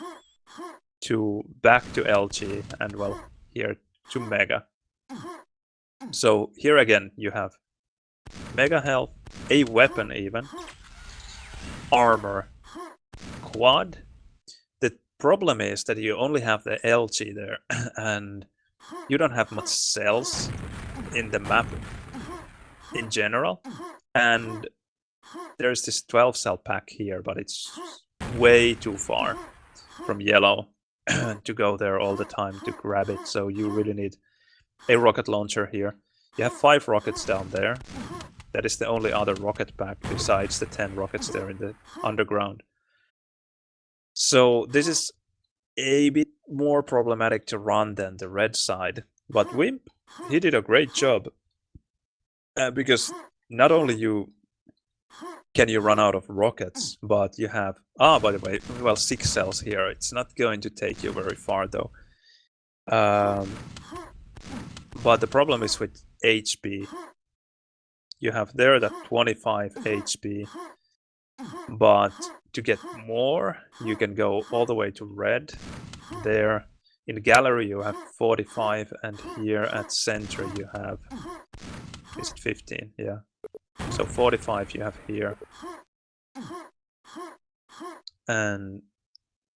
to back to LG, and well, here to mega. So here again you have mega health, a weapon even, armor, quad. The problem is that you only have the LG there, and you don't have much cells in the map in general. And there's this 12 cell pack here, but it's way too far from yellow to go there all the time to grab it. So you really need a rocket launcher here. You have 5 rockets down there. That is the only other rocket pack besides the 10 rockets there in the underground. So this is a bit more problematic to run than the red side. But Wimp, he did a great job. Because not only can you run out of rockets, but you have, by the way, well, 6 cells here. It's not going to take you very far though. But the problem is with HP. You have there that 25 HP, but to get more, you can go all the way to red. There in gallery you have 45, and here at center you have, is it 15? Yeah. So 45 you have here. And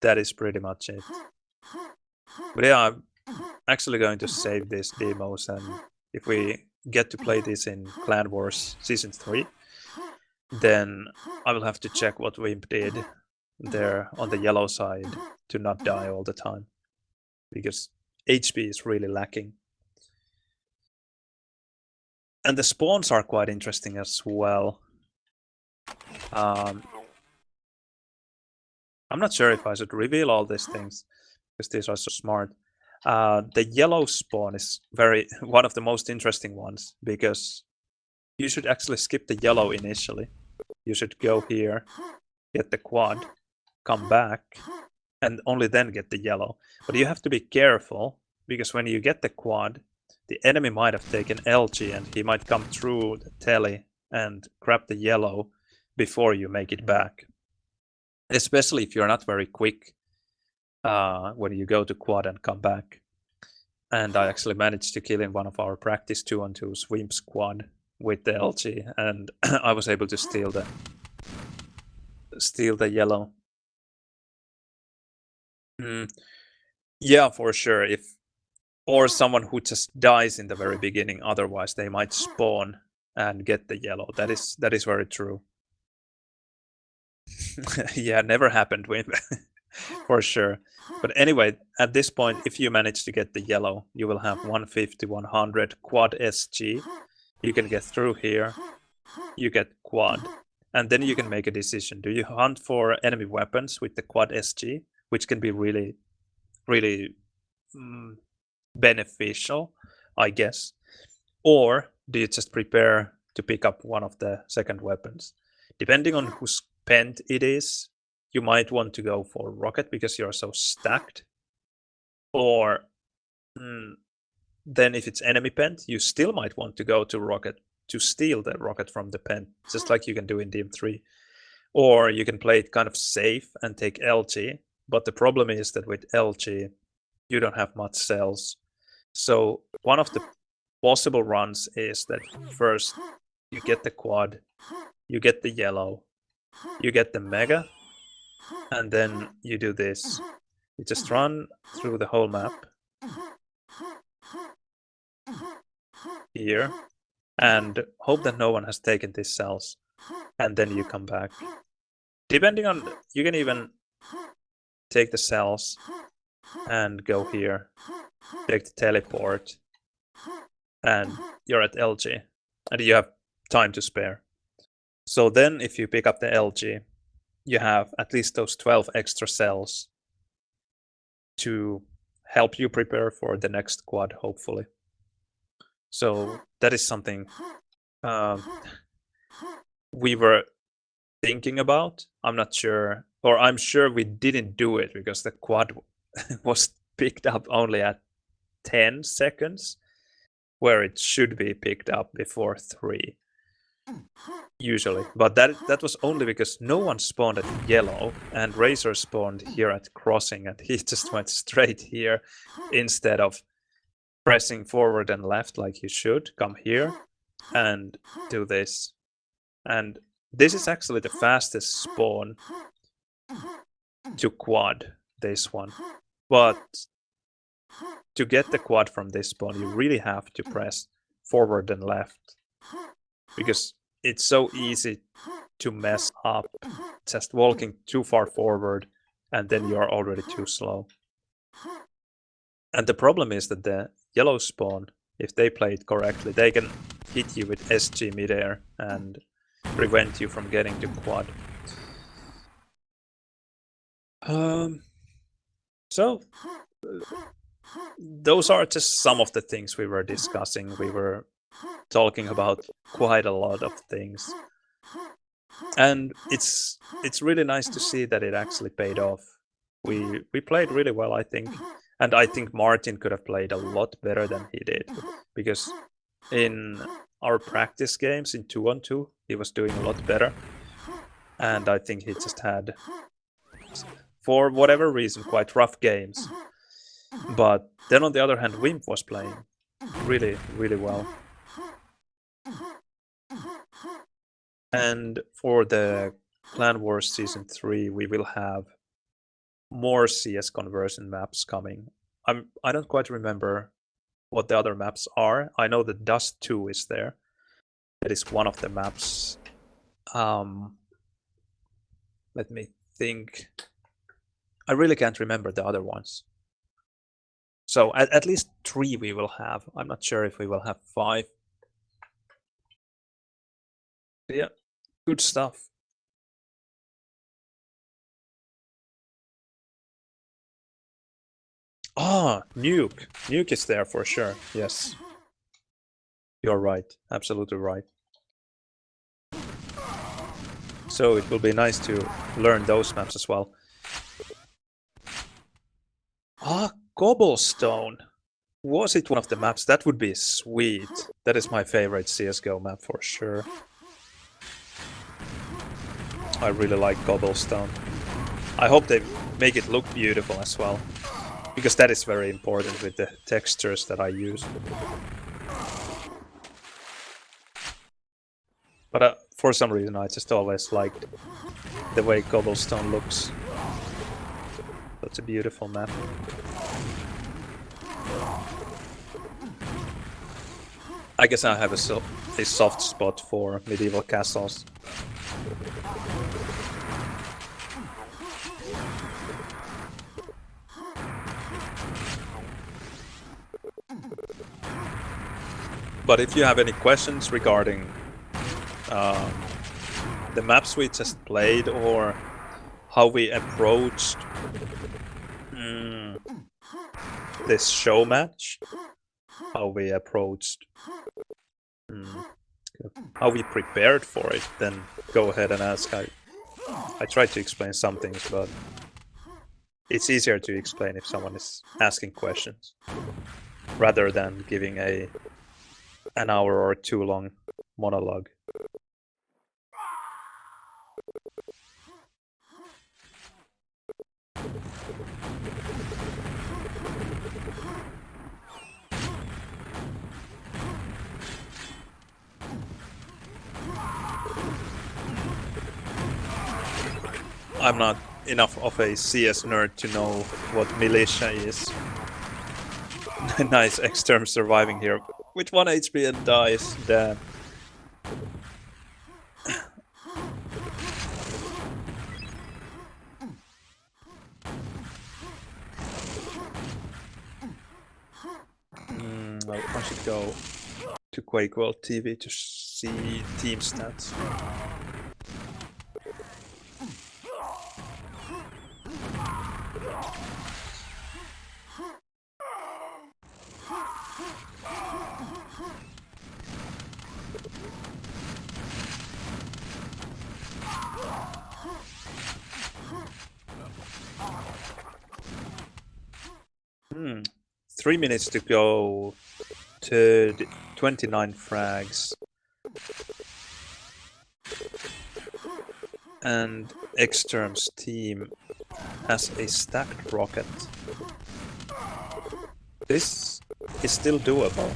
that is pretty much it. But yeah, I'm actually going to save these demos, and if we get to play this in Clan Wars Season 3, then I will have to check what Wimp did there on the yellow side to not die all the time, because HP is really lacking. And the spawns are quite interesting as well. I'm not sure if I should reveal all these things, because these are so smart. The yellow spawn is one of the most interesting ones, because you should actually skip the yellow initially. You should go here, get the quad, come back, and only then get the yellow. But you have to be careful, because when you get the quad, the enemy might have taken LG and he might come through the telly and grab the yellow before you make it back. Especially if you're not very quick when you go to quad and come back. And I actually managed to kill in one of our practice 2-on-2's wimp squad with the LG, and I was able to steal the yellow. Yeah, for sure. Or someone who just dies in the very beginning, otherwise they might spawn and get the yellow. That is very true. Yeah, never happened with for sure. But anyway, at this point, if you manage to get the yellow, you will have 150, 100 quad SG. You can get through here, you get quad, and then you can make a decision. Do you hunt for enemy weapons with the quad SG, which can be really, really beneficial, I guess? Or do you just prepare to pick up one of the second weapons? Depending on whose pent it is, you might want to go for rocket because you're so stacked. Or then if it's enemy pent, you still might want to go to rocket to steal the rocket from the pent, just like you can do in DM3. Or you can play it kind of safe and take LG, but the problem is that with LG, you don't have much cells. So one of the possible runs is that first you get the quad, you get the yellow, you get the mega, and then you do this. You just run through the whole map here and hope that no one has taken these cells, and then you come back. Depending on, you can even take the cells and go here, take the teleport, and you're at LG, and you have time to spare. So then if you pick up the LG, you have at least those 12 extra cells to help you prepare for the next quad, hopefully. So that is something we were thinking about. I'm not sure, or I'm sure we didn't do it because the quad was picked up only at 10 seconds, where it should be picked up before 3 usually. But that was only because no one spawned at yellow, and Razor spawned here at crossing, and he just went straight here instead of pressing forward and left like you should. Come here and do this. And this is actually the fastest spawn to quad, this one. But to get the quad from this spawn, you really have to press forward and left, because it's so easy to mess up just walking too far forward, and then you're already too slow. And the problem is that the yellow spawn, if they play it correctly, they can hit you with SG midair and prevent you from getting to quad. So those are just some of the things we were discussing. We were talking about quite a lot of things, and it's really nice to see that it actually paid off. We played really well, I think, and I think Martin could have played a lot better than he did, because in our practice games in 2-on-2 he was doing a lot better, and I think he just had, for whatever reason, quite rough games. But then on the other hand, Wimp was playing really, really well. And for the Clan Wars Season 3, we will have more CS conversion maps coming. I don't quite remember what the other maps are. I know that Dust 2 is there. That is one of the maps. Let me think I really can't remember the other ones. So at least 3 we will have. I'm not sure if we will have 5. But yeah, good stuff. Ah, Nuke. Nuke is there for sure. Yes. You're right. Absolutely right. So it will be nice to learn those maps as well. Ah, Cobblestone. Was it one of the maps? That would be sweet. That is my favorite CSGO map for sure. I really like Cobblestone. I hope they make it look beautiful as well, because that is very important with the textures that I use. But for some reason I just always liked the way Cobblestone looks. That's a beautiful map. I guess I have a soft spot for medieval castles. But if you have any questions regarding the maps we just played, or how we approached this show match, how we approached, how we prepared for it, then go ahead and ask. I tried to explain some things, but it's easier to explain if someone is asking questions, rather than giving an hour or 2 long monologue. I'm not enough of a CS nerd to know what militia is. Nice X-term surviving here with 1 HP and dies. Damn. I should go to Quake World TV to see team stats. Hmm. 3 minutes to go to 29 frags. And Xterm's team has a stacked rocket. This is still doable.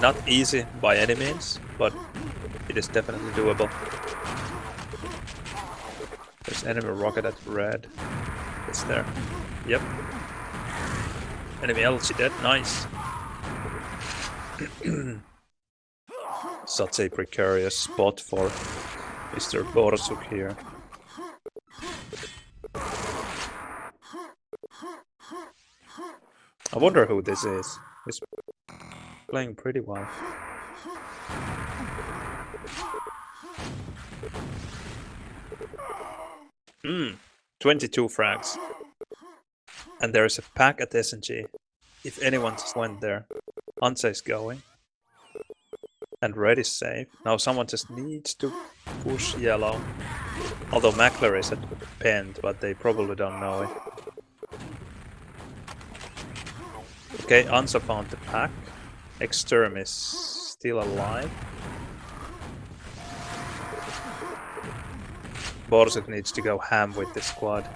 Not easy by any means, but it is definitely doable. There's enemy rocket at red. It's there. Yep. Enemy LG dead. Nice. Such a precarious spot for Mr. Borsuk here. I wonder who this is. He's playing pretty well. 22 frags. And there's a pack at SNG. If anyone just went there, Hansa is going. And red is safe. Now someone just needs to push yellow. Although Mackler is at penned, but they probably don't know it. Okay, Hansa found the pack. Xterm is still alive. Borsuk needs to go ham with the squad.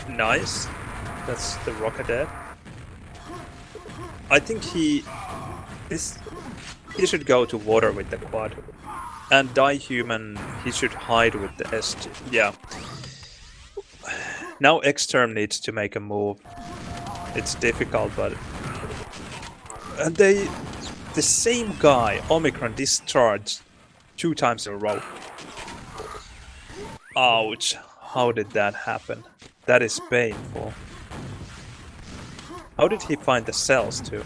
Nice. That's the rocket dead. I think he should go to water with the quad. And Die Human, he should hide with the SG. Yeah. Now Xterm needs to make a move. It's difficult, but... And the same guy, Omicron, discharged 2 times in a row. Ouch! How did that happen? That is painful. How did he find the cells to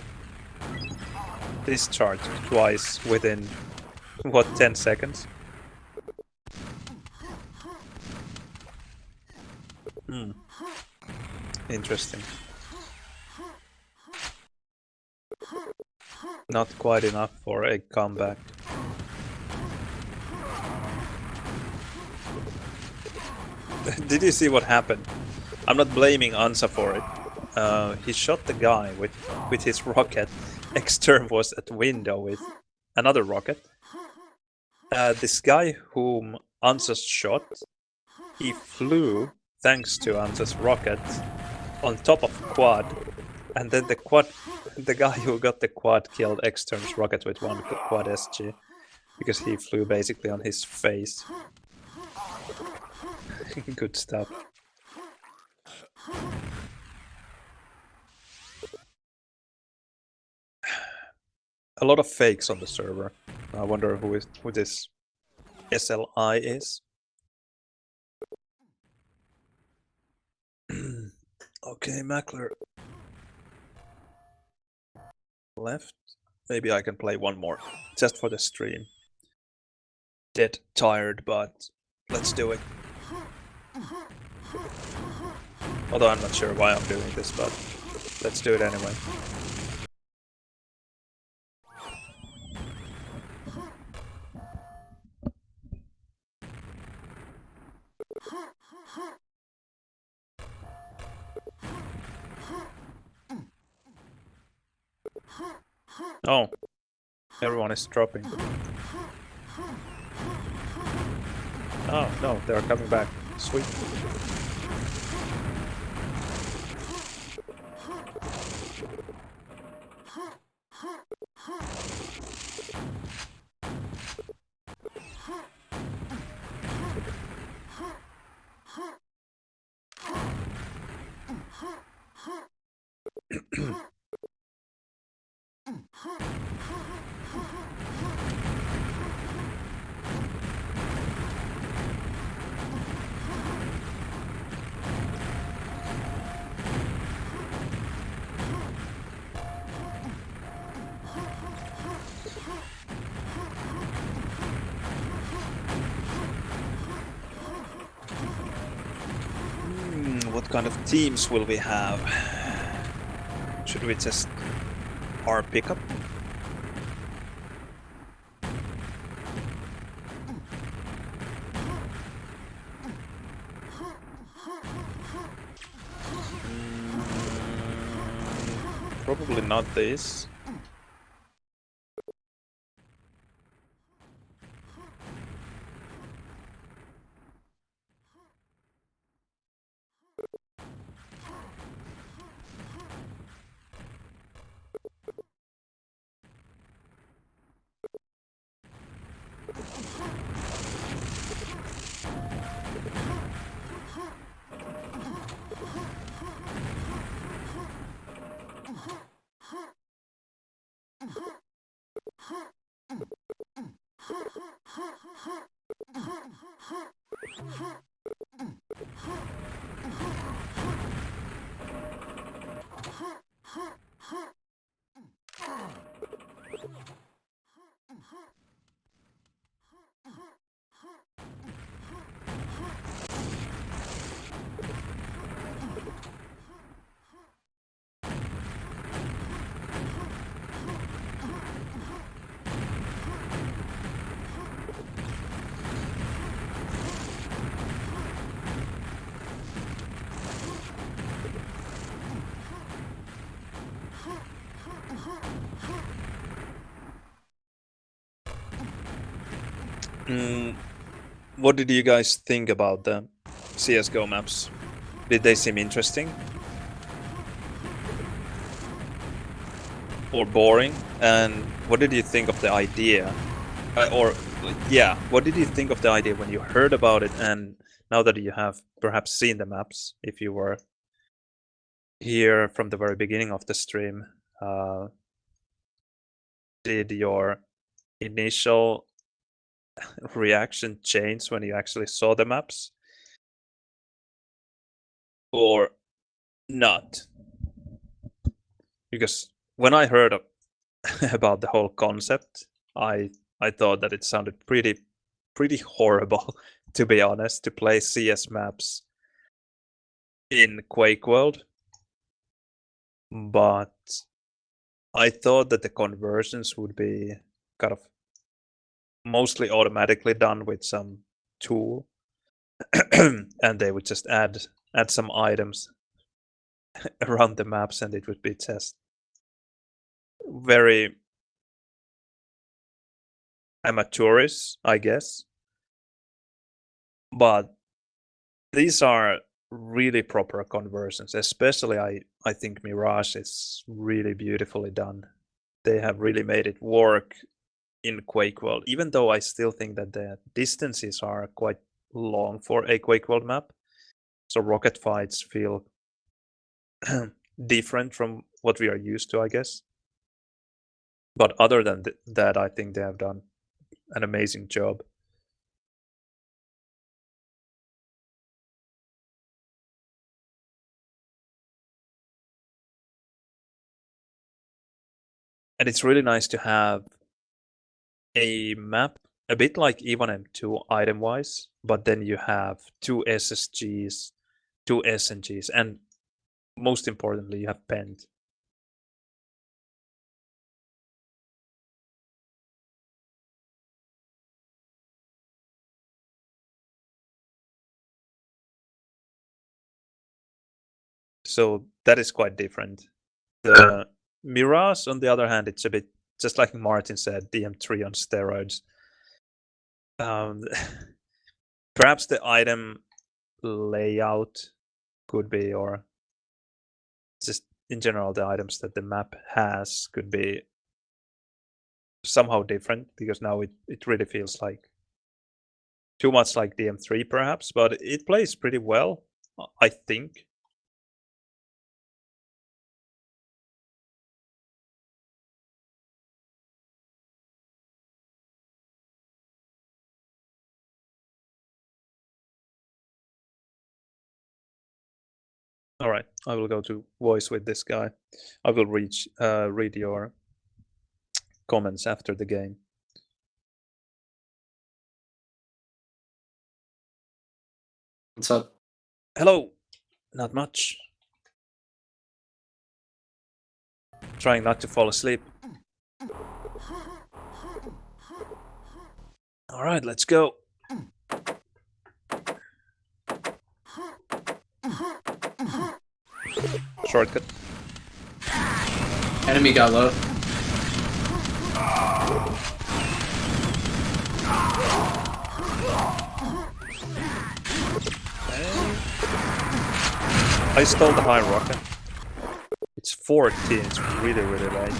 discharge twice within, what, 10 seconds? Hmm. Interesting. Not quite enough for a comeback. Did you see what happened? I'm not blaming Ansa for it. He shot the guy with his rocket. Extern was at the window with another rocket. This guy whom Ansa shot, he flew, thanks to Ansa's rocket, on top of quad, and then the guy who got the quad killed Extern's rocket with one quad SG, because he flew basically on his face. Good stuff. A lot of fakes on the server. I wonder who this SLI is. Okay, Mackler. Left. Maybe I can play one more, just for the stream. Dead tired, but let's do it. Although I'm not sure why I'm doing this, but let's do it anyway. Oh, everyone is dropping. Oh no, they're coming back. Sweet. What kind of teams will we have? Should we test our pickup? Probably not this. What did you guys think about the CSGO maps? Did they seem interesting? Or boring? And what did you think of the idea? What did you think of the idea when you heard about it, and now that you have perhaps seen the maps, if you were here from the very beginning of the stream, did your initial reaction change when you actually saw the maps? or not. Because when I heard about the whole concept, I thought that it sounded pretty horrible, to be honest, to play CS maps in Quake World. But I thought that the conversions would be kind of mostly automatically done with some tool, and they would just add some items around the maps, and it would be just very amateurish, I guess. But these are really proper conversions. Especially, I think Mirage is really beautifully done. They have really made it work in Quake World, even though I still think that the distances are quite long for a Quake World map. So rocket fights feel different from what we are used to, I guess. But other than that, I think they have done an amazing job. And it's really nice to have a map a bit like Evan M2 item-wise, but then you have 2 SSGs, 2 SNGs, and most importantly, you have Pent. So that is quite different. The Mirage, on the other hand, it's a bit just like Martin said, DM3 on steroids. Perhaps the item layout could be, or just in general, the items that the map has could be somehow different, because now it really feels like too much like DM3 perhaps, but it plays pretty well, I think. All right, I will go to voice with this guy. I will read your comments after the game. What's up? Hello. Not much. Trying not to fall asleep. All right, let's go. Shortcut. Enemy got low. I stole the high rocket. It's 14, it's really late.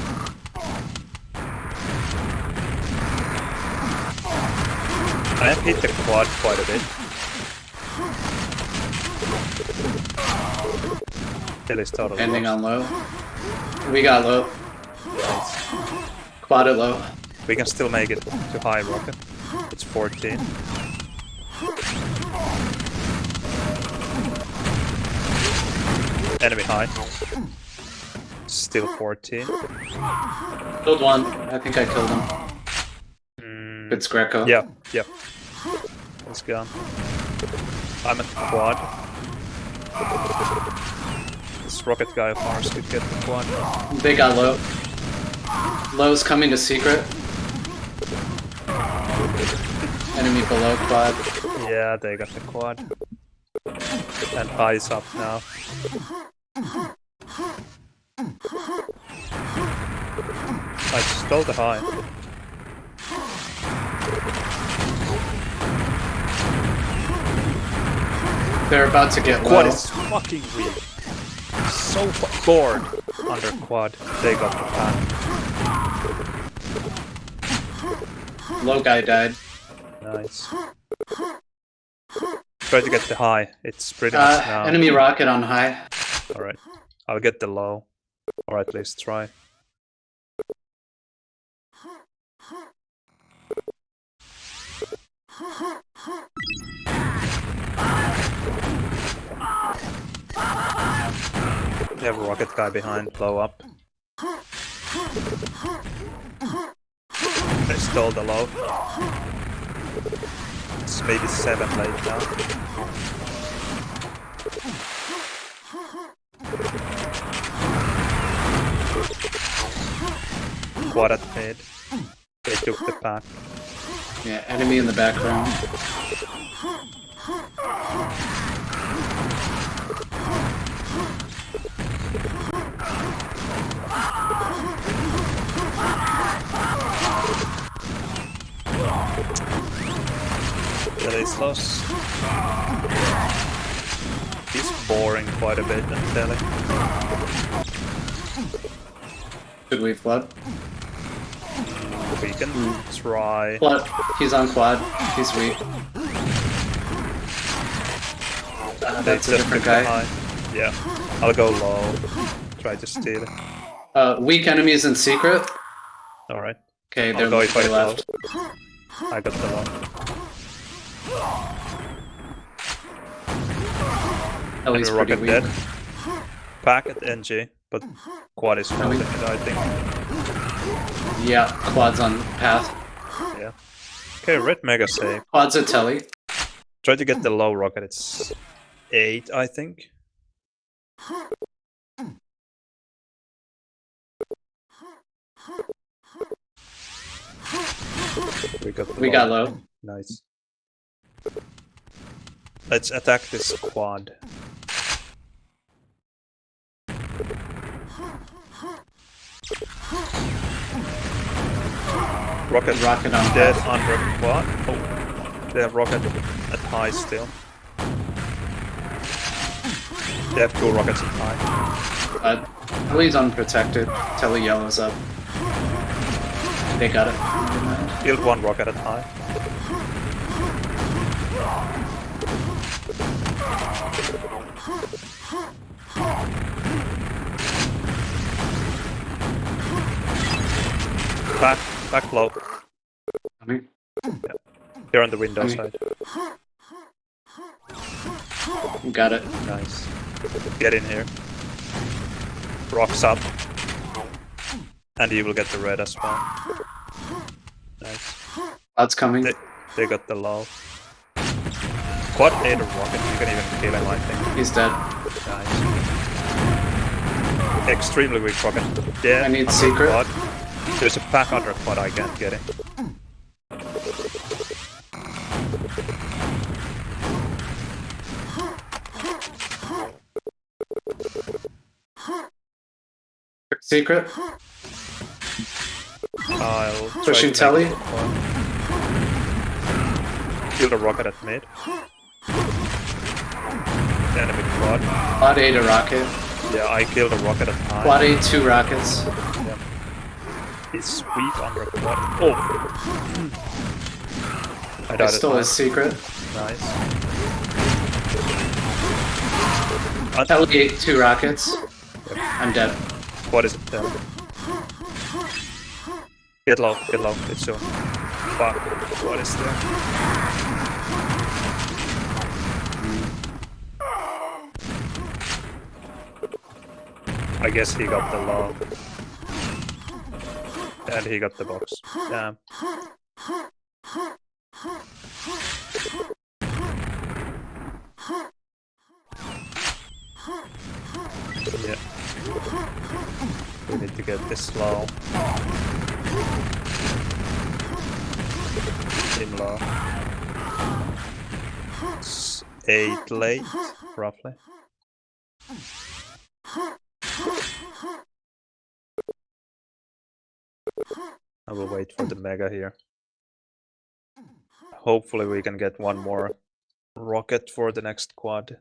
I have hit the quad quite a bit. Kill is totally Ending lost. on low. We got low. Nice. Quad at low. We can still make it to high rocket. It's 14. Enemy high. Still 14. Killed one. I think I killed him. It's Greco. Yeah. Let's go. I'm at the quad. This rocket guy of ours could get the quad. They got low. Low's coming to secret. Enemy below quad. Yeah, they got the quad. And high's up now. I stole the high. They're about to get Quad low. is fucking weak. So bored under quad. They got the pack. Low guy died. Nice. Try to get the high. It's pretty much now. Enemy rocket on high. Alright. I'll get the low. Or at least try. They have a rocket guy behind, blow up. They stole the low. It's maybe 7 late now. Quad at mid. They took the pack. Yeah, enemy in the background. That is lost. He's boring quite a bit, I'm telling. Should we flood? We can try. Flood. He's on quad. He's weak. They That's a just different took the guy. high. Yeah, I'll go low. Try to steal it. Weak enemies in secret. Alright, Okay, I'll they're go if I they get left. low. I got the low. Ellie's Enemy pretty rocket weak. dead. Pack at NG, but quad is holding it, I think. Yeah, quad's on path. Yeah. Okay, red mega save. Quad's at telly. Try to get the low rocket, it's 8, I think. We got low. Nice. Let's attack this quad. Rocket Rocket on dead path. under quad. Oh, they have rocket at high still. They have 2 rockets at high. Ellie's unprotected. Telly yellows up. They got it. Killed 1 rocket at high. Back low. Coming. They're on the window Okay. side. Got it. Nice. Get in here. Rocks up. And you will get the red as well. Nice. Quad's coming. They got the low. Quad ate a rocket, you can even kill him, I think. He's dead. Nice. Extremely weak rocket. Dead. I need under secret. Quad. There's a pack under quad, I can't get it. Secret. I'll try Pushing to telly. make it quad. Kill the rocket at mid. Enemy quad. Quad ate a rocket. Yeah, I killed a rocket at high. Quad ate 2 rockets. It's weak under quad. Oh! I I died stole at his secret. Nice. Telly ate 2 rockets. I'm dead. What is it there? Get low, it's soon. Fuck, what is there? I guess he got the low. And he got the box. Damn. Yeah. We need to get this low. Team low. It's 8 late, roughly. I will wait for the mega here. Hopefully we can get 1 more rocket for the next quad.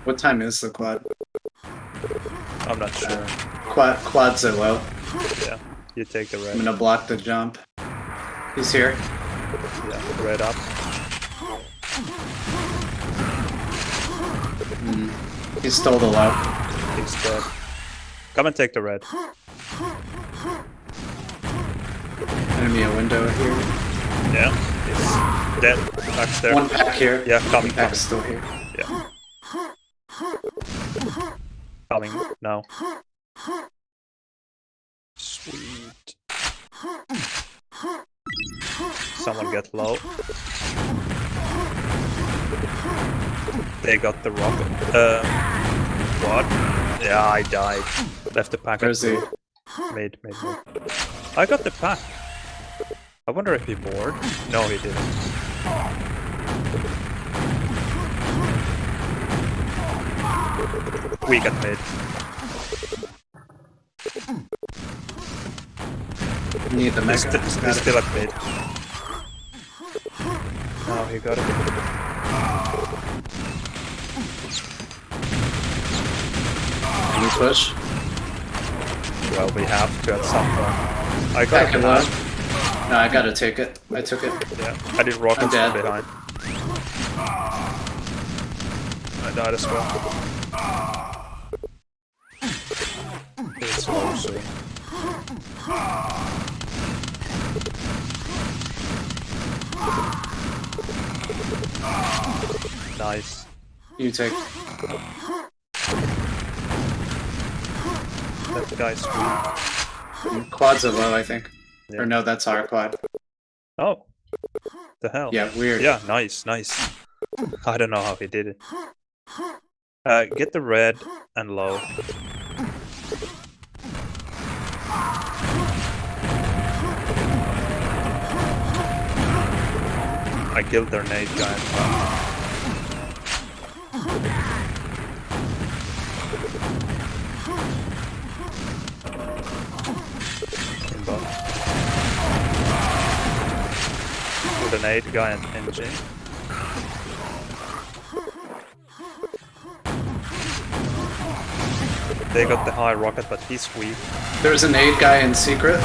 What time is the quad? I'm not sure. Quad's at low. Yeah, you take the I'm red. gonna block the jump. He's here. Yeah, red up. He stole the low. He's dead. Come and take the red. Enemy a window here. Yeah, he's dead. Back's there. 1 pack here. Yeah, coming. Pack's still here. Yeah. Coming now. Sweet. Someone get low. They got the rocket. What? Yeah, I died. Left the pack. Where's he? Made. I got the pack. I wonder if he bored. No, he didn't. We got mid. Need the He's mega. still at mid. Now he got it. Can you push? Well, we have to at some point. I got Back it and low. behind. No, I gotta take it. I took it. Yeah, I did rockets I'm dead. from behind. I died as well. It's low soon. Nice. You take. That guy's sweet. Quads are low, I think. Yeah. Or no, that's our quad. Oh. The hell? Yeah, weird. Yeah, nice. I don't know how he did it. Get the red and low. I killed their nade guy. In bot. The nade guy and NG. They got the high rocket, but he's weak. There's an aid guy in secret.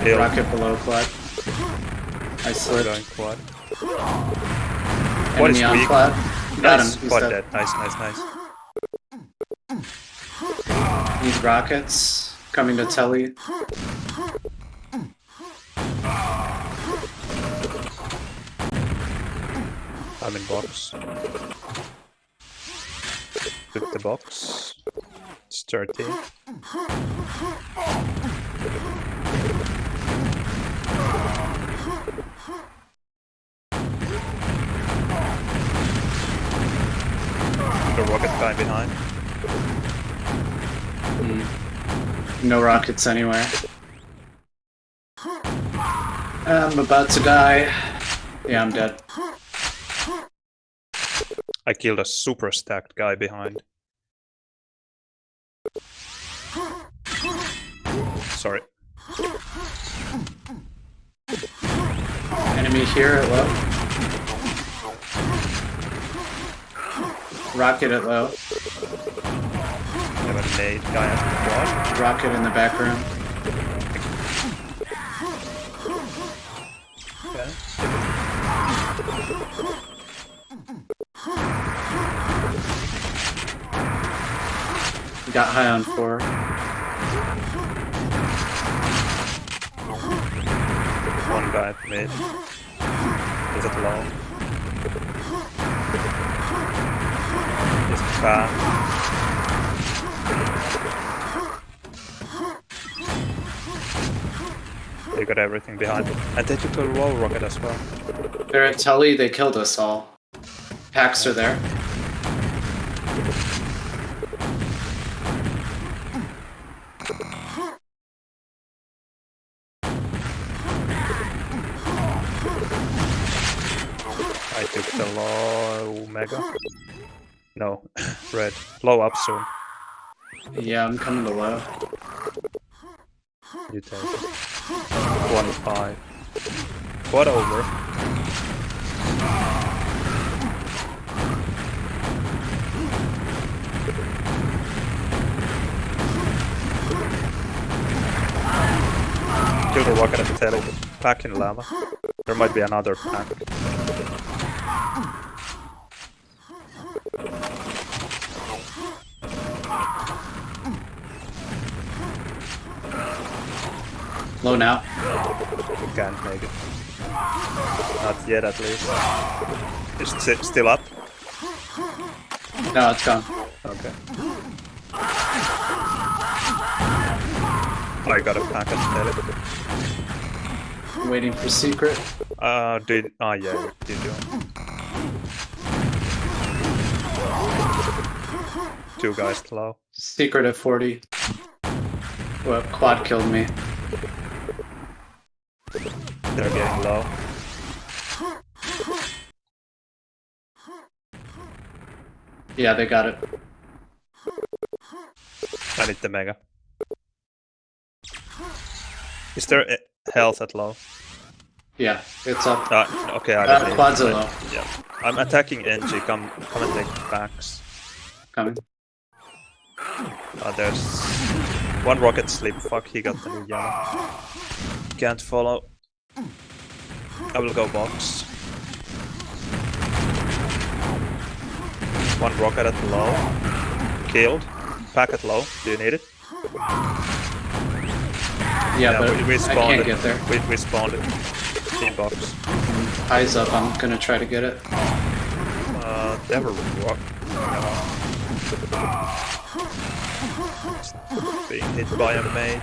He'll Rocket below quad. I go slipped. going quad. Quad is Enemy on weak. quad. Got Nice, him. He's quad dead. dead. Nice. Need rockets. Coming to telly. I'm in box. Took the box. It's 30. The rocket guy behind. No rockets anywhere. I'm about to die. Yeah, I'm dead. I killed a super stacked guy behind. Sorry. Enemy here at low. Rocket at low. I have a nade guy at the quad. Rocket in the back room. Okay. Got high on 4. One guy at mid. Is it low? Is it bad? They got everything behind them. And they took a roll rocket as well. They're at telly. They killed us all. Packs are there. I took the low mega. No, red. Low up soon. Yeah, I'm coming to low. You take it. 1-5. Quad over. Kill the rocket at the tail. Pack in lava. There might be another pack. Low now. You can't make it. Not yet, at least. It's still up. No, it's gone. Okay. I got a packet tele. Waiting for secret. Yeah, you do. 2 guys low. Secret at 40. Well, quad killed me. They're getting low. Yeah, they got it. I need the mega. Is there health at low? Yeah, it's up. Okay, I don't need Quad's it. are low. Yeah. I'm attacking NG. Come and take backs. Coming. There's 1 rocket slip. Fuck, he got the new yellow. Can't follow. I will go box. 1 rocket at low. Killed. Pack at low. Do you need it? Yeah, but we I spawned can't it. get there. We spawned it. Team box. Eyes up, I'm gonna try to get it. They have a rock. No. Being hit by a mate.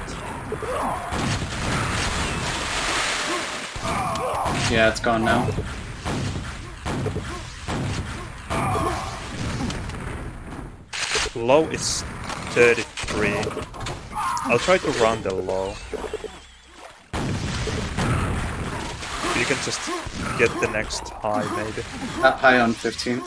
Yeah, it's gone now. Low is 33. I'll try to run the low. You can just get the next high, maybe. High on 15.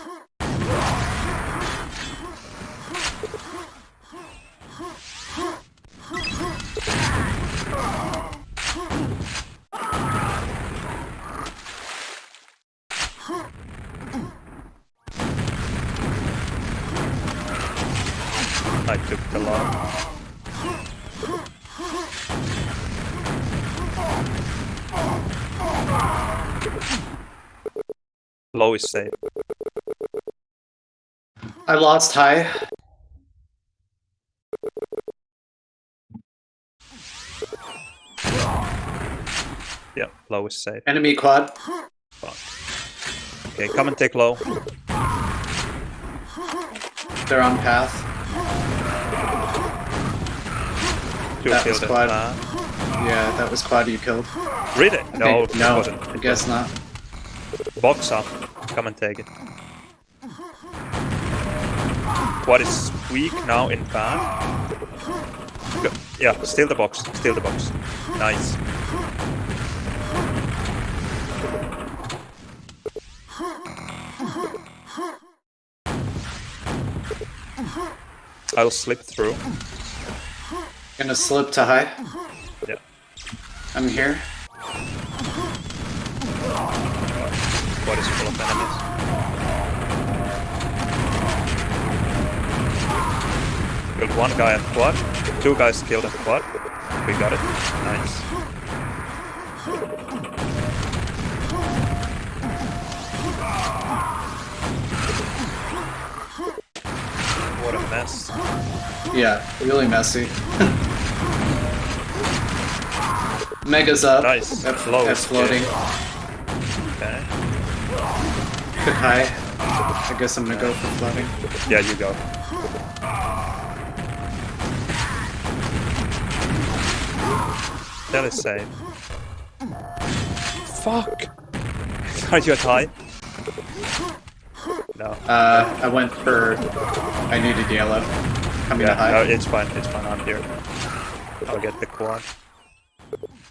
I took the low. Low is safe. I lost high. Yeah, low is safe. Enemy quad. Fuck. Okay, come and take low. They're on path. 2 That killed was at quad. that. Yeah, that was quad you killed. Really? No, it No, wasn't. I guess not. Box up. Come and take it. Quad is weak now in fan. Go. Yeah, steal the box. Steal the box. Nice. I'll slip through. Gonna slip to high. Yeah. I'm here. Quad is full of enemies. Killed 1 guy at quad. 2 guys killed at quad. We got it. Nice. What a mess. Yeah, really messy. Mega's up. Nice. That's Low that's is floating. Okay. Cook high. I guess I'm gonna go for floating. Yeah, you go. That is safe. Fuck! Are you at high? No. I went for... I needed yellow. Coming to Yeah, high. no, it's fine, I'm here. I'll get the quad.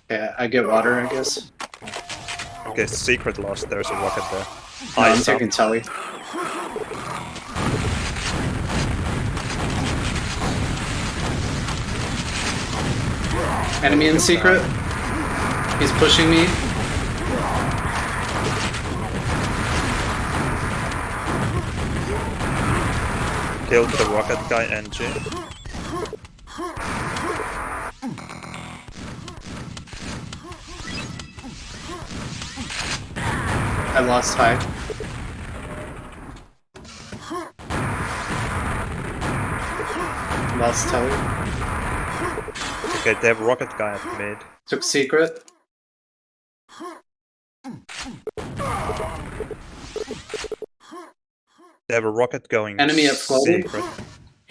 Yeah, I get water, I guess. Okay, secret lost, there's a rocket there. No, I'm Eyes up. taking Tully. Enemy in secret. He's pushing me. Killed the rocket guy NG. I lost high. Lost Tully. Okay, they have rocket guy at mid. Took secret. They have a rocket going Enemy at floated. secret.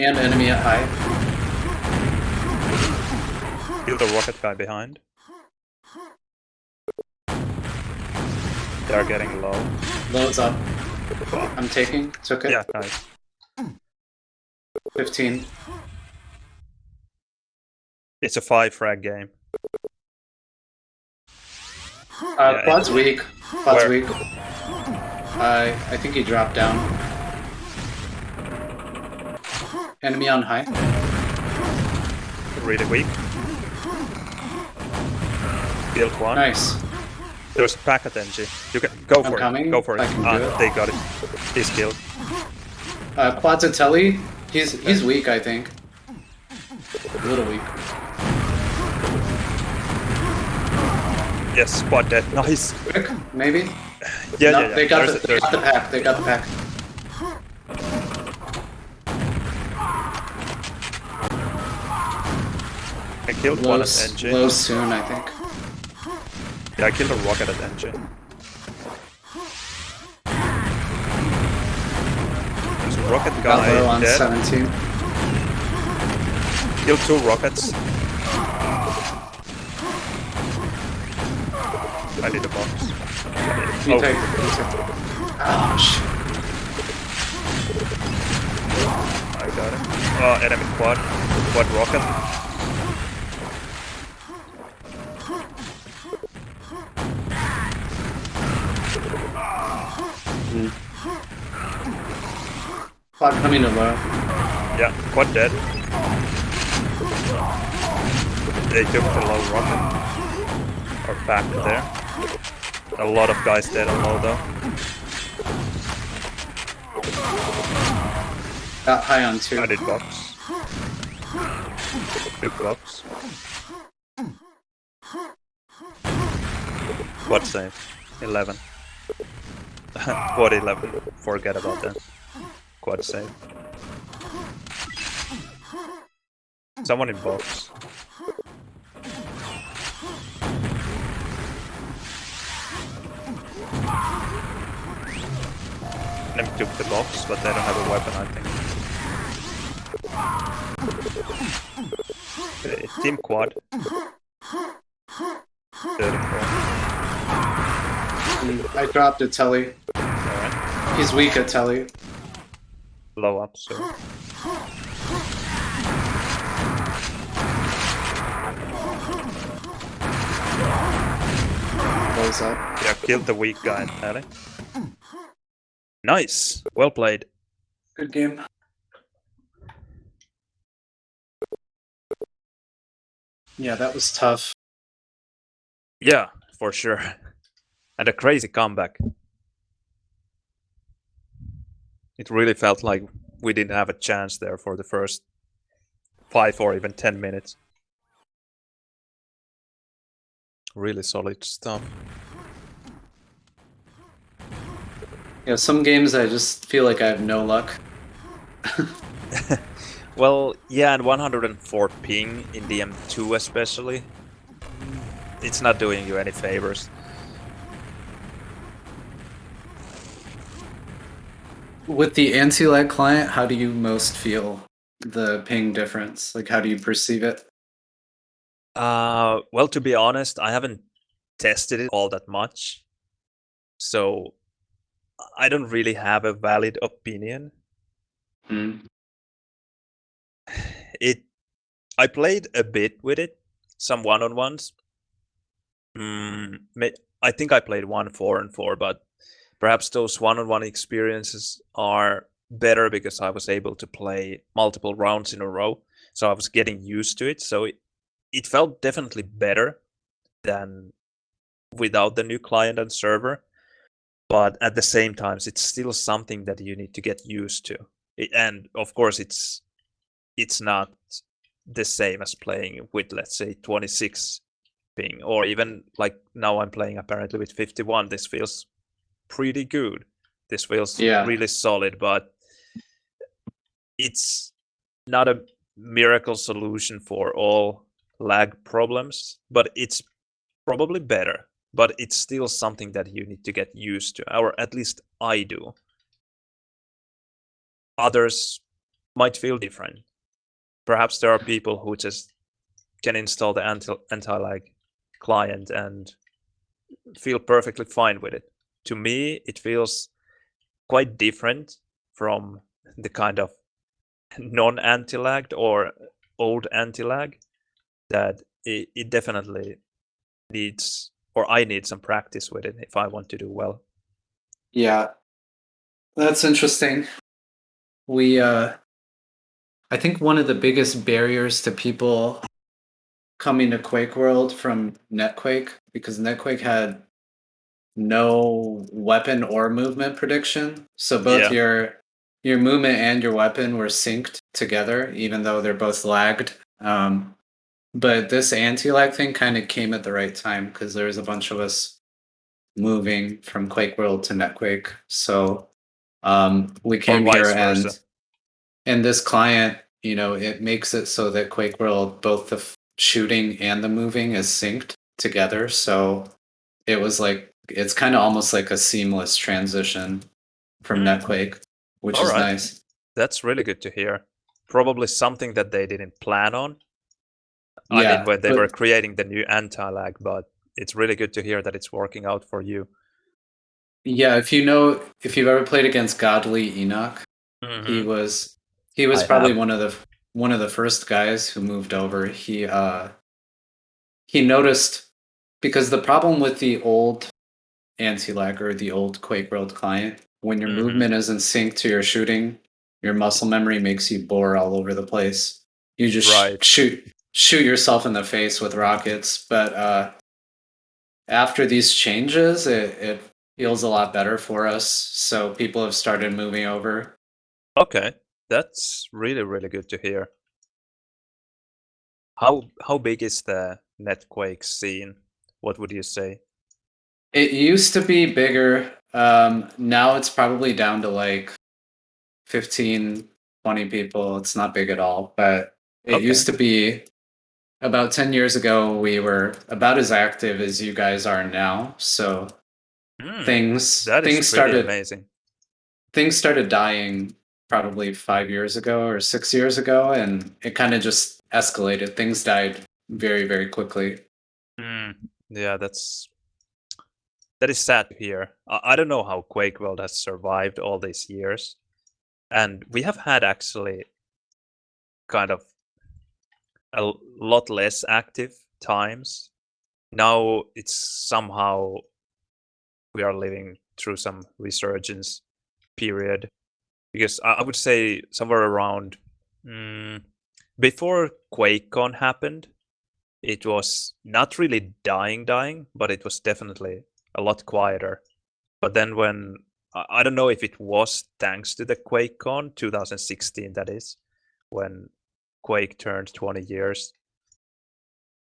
And enemy at high. Kill the rocket guy behind. They're getting low. Loads up. I'm taking. Took it. Yeah, nice. 15. It's a 5-frag game. Quad's it's- weak. Quad's Where? weak. I think he dropped down. Enemy on high. Really weak. Killed one. Nice. There's a pack at NG. You can go I'm for coming. it. Go for it. I can do it. They got it. He's killed. Quad's at telly. He's weak, I think. A little weak. Yes, quad dead. Nice. Quick, maybe? Yeah, No, yeah, yeah. They got There's the pack. They got the pack. I killed one at NG. Low soon, I think. Yeah, I killed a rocket at NG. There's a rocket Got low guy on dead. 17. Killed 2 rockets. I need a box. You Oh. take it. Ouch. I got it. Enemy quad. Quad rocket. Quad coming to low. Yeah, quad dead. They took the low rocket. Or back there. A lot of guys dead on low though. Got high on 2. I did box. Big box. Quad save. 11. Quad 11. Forget about that. Quad save. Someone in box. Them took the box, but they don't have a weapon, I think. Okay, team quad. 34. I dropped a telly. Alright. He's weak at telly. Low up, so. Blows up. Yeah, killed the weak guy, Ellie. Nice! Well played. Good game. Yeah, that was tough. Yeah, for sure. And a crazy comeback. It really felt like we didn't have a chance there for the first 5 or even 10 minutes. Really solid stuff. Yeah, some games I just feel like I have no luck. Well, yeah, and 104 ping in the M2 especially. It's not doing you any favors. With the anti-lag client, how do you most feel the ping difference? Like, how do you perceive it? Well, to be honest, I haven't tested it all that much. So I don't really have a valid opinion. Hmm. I played a bit with it, some one-on-ones. I think I played 1 4-4, but perhaps those one-on-one experiences are better because I was able to play multiple rounds in a row, so I was getting used to it. So it felt definitely better than without the new client and server, but at the same time, it's still something that you need to get used to. And of course, it's not the same as playing with, let's say, 26 ping, or even like now I'm playing apparently with 51. This feels pretty good. This feels really solid, but it's not a miracle solution for all lag problems, but it's probably better. But it's still something that you need to get used to, or at least I do. others might feel different. Perhaps there are people who just can install the anti-lag client and feel perfectly fine with it. To me, it feels quite different from the kind of non-anti-lagged or old anti-lag that it definitely needs, or I need some practice with it if I want to do well. Yeah, that's interesting. I think one of the biggest barriers to people coming to Quake World from Netquake, because Netquake had no weapon or movement prediction. So both Yeah. your movement and your weapon were synced together, even though they're both lagged. But this anti-lag thing kind of came at the right time because there was a bunch of us moving from Quake World to Netquake. So we came here, vice versa. and this client, it makes it so that Quake World, both the shooting and the moving is synced together. So it was like, it's kind of almost like a seamless transition from Netquake, which is Alright. nice. That's really good to hear. Probably something that they didn't plan on. I Yeah, mean, when they but- were creating the new anti-lag, but it's really good to hear that it's working out for you. Yeah, if you've ever played against Godly Enoch, he was I probably have. one of the first guys who moved over. He noticed, because the problem with the old anti-lag or the old Quake World client, when your movement isn't synced to your shooting, your muscle memory makes you bore all over the place. You just Right. shoot yourself in the face with rockets. But after these changes, it feels a lot better for us. So people have started moving over. Okay, that's really, really good to hear. How big is the Netquake scene? What would you say? It used to be bigger. Now it's probably down to like 15, 20 people. It's not big at all, but it used to be. About 10 years ago, we were about as active as you guys are now. So things That is things pretty started amazing. things started dying probably 5 years ago or 6 years ago, and it kind of just escalated. Things died very, very quickly. Yeah, that is sad to hear. I don't know how Quake World has survived all these years, and we have had actually kind of a lot less active times. Now it's somehow we are living through some resurgence period, because I would say somewhere around before QuakeCon happened, it was not really dying, but it was definitely a lot quieter. But then when I don't know if it was thanks to the QuakeCon 2016, that is, when Quake turned 20 years,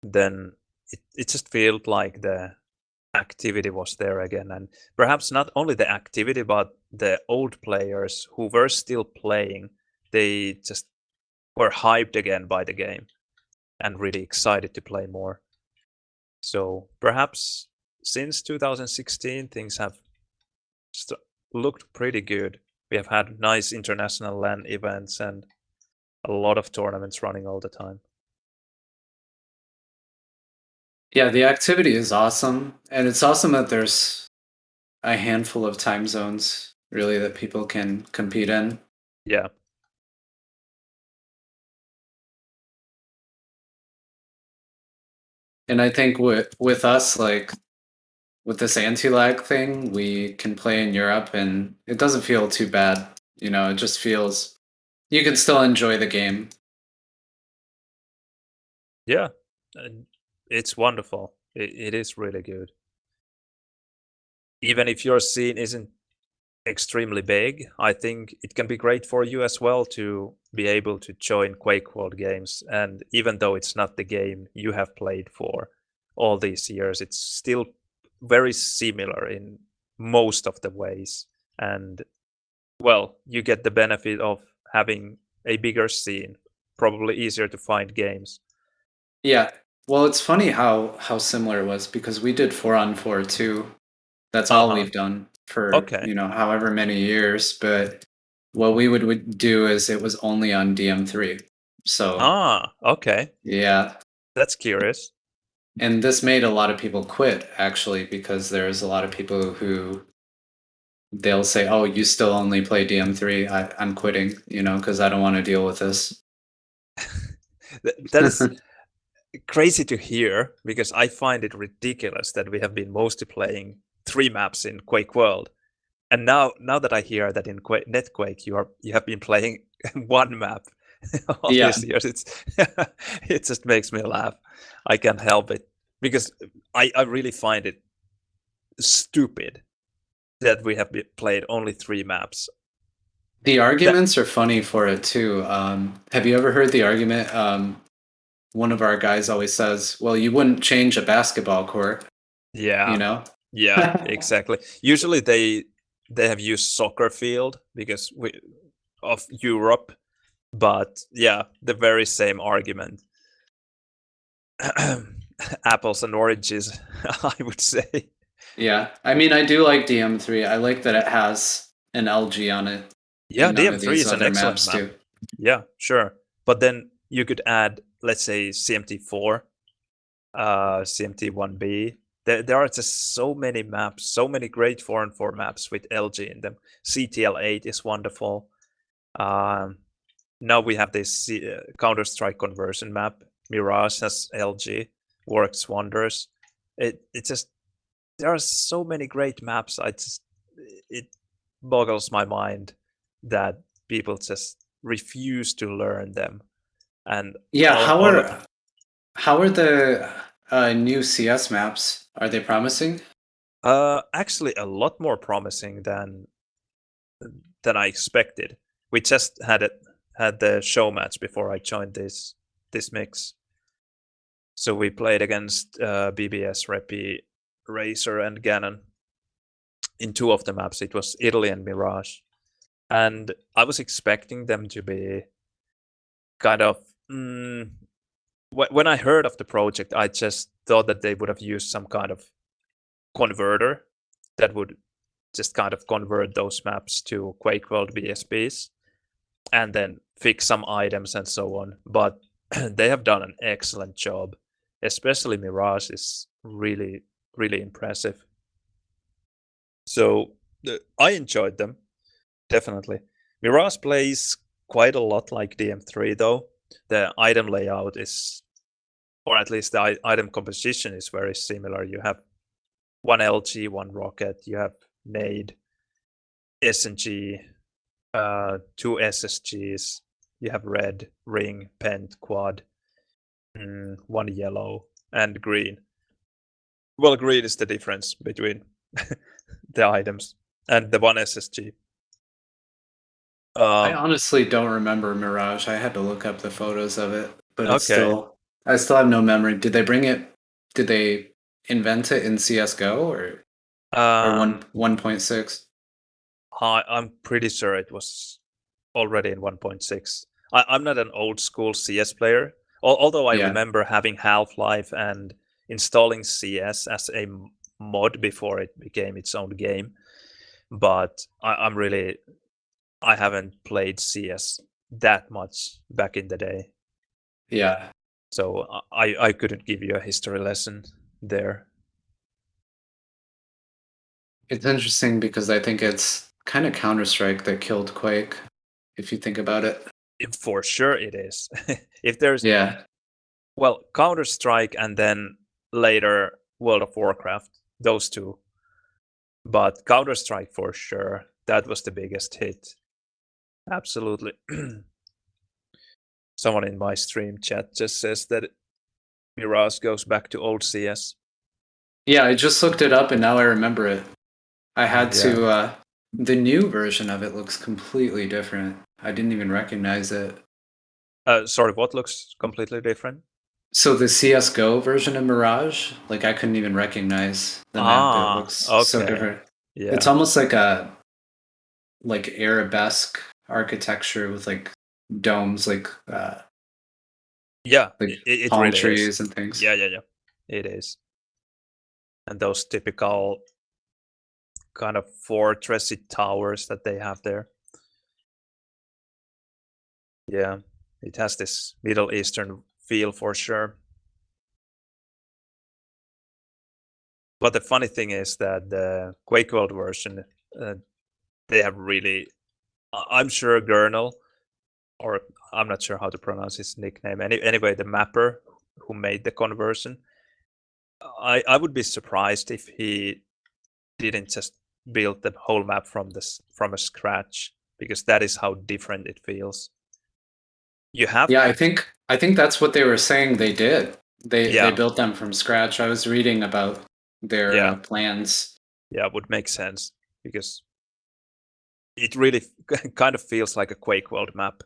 then it just felt like the activity was there again. And perhaps not only the activity, but the old players who were still playing, they just were hyped again by the game and really excited to play more. So perhaps since 2016, things have looked pretty good. We have had nice international LAN events and a lot of tournaments running all the time. Yeah, the activity is awesome. And it's awesome that there's a handful of time zones really that people can compete in. Yeah. And I think with us, like with this anti-lag thing, we can play in Europe and it doesn't feel too bad. It just feels you can still enjoy the game. Yeah. It's wonderful. It is really good. Even if your scene isn't extremely big, I think it can be great for you as well to be able to join Quake World games. And even though it's not the game you have played for all these years, it's still very similar in most of the ways. And well, you get the benefit of having a bigger scene, probably easier to find games. Yeah. Well, it's funny how similar it was because we did 4-on-4 too. That's all we've done for, Okay. however many years, but what we would do is it was only on DM3. So okay, yeah, that's curious. and this made a lot of people quit actually, because there's a lot of people who they'll say, "Oh, you still only play DM3. I'm quitting," because I don't want to deal with this. That is crazy to hear, because I find it ridiculous that we have been mostly playing 3 maps in Quake World, and now that I hear that in Netquake you have been playing 1 map all Yeah. these years, it just makes me laugh. I can't help it, because I really find it stupid that we have played only 3 maps. The arguments are funny for it too. Have you ever heard the argument? One of our guys always says, "Well, you wouldn't change a basketball court." Yeah, yeah, exactly. Usually they have used soccer field because of Europe, but yeah, the very same argument. Apples and oranges, I would say. Yeah, I mean, I do like DM3. I like that it has an LG on it. Yeah, and none of DM3 these is an other excellent maps map. do. Yeah, sure. But then you could add, let's say, CMT4, CMT1B. There are just so many maps, so many great 4-on-4 maps with LG in them. CTL8 is wonderful. Now we have this Counter-Strike conversion map. Mirage has LG, works wonders. It just, there are so many great maps. It boggles my mind that people just refuse to learn them. And yeah, how are the new CS maps? Are they promising? Actually, a lot more promising than I expected. We just had the show match before I joined this mix. So we played against BBS, Reppie, Racer, and Ganon in 2 of the maps. It was Italy and Mirage. And I was expecting them to be kind of... when I heard of the project, I just thought that they would have used some kind of converter that would just kind of convert those maps to Quake World BSPs and then fix some items and so on. But they have done an excellent job. Especially Mirage is really, really impressive. So I enjoyed them, definitely. Mirage plays quite a lot like DM3 though. The item layout is, or at least the item composition is very similar. You have 1 LG, 1 rocket, you have nade, SNG, 2 SSGs, you have red, ring, pent, quad, 1 yellow, and green. Well, green is the difference between the items, and the 1 SSG. I honestly don't remember Mirage. I had to look up the photos of it, but I still have no memory. Did they bring it? Did they invent it in CS:GO or 1.6? I'm pretty sure it was already in 1.6. I'm not an old school CS player, although I remember having Half-Life and installing CS as a mod before it became its own game. But I haven't played CS that much back in the day. Yeah. So I couldn't give you a history lesson there. It's interesting because I think it's kind of Counter-Strike that killed Quake, if you think about it. For sure it is. If there's... Yeah. Well, Counter-Strike and then later World of Warcraft, those 2. But Counter-Strike for sure, that was the biggest hit. Absolutely. Someone in my stream chat just says that Mirage goes back to old CS. Yeah, I just looked it up and now I remember it. I had to... the new version of it looks completely different. I didn't even recognize it. Sorry, what looks completely different? So the CS:GO version of Mirage, like I couldn't even recognize the map. It looks so different. Yeah. It's almost like a Arabesque architecture with like domes, like yeah, like it palm really trees is. and things. Yeah, it is. And those typical kind of fortressy towers that they have there. Yeah, it has this Middle Eastern feel for sure. But the funny thing is that the Quake World version, they have really, I'm sure Gernal, or I'm not sure how to pronounce his nickname. Anyway, the mapper who made the conversion, I would be surprised if he didn't just build the whole map from a scratch, because that is how different it feels. You have Yeah, I think that's what they were saying they did. They Yeah. built them from scratch. I was reading about their Yeah. plans. Yeah, it would make sense because it really kind of feels like a Quake World map,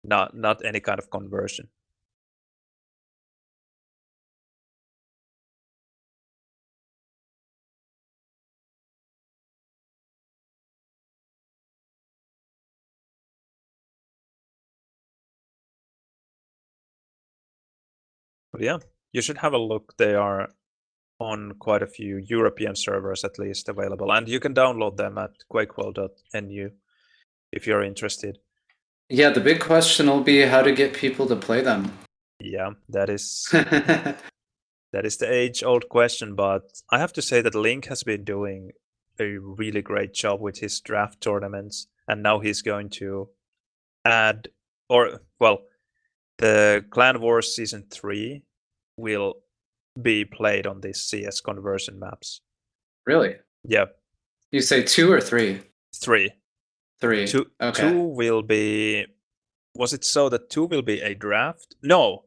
not any kind of conversion. But yeah, you should have a look. They are on quite a few European servers at least available, and you can download them at quakeworld.nu if you're interested. Yeah, the big question will be how to get people to play them. Yeah, that is the age-old question, but I have to say that Link has been doing a really great job with his draft tournaments, and now he's going to add, or well, the Clan Wars Season 3 will be played on these CS conversion maps. Really? Yeah. You say 2 or 3? 3. 3. 2, Okay. 2 will be... Was it so that 2 will be a draft? No.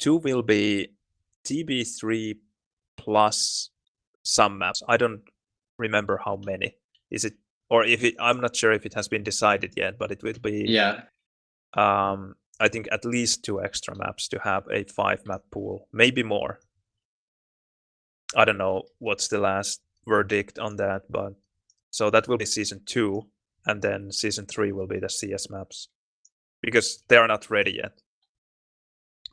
2 will be TB3 plus some maps. I don't remember how many. Is it... Or if it... I'm not sure if it has been decided yet, but it will be... Yeah. I think at least 2 extra maps to have a 5-map pool. Maybe more. I don't know what's the last verdict on that, but... So that will be Season 2, and then Season 3 will be the CS maps. Because they are not ready yet.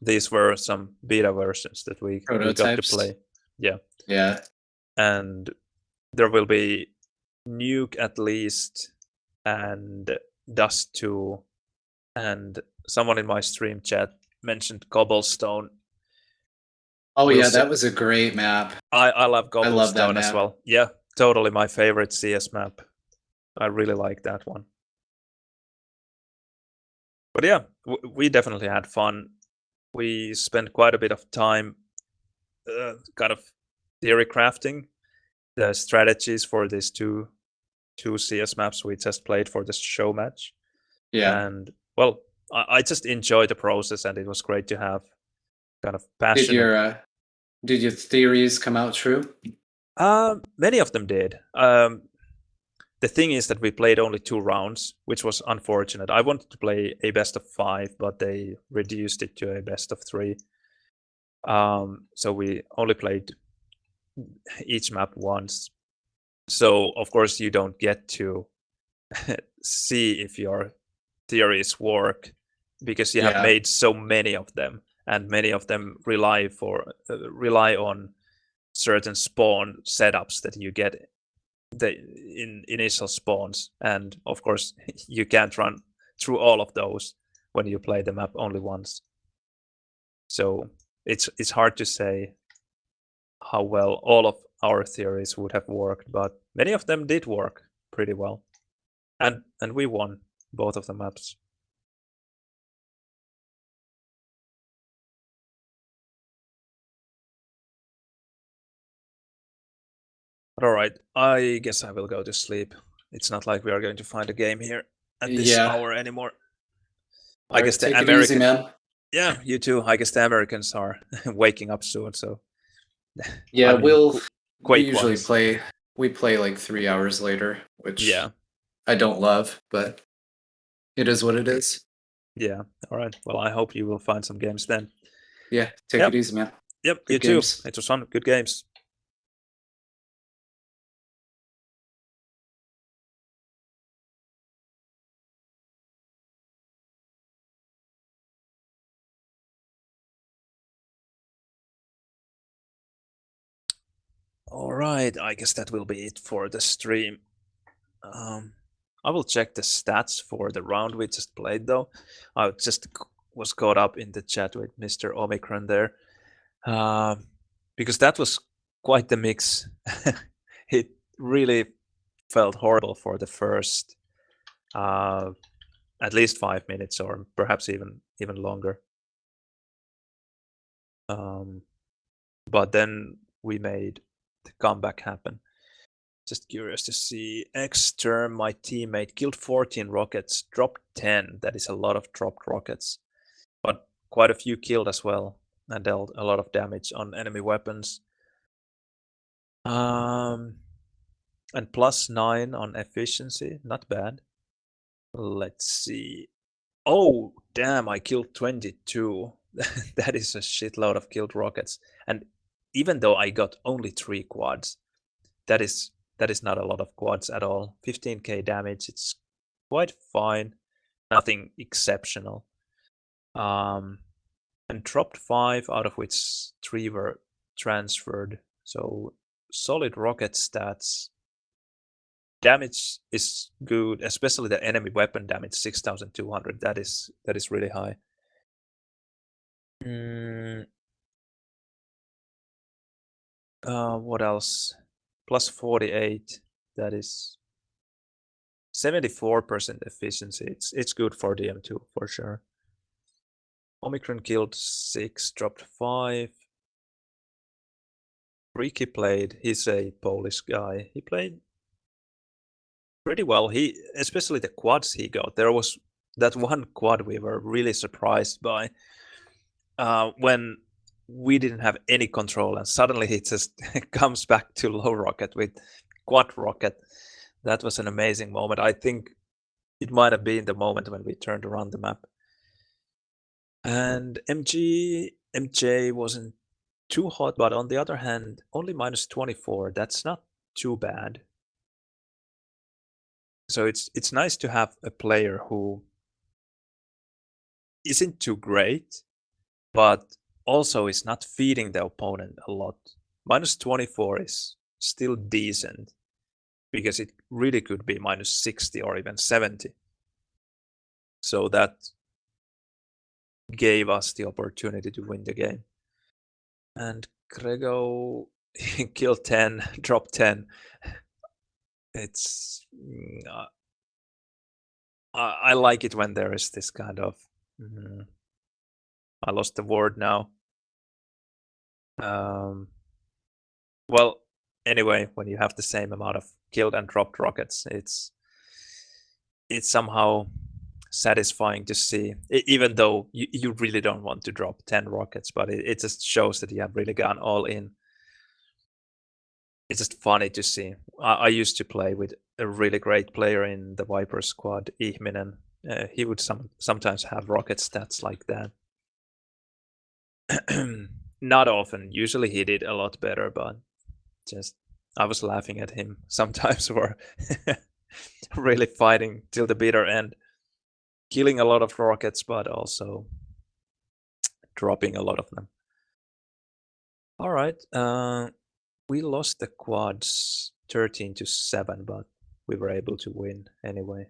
These were some beta versions that we got to play. Yeah. Yeah. And there will be Nuke at least, and Dust 2, and someone in my stream chat mentioned Cobblestone. Oh yeah, that was a great map. I love Cobblestone that as map. well. Yeah, totally my favorite CS map. I really like that one. But yeah, we definitely had fun. We spent quite a bit of time kind of theory crafting the strategies for these two CS maps we just played for the show match. Yeah. And well, I just enjoyed the process, and it was great to have kind of passionate. Did your theories come out true? Many of them did. The thing is that we played only 2 rounds, which was unfortunate. I wanted to play a best of 5, but they reduced it to a best of 3. So we only played each map once. So of course you don't get to see if your theories work, because you have made so many of them, and many of them rely on certain spawn setups that you get in initial spawns, and of course you can't run through all of those when you play the map only once. So it's hard to say how well all of our theories would have worked, but many of them did work pretty well, and we won both of the maps. All right, I guess I will go to sleep. It's not like we are going to find a game here at this hour anymore. I guess the take American... it easy, man. Yeah, you too. I guess the Americans are waking up soon, so... Yeah, we usually wise. play like 3 hours later, which Yeah. I don't love, but it is what it is. Yeah, all right. Well, I hope you will find some games then. Yeah, take it easy, man. Yep, Good you games. too. It was fun. Good games. All right, I guess that will be it for the stream. I will check the stats for the round we just played, though. I just was caught up in the chat with Mr. Omicron there, because that was quite the mix. It really felt horrible for the first at least 5 minutes, or perhaps even longer. But then we made the comeback happen. Just curious to see. X-Term, my teammate, killed 14 rockets, dropped 10. That is a lot of dropped rockets. But quite a few killed as well, and dealt a lot of damage on enemy weapons. And +9 on efficiency, not bad. Let's see. Oh, damn, I killed 22. That is a shitload of killed rockets. And even though I got only 3 quads, that is not a lot of quads at all. 15k damage, it's quite fine. Nothing exceptional. And dropped 5, out of which 3 were transferred. So solid rocket stats. Damage is good, especially the enemy weapon damage, 6,200. That is really high. What else? +48. That is 74% efficiency. It's good for DM2 for sure. Omicron killed 6, dropped 5. Ricky played. He's a Polish guy. He played pretty well. Especially the quads he got. There was that one quad we were really surprised by, when we didn't have any control, and suddenly he just comes back to low rocket with quad rocket. That was an amazing moment. I think it might have been the moment when we turned around the map. And MJ wasn't too hot, but on the other hand, only -24. That's not too bad. So it's nice to have a player who isn't too great, but also is not feeding the opponent a lot. -24 is still decent, because it really could be -60 or even 70. So that gave us the opportunity to win the game. And Grego killed 10, dropped 10. It's I like it when there is this kind of I lost the word now. Well, anyway, when you have the same amount of killed and dropped rockets, it's somehow satisfying to see, even though you really don't want to drop 10 rockets, but it just shows that you have really gone all in. It's just funny to see. I used to play with a really great player in the Viper squad, Ihminen. He would sometimes have rocket stats like that. Not often. Usually he did a lot better, but just I was laughing at him sometimes for really fighting till the bitter end, killing a lot of rockets, but also dropping a lot of them. All right, we lost the quads 13-7, but we were able to win anyway.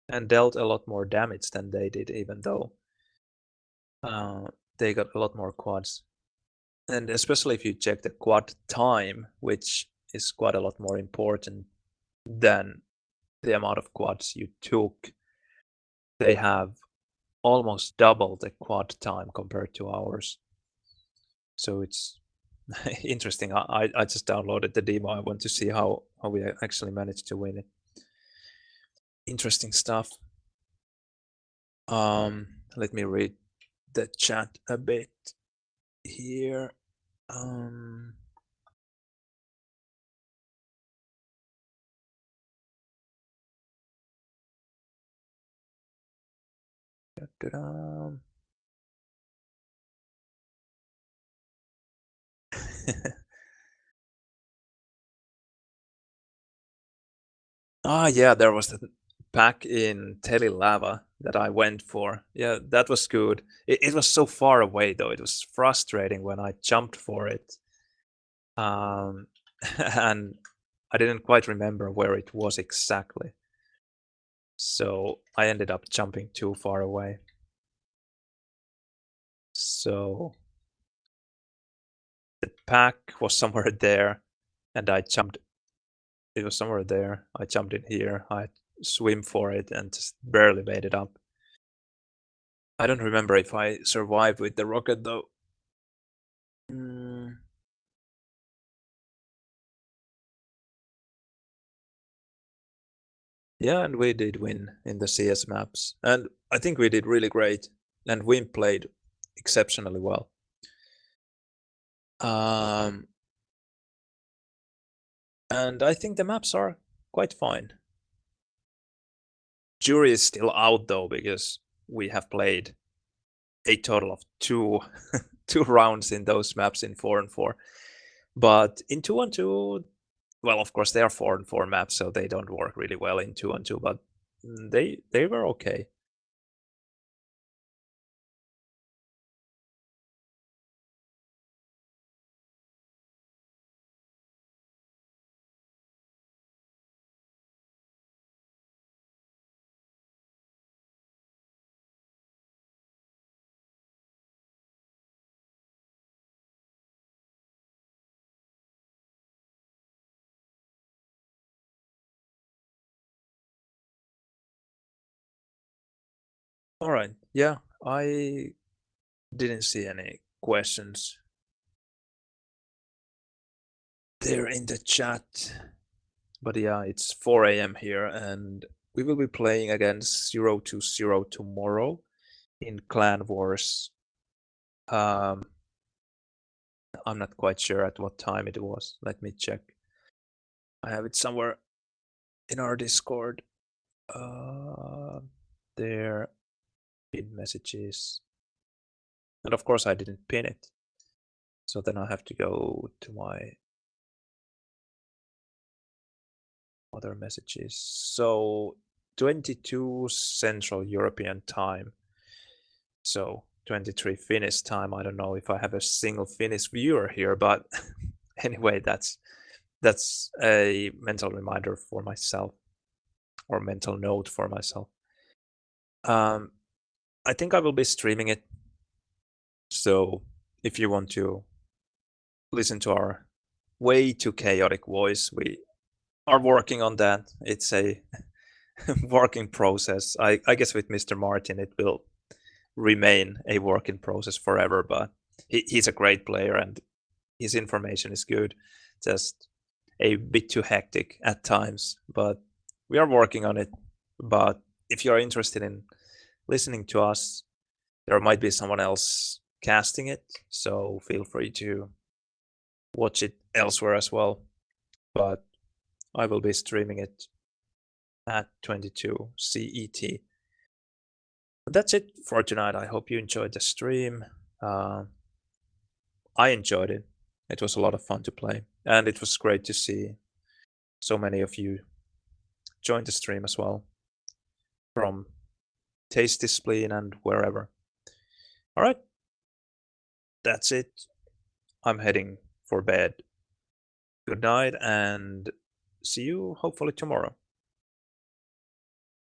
And dealt a lot more damage than they did, even though they got a lot more quads. And especially if you check the quad time, which is quite a lot more important than the amount of quads you took, they have almost double the quad time compared to ours. So it's interesting. I just downloaded the demo. I want to see how we actually managed to win it. Interesting stuff. Let me read the chat a bit here. Yeah, there was the pack in Telilava that I went for. Yeah, that was good. It was so far away, though. It was frustrating when I jumped for it. And I didn't quite remember where it was exactly. So I ended up jumping too far away. So the pack was somewhere there, and I jumped. It was somewhere there. I jumped in here. I swim for it and just barely made it up. I don't remember if I survived with the rocket though. Yeah, and we did win in the CS maps. And I think we did really great. And Wimp played exceptionally well. And I think the maps are quite fine. Jury is still out though, because we have played a total of two rounds in those maps in 4-4. But in 2-2, well, of course they are 4-4 maps, so they don't work really well in 2-2, but they were okay. All right. Yeah, I didn't see any questions there in the chat. But yeah, it's 4 a.m. here, and we will be playing against 0-0 tomorrow in Clan Wars. I'm not quite sure at what time it was. Let me check. I have it somewhere in our Discord. There, pin messages. And of course I didn't pin it. So then I have to go to my other messages. So 22 Central European time. So 23 Finnish time. I don't know if I have a single Finnish viewer here, but anyway, that's a mental reminder for myself, or mental note for myself. I think I will be streaming it. So if you want to listen to our way too chaotic voice, we are working on that. It's a working process. I guess with Mr. Martin, it will remain a working process forever, but he's a great player and his information is good. Just a bit too hectic at times, but we are working on it. But if you're interested in listening to us, there might be someone else casting it, so feel free to watch it elsewhere as well. But I will be streaming it at 22 CET. That's it for tonight. I hope you enjoyed the stream. I enjoyed it. It was a lot of fun to play, and it was great to see so many of you join the stream as well from Tasty Spleen and wherever. All right, that's it. I'm heading for bed. Good night, and see you hopefully tomorrow.